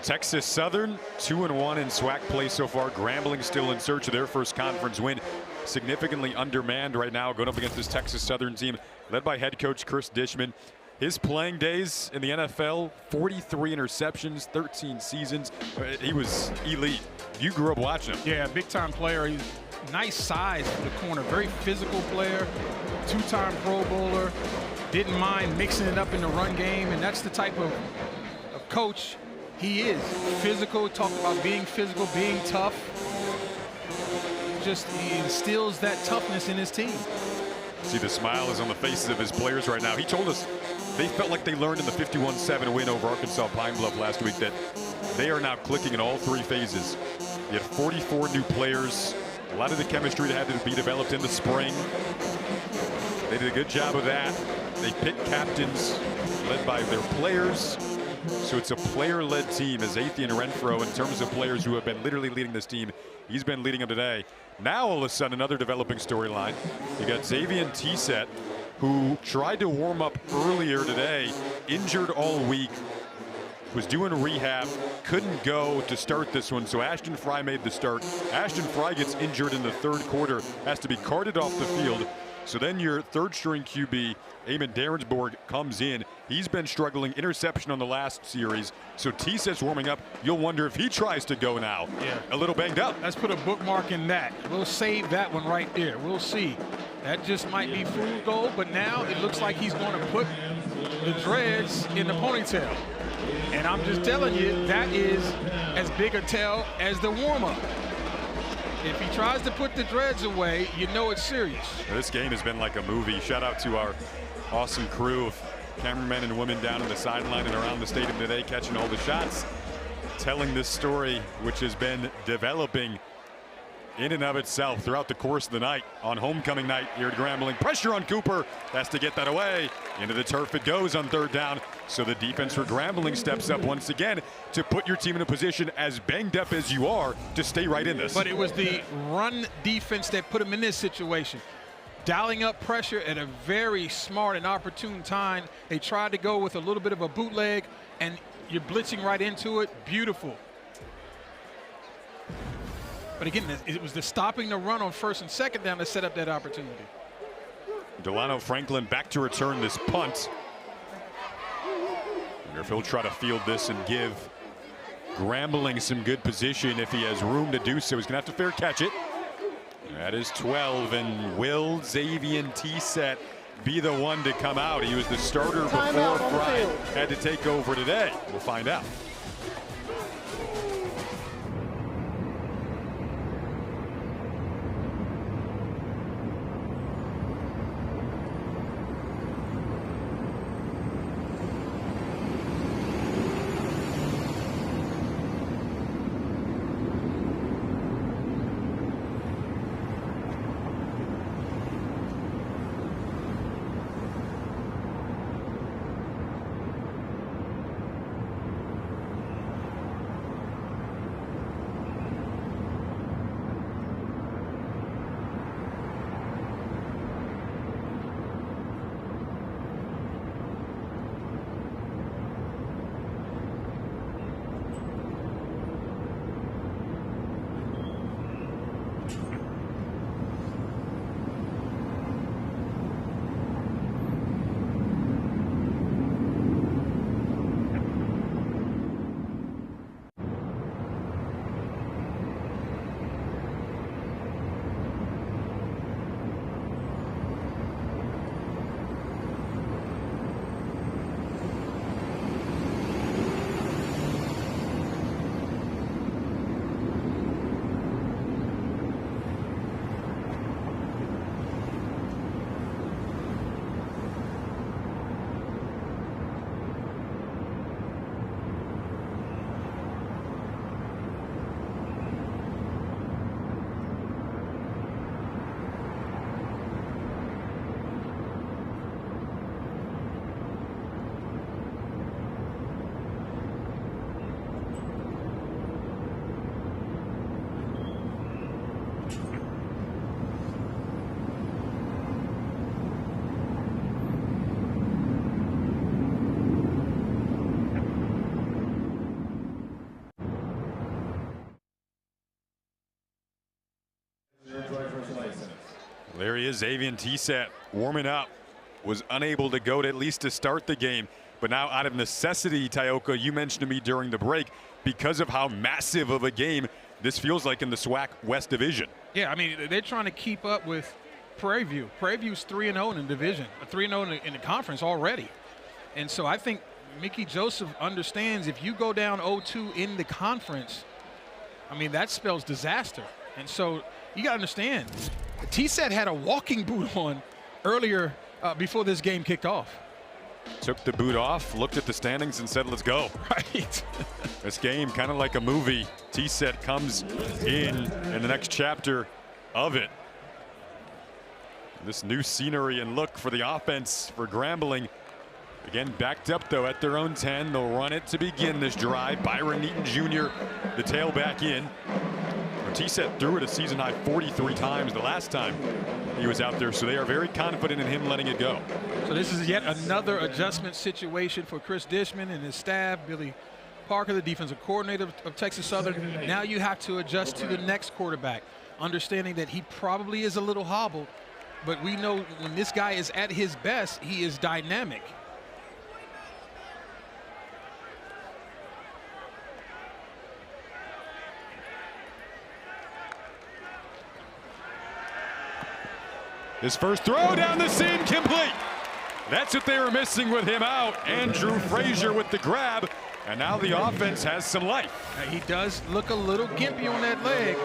Texas Southern 2-1 in SWAC play so far. Grambling still in search of their first conference win. Significantly undermanned right now, going up against this Texas Southern team led by head coach Chris Dishman. His playing days in the NFL, 43 interceptions, 13 seasons. He was elite. You grew up watching him. Yeah, big time player. He's nice size for the corner. Very physical player, 2-time Pro Bowler. Didn't mind mixing it up in the run game, and that's the type of coach he is. Physical, talk about being physical, being tough. Just he instills that toughness in his team. See, the smile is on the faces of his players right now. He told us they felt like they learned in the 51-7 win over Arkansas Pine Bluff last week that they are now clicking in all 3 phases. You had 44 new players. A lot of the chemistry that had to be developed in the spring. They did a good job of that. They picked captains led by their players. So it's a player-led team as Athian Renfro, in terms of players who have been literally leading this team, he's been leading them today. Now all of a sudden another developing storyline. You got Xavier Tset, who tried to warm up earlier today, injured all week, was doing rehab, couldn't go to start this one, so Ashton Fry made the start. Ashton Fry gets injured in the 3rd quarter, has to be carted off the field. So then your 3rd-string QB, Eamon Derensborg, comes in. He's been struggling, interception on the last series. So Tset's warming up. You'll wonder if he tries to go now. Yeah. A little banged up. Let's put a bookmark in that. We'll save that one right there. We'll see. That just might be fool's gold, but now it looks like he's going to put the dreads in the ponytail. And I'm just telling you, that is as big a tell as the warm-up. If he tries to put the dreads away, you know it's serious. This game has been like a movie. Shout out to our awesome crew of cameramen and women down in the sideline and around the stadium today, catching all the shots, telling this story, which has been developing in and of itself throughout the course of the night. On homecoming night here at Grambling, pressure on Cooper, has to get that away. Into the turf it goes on 3rd down. So the defense for Grambling steps up once again to put your team in a position, as banged up as you are, to stay right in this. But it was the run defense that put him in this situation. Dialing up pressure at a very smart and opportune time. They tried to go with a little bit of a bootleg, and you're blitzing right into it. Beautiful. But again, it was the stopping the run on 1st and 2nd down to set up that opportunity. Delano Franklin back to return this punt. I wonder if he'll try to field this and give Grambling some good position if he has room to do so. He's going to have to fair catch it. That is 12, and will Xavier Tset be the one to come out? He was the starter before Fry had to take over today. We'll find out. There he is, Xavier Tset, warming up. Was unable to go to at least to start the game, but now out of necessity, Tioka, you mentioned to me during the break, because of how massive of a game this feels like in the SWAC West Division. Yeah, I mean, they're trying to keep up with Prairie View. Prairie View's 3-0 in the division, 3-0 in the conference already. And so I think Mickey Joseph understands if you go down 0-2 in the conference, I mean, that spells disaster. And so you got to understand, Tset had a walking boot on earlier before this game kicked off. Took the boot off, looked at the standings and said, let's go. Right. This game, kind of like a movie. Tset comes in the next chapter of it. This new scenery and look for the offense for Grambling. Again, backed up, though, at their own 10. They'll run it to begin this drive. Byron Eaton Jr., the tailback in. Tset threw it a season-high 43 times the last time he was out there, so they are very confident in him letting it go. So this is yet another adjustment situation for Chris Dishman and his staff. Billy Parker, the defensive coordinator of Texas Southern. Now you have to adjust to the next quarterback, understanding that he probably is a little hobbled, but we know when this guy is at his best, he is dynamic. His first throw down the seam, complete. That's what they were missing with him out. Andrew Frazier with the grab, and now the offense has some life. Now he does look a little gimpy on that leg,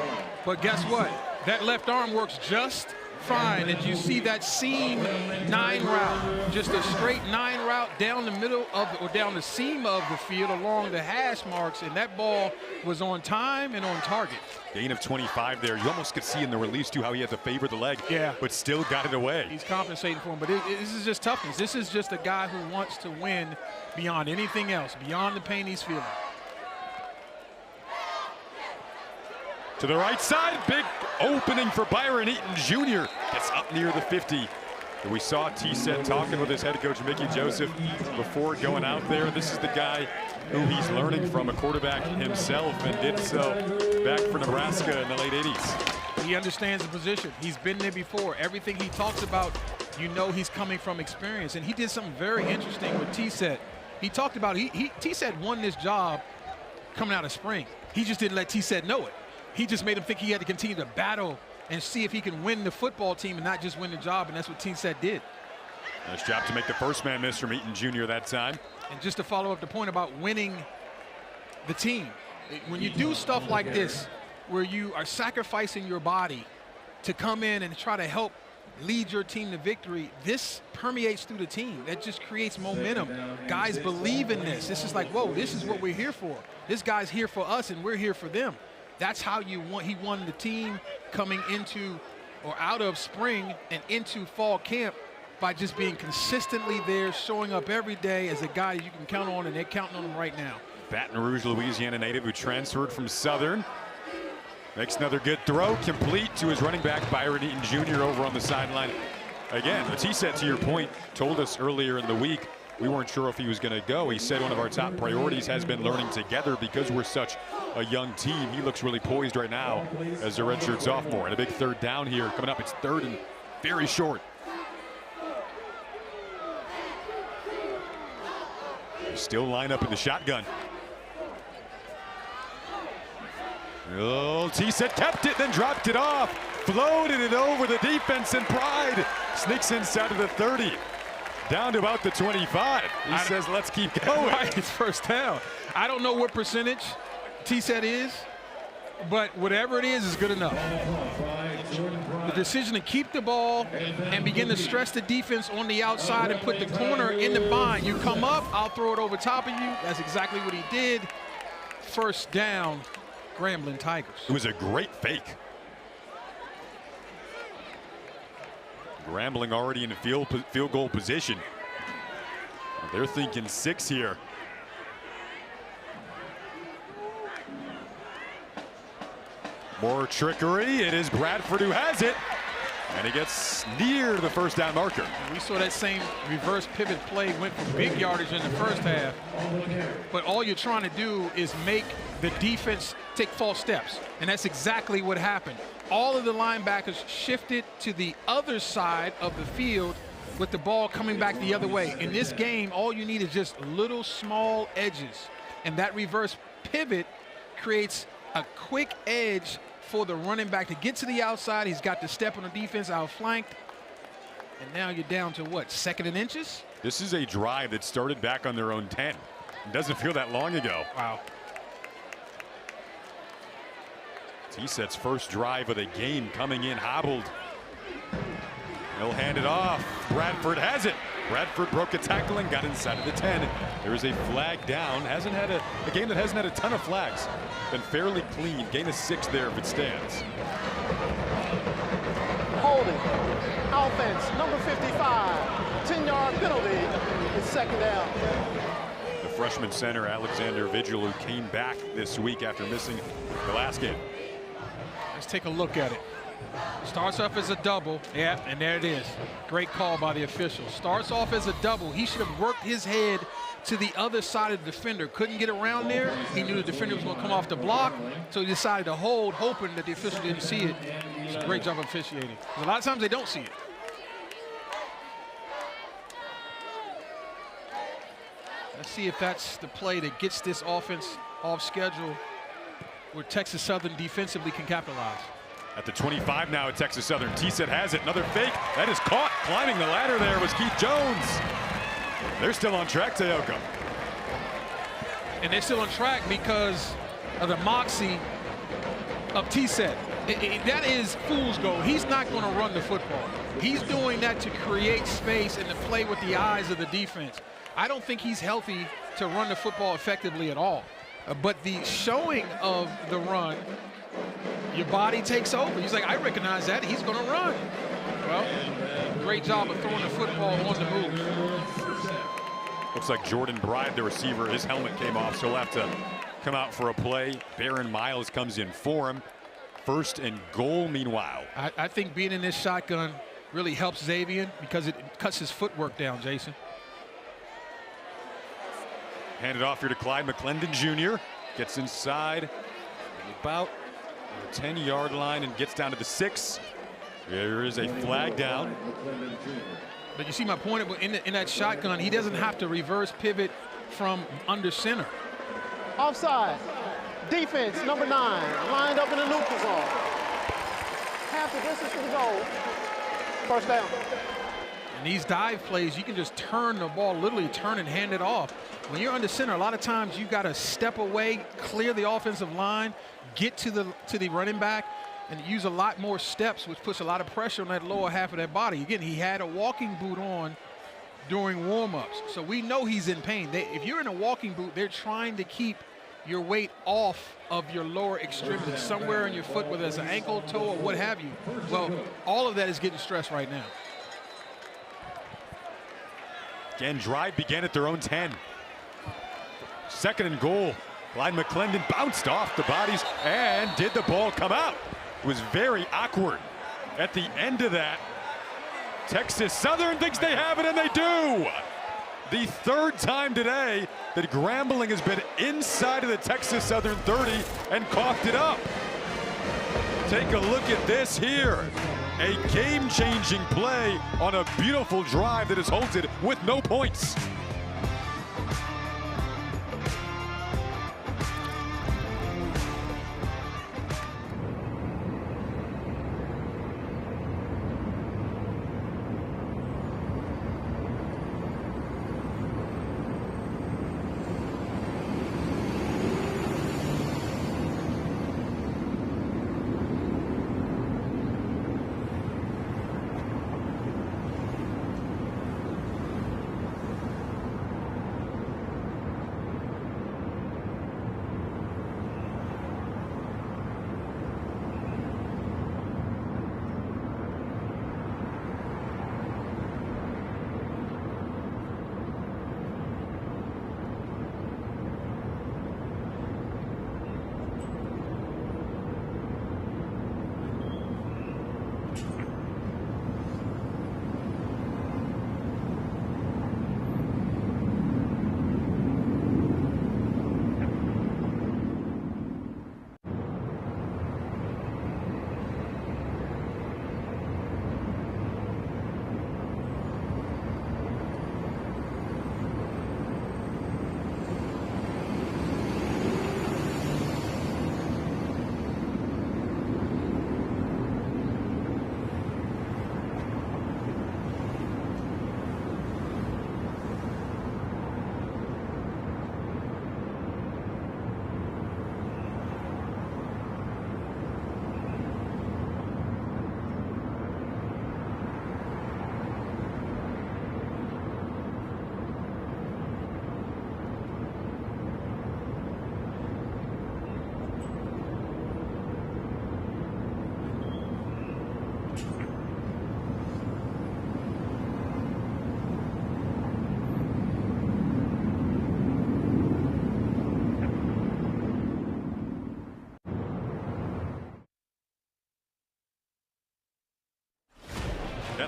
but guess what? That left arm works just fine. As you see that seam 9 route, just a straight 9 route down the middle of, or down the seam of the field along the hash marks, and that ball was on time and on target. Gain of 25 there. You almost could see in the release, too, how he had to favor the leg, yeah, but still got it away. He's compensating for him, but this is just toughness. This is just a guy who wants to win beyond anything else, beyond the pain he's feeling. To the right side, big opening for Byron Eaton Jr. Gets up near the 50. We saw Tset talking with his head coach, Mickey Joseph, before going out there. This is the guy who he's learning from, a quarterback himself, and did so back for Nebraska in the late 80s. He understands the position. He's been there before. Everything he talks about, you know he's coming from experience. And he did something very interesting with Tset. He talked about, Tset won this job coming out of spring. He just didn't let Tset know it. He just made him think he had to continue to battle and see if he can win the football team and not just win the job, and that's what Tset did. Nice job to make the first man miss from Eaton Jr. that time. And just to follow up the point about winning the team, when you do stuff like this, where you are sacrificing your body to come in and try to help lead your team to victory, this permeates through the team. That just creates momentum. Guys believe in this. This is like, whoa, this is what we're here for. This guy's here for us and we're here for them. That's how he won the team coming into or out of spring and into fall camp, by just being consistently there, showing up every day as a guy you can count on, and they're counting on him right now. Baton Rouge, Louisiana native who transferred from Southern. Makes another good throw, complete to his running back, Byron Eaton Jr. over on the sideline. Again, Tset, to your point, told us earlier in the week, we weren't sure if he was going to go. He said one of our top priorities has been learning together because we're such a young team. He looks really poised right now as a redshirt sophomore. And a big third down here coming up. It's third and very short. Still line up in the shotgun. Oh, Tset kept it, then dropped it off. Floated it over the defense, and Pride sneaks inside of the 30. Down to about the 25. He says, let's keep going. Right, it's first down. I don't know what percentage Tset is, but whatever it is good enough. The decision to keep the ball and begin to stress the defense on the outside and put the corner in the bind. You come up, I'll throw it over top of you. That's exactly what he did. First down, Grambling Tigers. It was a great fake. Grambling already in the field goal position. They're thinking 6 here. More trickery. It is Bradford who has it. And he gets near the first down marker. We saw that same reverse pivot play went for big yardage in the first half. But all you're trying to do is make the defense take false steps. And that's exactly what happened. All of the linebackers shifted to the other side of the field with the ball coming back the other way. In this game, all you need is just little small edges. And that reverse pivot creates a quick edge for the running back to get to the outside. He's got the step on the defense outflanked. And now you're down to what, 2nd and inches? This is a drive that started back on their own 10. It doesn't feel that long ago. Wow. T-Set's first drive of the game coming in hobbled. He'll hand it off. Bradford has it. Bradford broke a tackle and got inside of the 10. There is a flag down. Hasn't had a game that hasn't had a ton of flags. Been fairly clean. Gain of 6 there if it stands. Holding. Offense, number 55. 10-yard penalty. It's 2nd down. The freshman center, Alexander Vigil, who came back this week after missing the last game. Let's take a look at it. Starts off as a double. Yeah, and there it is. Great call by the official. Starts off as a double. He should have worked his head to the other side of the defender. Couldn't get around there. He knew the defender was going to come off the block, so he decided to hold, hoping that the official didn't see it. It's a great job of officiating. A lot of times they don't see it. Let's see if that's the play that gets this offense off schedule where Texas Southern defensively can capitalize. At the 25 now at Texas Southern. T-Set has it. Another fake. That is caught. Climbing the ladder there was Keith Jones. They're still on track, Teoka. And they're still on track because of the moxie of T-Set. That is fool's gold. He's not going to run the football. He's doing that to create space and to play with the eyes of the defense. I don't think he's healthy to run the football effectively at all. But the showing of the run, your body takes over. He's like, I recognize that. He's going to run. Well, great job of throwing the football on the move. Looks like Jordan Bride, the receiver, his helmet came off, so he'll have to come out for a play. Baron Miles comes in for him. 1st and goal, meanwhile. I think being in this shotgun really helps Xavier because it cuts his footwork down, Jason. Handed off here to Clyde McClendon Jr. Gets inside about the 10-yard line and gets down to the 6. There is a flag down. But you see my point, in that shotgun, he doesn't have to reverse pivot from under center. Offside. Defense, number 9, lined up in the neutral zone. Half the distance to the goal. 1st down. And these dive plays, you can just turn the ball, literally turn and hand it off. When you're under center, a lot of times you got to step away, clear the offensive line, get to the running back, and use a lot more steps, which puts a lot of pressure on that lower half of that body. Again, he had a walking boot on during warm-ups, so we know he's in pain. If you're in a walking boot, they're trying to keep your weight off of your lower extremity, somewhere in your foot, whether it's an ankle, toe, or what have you. Well, all of that is getting stressed right now. Again, drive began at their own 10. 2nd and goal. Clyde McClendon bounced off the bodies, and did the ball come out? It was very awkward. At the end of that, Texas Southern thinks they have it, and they do. The 3rd time today that Grambling has been inside of the Texas Southern 30 and coughed it up. Take a look at this here. A game-changing play on a beautiful drive that is halted with no points.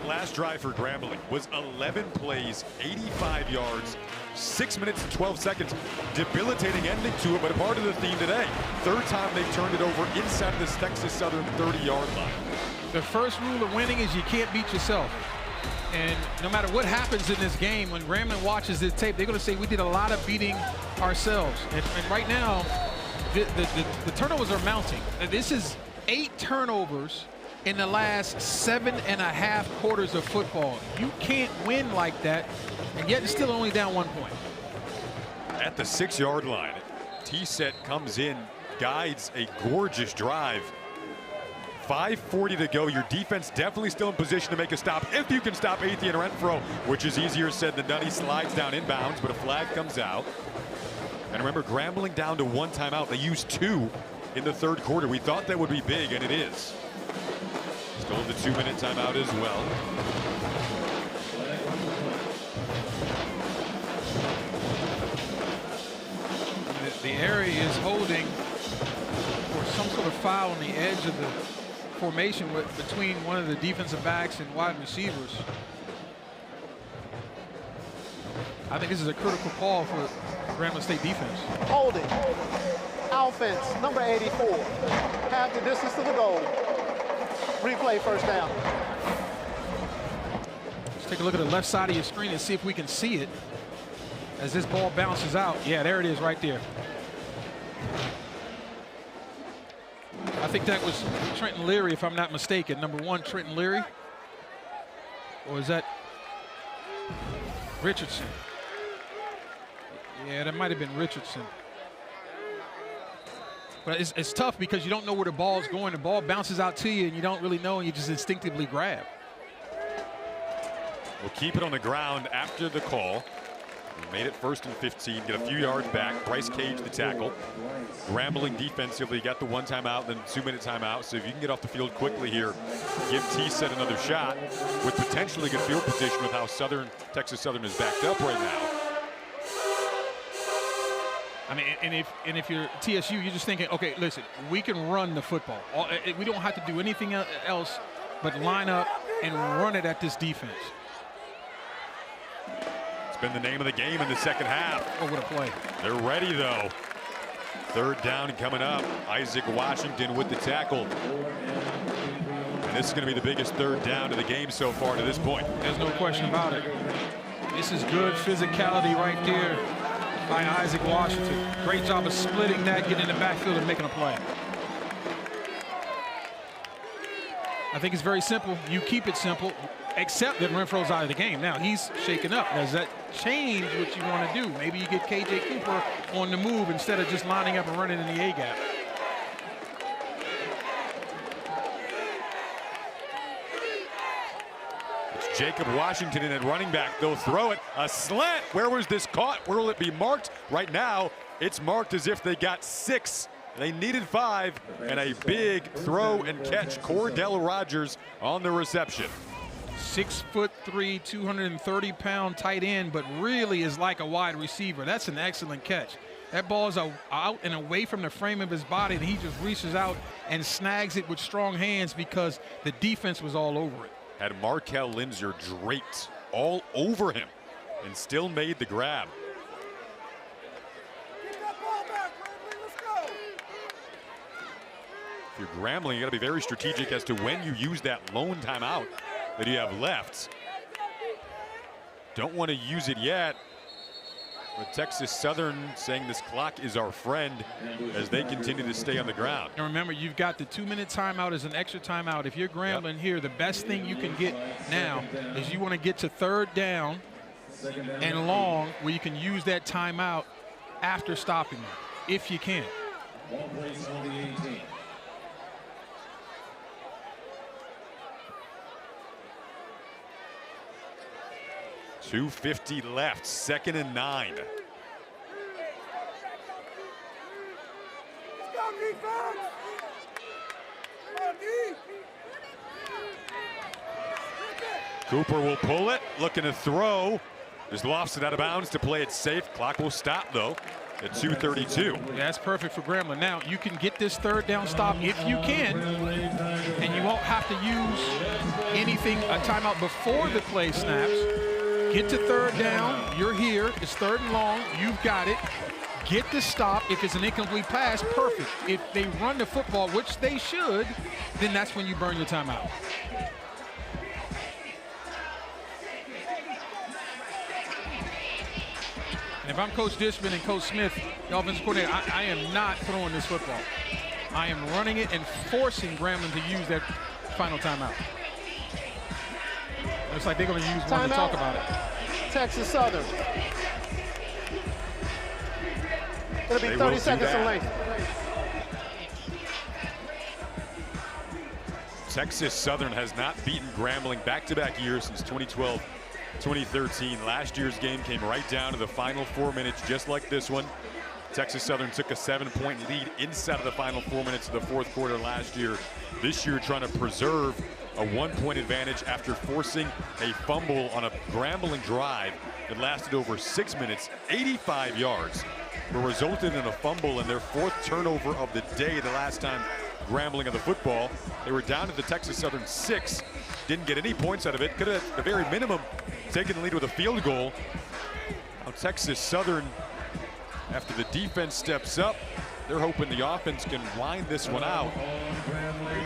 That last drive for Grambling was 11 plays, 85 yards, 6 minutes and 12 seconds. Debilitating ending to it, but a part of the theme today. Third time they've turned it over inside of this Texas Southern 30-yard line. The first rule of winning is you can't beat yourself. And no matter what happens in this game, when Grambling watches this tape, they're going to say we did a lot of beating ourselves. And right now, the turnovers are mounting. This is 8 turnovers in the last 7.5 quarters of football. You can't win like that, and yet it's still only down 1 point. At the 6-yard line, T-Set comes in, guides a gorgeous drive. 5:40 to go. Your defense definitely still in position to make a stop if you can stop Athey and Renfro, which is easier said than done. He slides down inbounds, but a flag comes out. And remember, Grambling down to 1 timeout. They used 2 in the 3rd quarter. We thought that would be big, and it is. Still the 2-minute timeout as well. The area is holding for some sort of foul on the edge of the formation between one of the defensive backs and wide receivers. I think this is a critical call for Grambling State defense. Holding. Offense, number 84. Half the distance to the goal. Replay, first down. Let's take a look at the left side of your screen and see if we can see it as this ball bounces out. Yeah, there it is right there. I think that was Trenton Leary, if I'm not mistaken. Number 1, Trenton Leary. Or is that Richardson? Yeah, that might have been Richardson. But it's tough because you don't know where the ball's going. The ball bounces out to you and you don't really know, and you just instinctively grab. We'll keep it on the ground after the call. We made it 1st and 15, get a few yards back. Bryce Cage the tackle. Grambling defensively got the 1 timeout, then 2-minute timeout. So if you can get off the field quickly here, give T-Set another shot with potentially good field position with how Texas Southern is backed up right now. I mean, and if you're TSU, you're just thinking, okay, listen, we can run the football. We don't have to do anything else but line up and run it at this defense. It's been the name of the game in the 2nd half. Oh, what a play. They're ready, though. 3rd down coming up. Isaac Washington with the tackle. And this is going to be the biggest 3rd down of the game so far to this point. There's no question about it. This is good physicality right there by Isaac Washington. Great job of splitting that, getting in the backfield and making a play. I think it's very simple. You keep it simple, except that Renfro's out of the game. Now, he's shaken up. Does that change what you want to do? Maybe you get KJ Cooper on the move instead of just lining up and running in the A-gap. It's Jacob Washington in at running back. They'll throw it. A slant. Where was this caught? Where will it be marked? Right now, it's marked as if they got 6. They needed 5, and a big throw and catch. Cordell Rogers on the reception. 6'3", 230-pound tight end, but really is like a wide receiver. That's an excellent catch. That ball is out and away from the frame of his body, and he just reaches out and snags it with strong hands because the defense was all over it. Had Markel Linzer draped all over him and still made the grab. If you're Grambling, you got to be very strategic as to when you use that lone timeout that you have left. Don't want to use it yet. But Texas Southern saying this clock is our friend as they continue to stay on the ground. And remember, you've got the 2-minute timeout as an extra timeout. If you're Grambling here, the best thing you can get now is you want to get to 3rd down and long where you can use that timeout after stopping them, if you can. 2:50 left, 2nd and 9. Cooper will pull it, looking to throw. Just lofts it out of bounds to play it safe. Clock will stop, though. at 2:32. Yeah, that's perfect for Grambling. Now, you can get this third down stop if you can, and you won't have to use anything, a timeout before the play snaps. Get to third down. You're here. It's third and long. You've got it. Get the stop. If it's an incomplete pass, perfect. If they run the football, which they should, then that's when you burn your timeout. And if I'm Coach Dishman and Coach Smith, the offensive coordinator, I am not throwing this football. I am running it and forcing Grambling to use that final timeout. Looks like they're going to use one to talk about it. Texas Southern. It'll be 30 seconds in length. Texas Southern has not beaten Grambling back-to-back years since 2012, 2013. Last year's game came right down to the final 4 minutes, just like this one. Texas Southern took a 7-point lead inside of the final 4 minutes of the fourth quarter last year. This year trying to preserve a 1-point advantage after forcing a fumble on a Grambling drive that lasted over 6 minutes, 85 yards, but resulted in a fumble and their fourth turnover of the day. The last time Grambling of the football, they were down to the Texas Southern 6, didn't get any points out of it. Could have at the very minimum taken the lead with a field goal. Now Texas Southern, after the defense steps up, they're hoping the offense can wind this one out.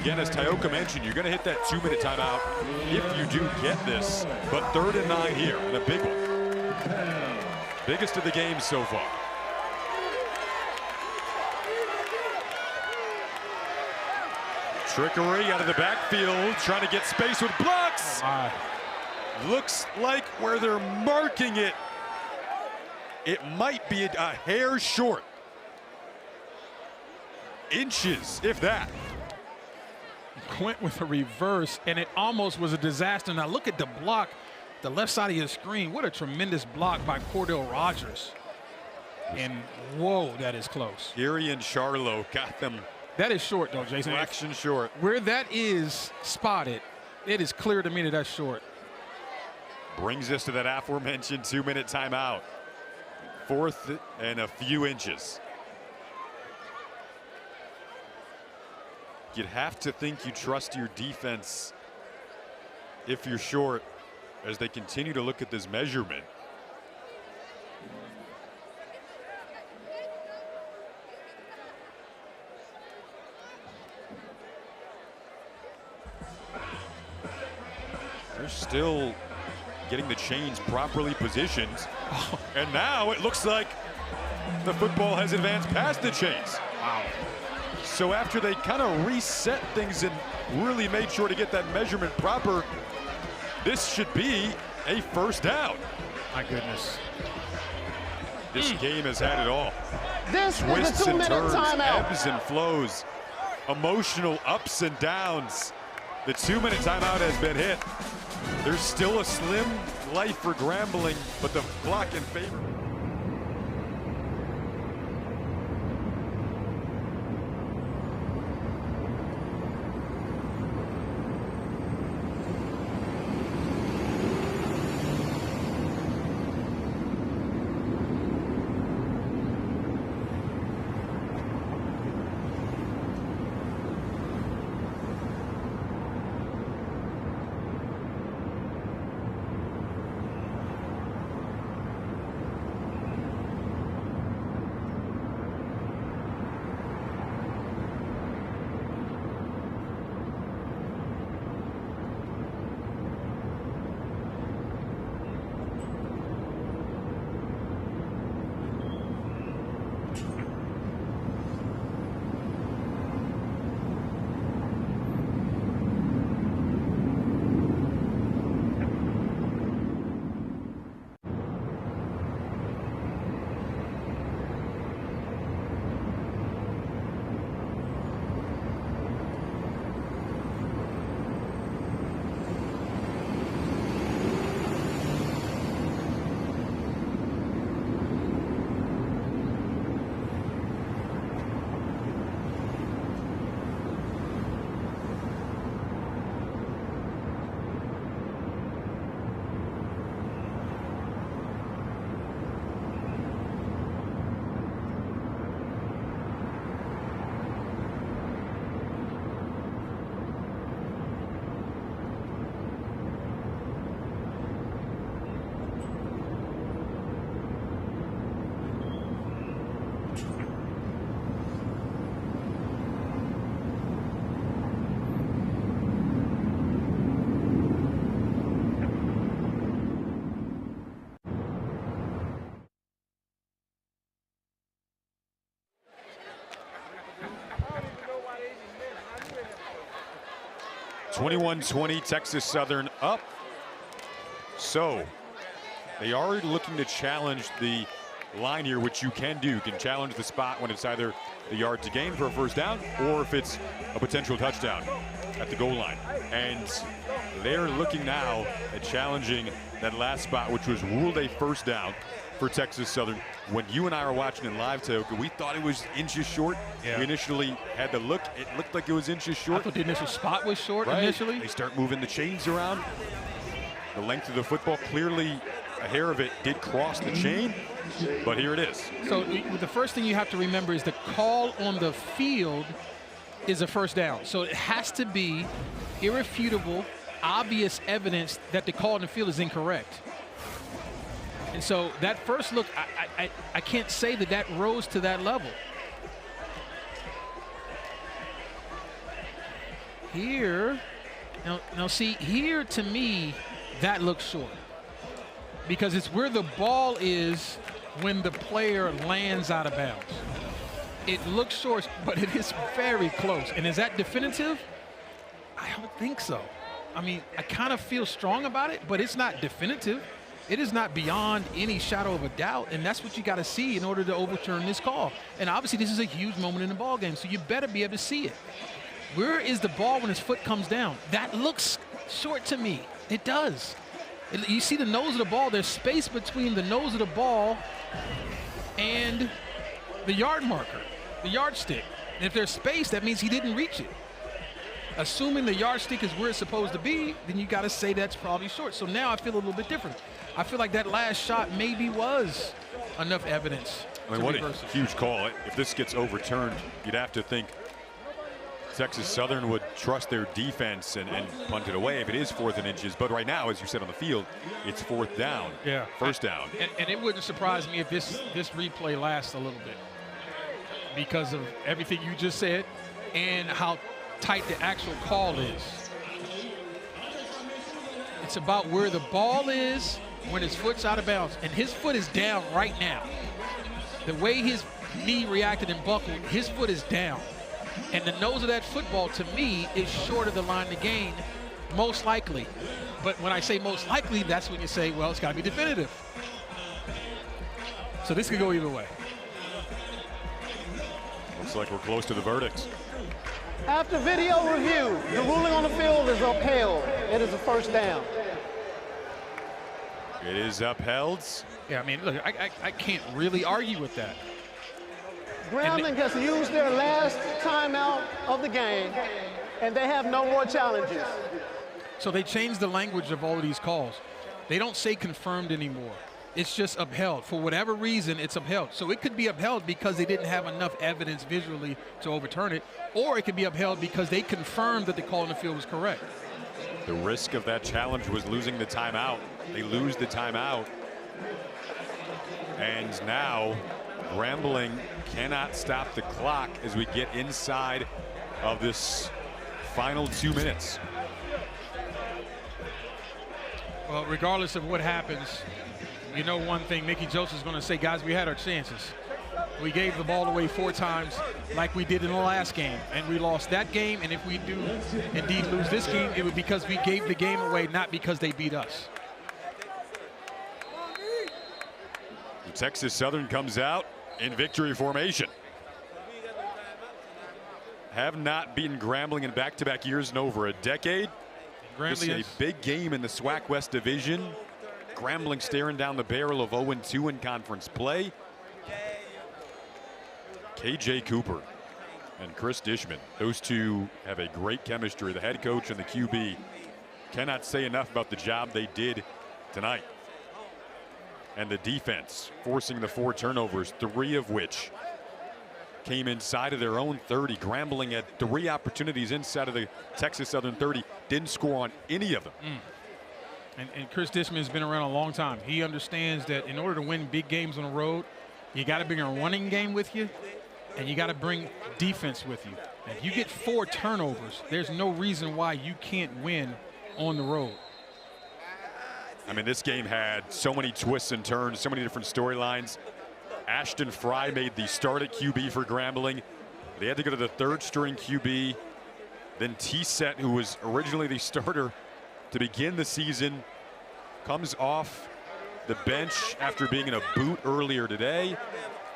Again, as Tioka mentioned, you're going to hit that 2-minute timeout if you do get this. But 3rd and 9 here, and a big one. Biggest of the game so far. Trickery out of the backfield, trying to get space with blocks. Looks like where they're marking it, it might be a hair short. Inches, if that. Went with a reverse, and it almost was a disaster. Now look at the block, the left side of your screen. What a tremendous block by Cordell Rogers. And whoa, that is close. Geary and Charlo got them. That is short, though, Jason. Action short. Where that is spotted, it is clear to me that that's short. Brings us to that aforementioned 2-minute timeout. 4th and a few inches. You'd have to think you trust your defense if you're short as they continue to look at this measurement. They're still getting the chains properly positioned. And now it looks like the football has advanced past the chains. Wow. So after they kind of reset things and really made sure to get that measurement proper, this should be a first down. My goodness. This game has had it all. This Twists is a and 2-minute turns, timeout. ebbs and flows, emotional ups and downs. The 2-minute timeout has been hit. There's still a slim life for Grambling, but the clock in favor. 21-20, Texas Southern up. So they are looking to challenge the line here, which you can do. You can challenge the spot when it's either the yard to gain for a first down or if it's a potential touchdown at the goal line. And they're looking now at challenging that last spot, which was ruled a first down for Texas Southern. When you and I were watching in live, Teoka, we thought it was inches short. Yeah. We initially had the look. It looked like it was inches short. I thought the initial spot was short Right. initially. They start moving the chains around. The length of the football, clearly a hair of it did cross the chain, but here it is. So the first thing you have to remember is the call on the field is a first down. So it has to be irrefutable, obvious evidence that the call on the field is incorrect. And so that first look, I can't say that that rose to that level. Here, now see, here to me, that looks short. Because it's where the ball is when the player lands out of bounds. It looks short, but it is very close. And is that definitive? I don't think so. I mean, I kind of feel strong about it, but it's not definitive. It is not beyond any shadow of a doubt, and that's what you got to see in order to overturn this call. And obviously, this is a huge moment in the ball game, so you better be able to see it. Where is the ball when his foot comes down? That looks short to me. It does. You see the nose of the ball. There's space between the nose of the ball and the yard marker, the yardstick. And if there's space, that means he didn't reach it. Assuming the yardstick is where it's supposed to be, then you got to say that's probably short. So now I feel a little bit different. I feel like that last shot maybe was enough evidence. I mean, what a huge call. If this gets overturned, you'd have to think Texas Southern would trust their defense and punt it away if it is 4th and inches. But right now, as you said on the field, it's 4th down. Yeah. First down. And it wouldn't surprise me if this replay lasts a little bit because of everything you just said and how tight the actual call is. It's about where the ball is when his foot's out of bounds. And his foot is down right now. The way his knee reacted and buckled, his foot is down. And the nose of that football, to me, is short of the line to gain, most likely. But when I say most likely, that's when you say, well, it's got to be definitive. So this could go either way. Looks like we're close to the verdict. After video review, the ruling on the field is upheld. It is a first down. It is upheld. Yeah, I mean, look, I can't really argue with that. Grambling has used their last timeout of the game, and they have no more challenges. So they changed the language of all of these calls. They don't say confirmed anymore. It's just upheld. For whatever reason, it's upheld. So it could be upheld because they didn't have enough evidence visually to overturn it, or it could be upheld because they confirmed that the call on the field was correct. The risk of that challenge was losing the timeout. They lose the timeout. And now Grambling cannot stop the clock as we get inside of this final 2 minutes. Well, regardless of what happens, you know one thing, Mickey Joseph's going to say, guys, we had our chances. We gave the ball away 4 times like we did in the last game, and we lost that game. And if we do indeed lose this game, it would be because we gave the game away, not because they beat us. Texas Southern comes out in victory formation. Have not beaten Grambling in back-to-back years in over a decade. This is a big game in the SWAC West Division. Grambling staring down the barrel of 0-2 in conference play. KJ Cooper and Chris Dishman, those two have a great chemistry. The head coach and the QB cannot say enough about the job they did tonight. And the defense forcing the 4 turnovers, 3 of which came inside of their own 30. Grambling had 3 opportunities inside of the Texas Southern 30, didn't score on any of them. And Chris Dishman has been around a long time. He understands that in order to win big games on the road, you got to bring a running game with you, and you got to bring defense with you. And if you get 4 turnovers, there's no reason why you can't win on the road. I mean, this game had so many twists and turns, so many different storylines. Ashton Fry made the start at QB for Grambling. They had to go to the 3rd string QB Then T-Set, who was originally the starter to begin the season, comes off the bench after being in a boot earlier today.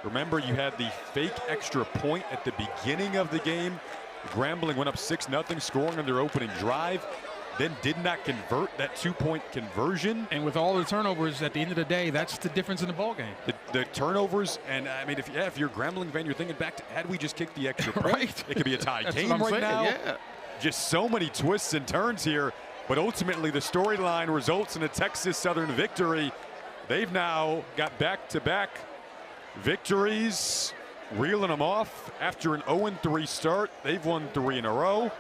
Remember, you had the fake extra point at the beginning of the game. Grambling went up 6-0, scoring on their opening drive, then did not convert that 2-point conversion. And with all the turnovers, at the end of the day, that's the difference in the ball game. The turnovers, and I mean, if you're a Grambling fan, you're thinking back to, had we just kicked the extra point, Right. it could be a tie That's game what I'm right saying, now. yeah. Just so many twists and turns here, but ultimately the storyline results in a Texas Southern victory. They've now got back-to-back victories, reeling them off after an 0-3 start. They've won 3 in a row.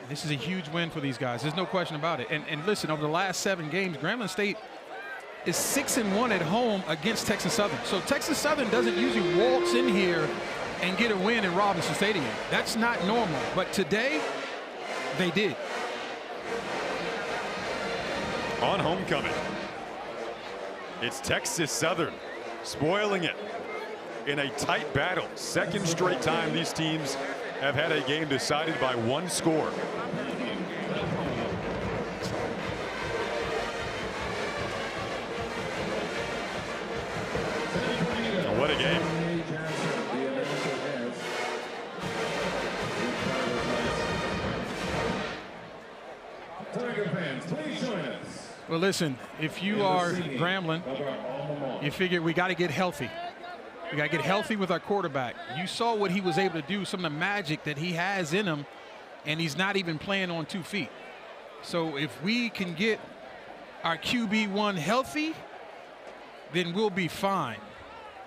This is a huge win for these guys. There's no question about it. And listen, over the last 7 games, Grambling State is 6-1 at home against Texas Southern. So Texas Southern doesn't usually waltz in here and get a win in Robinson Stadium. That's not normal. But today, they did. On homecoming, it's Texas Southern spoiling it in a tight battle. Second straight time these teams have had a game decided by 1 score. What a game. Well, listen, if you are Grambling, you figure we got to get healthy. We got to get healthy with our quarterback. You saw what he was able to do, some of the magic that he has in him, and he's not even playing on 2 feet. So if we can get our QB1 healthy, then we'll be fine.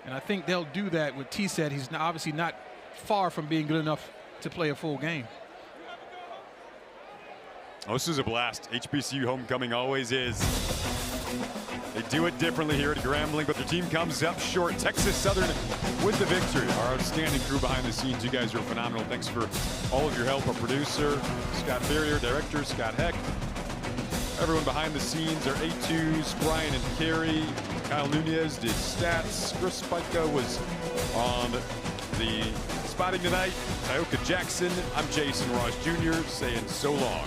And I think they'll do that with T-Set. He's obviously not far from being good enough to play a full game. Oh, this is a blast. HBCU homecoming always is. They do it differently here at Grambling, but their team comes up short. Texas Southern with the victory. Our outstanding crew behind the scenes. You guys are phenomenal. Thanks for all of your help. Our producer, Scott Ferrier, director, Scott Heck. Everyone behind the scenes, our A2s, Brian and Carrie. Kyle Nunez did stats. Chris Spica was on the spotting tonight. Tioka Jackson. I'm Jason Ross Jr. saying so long.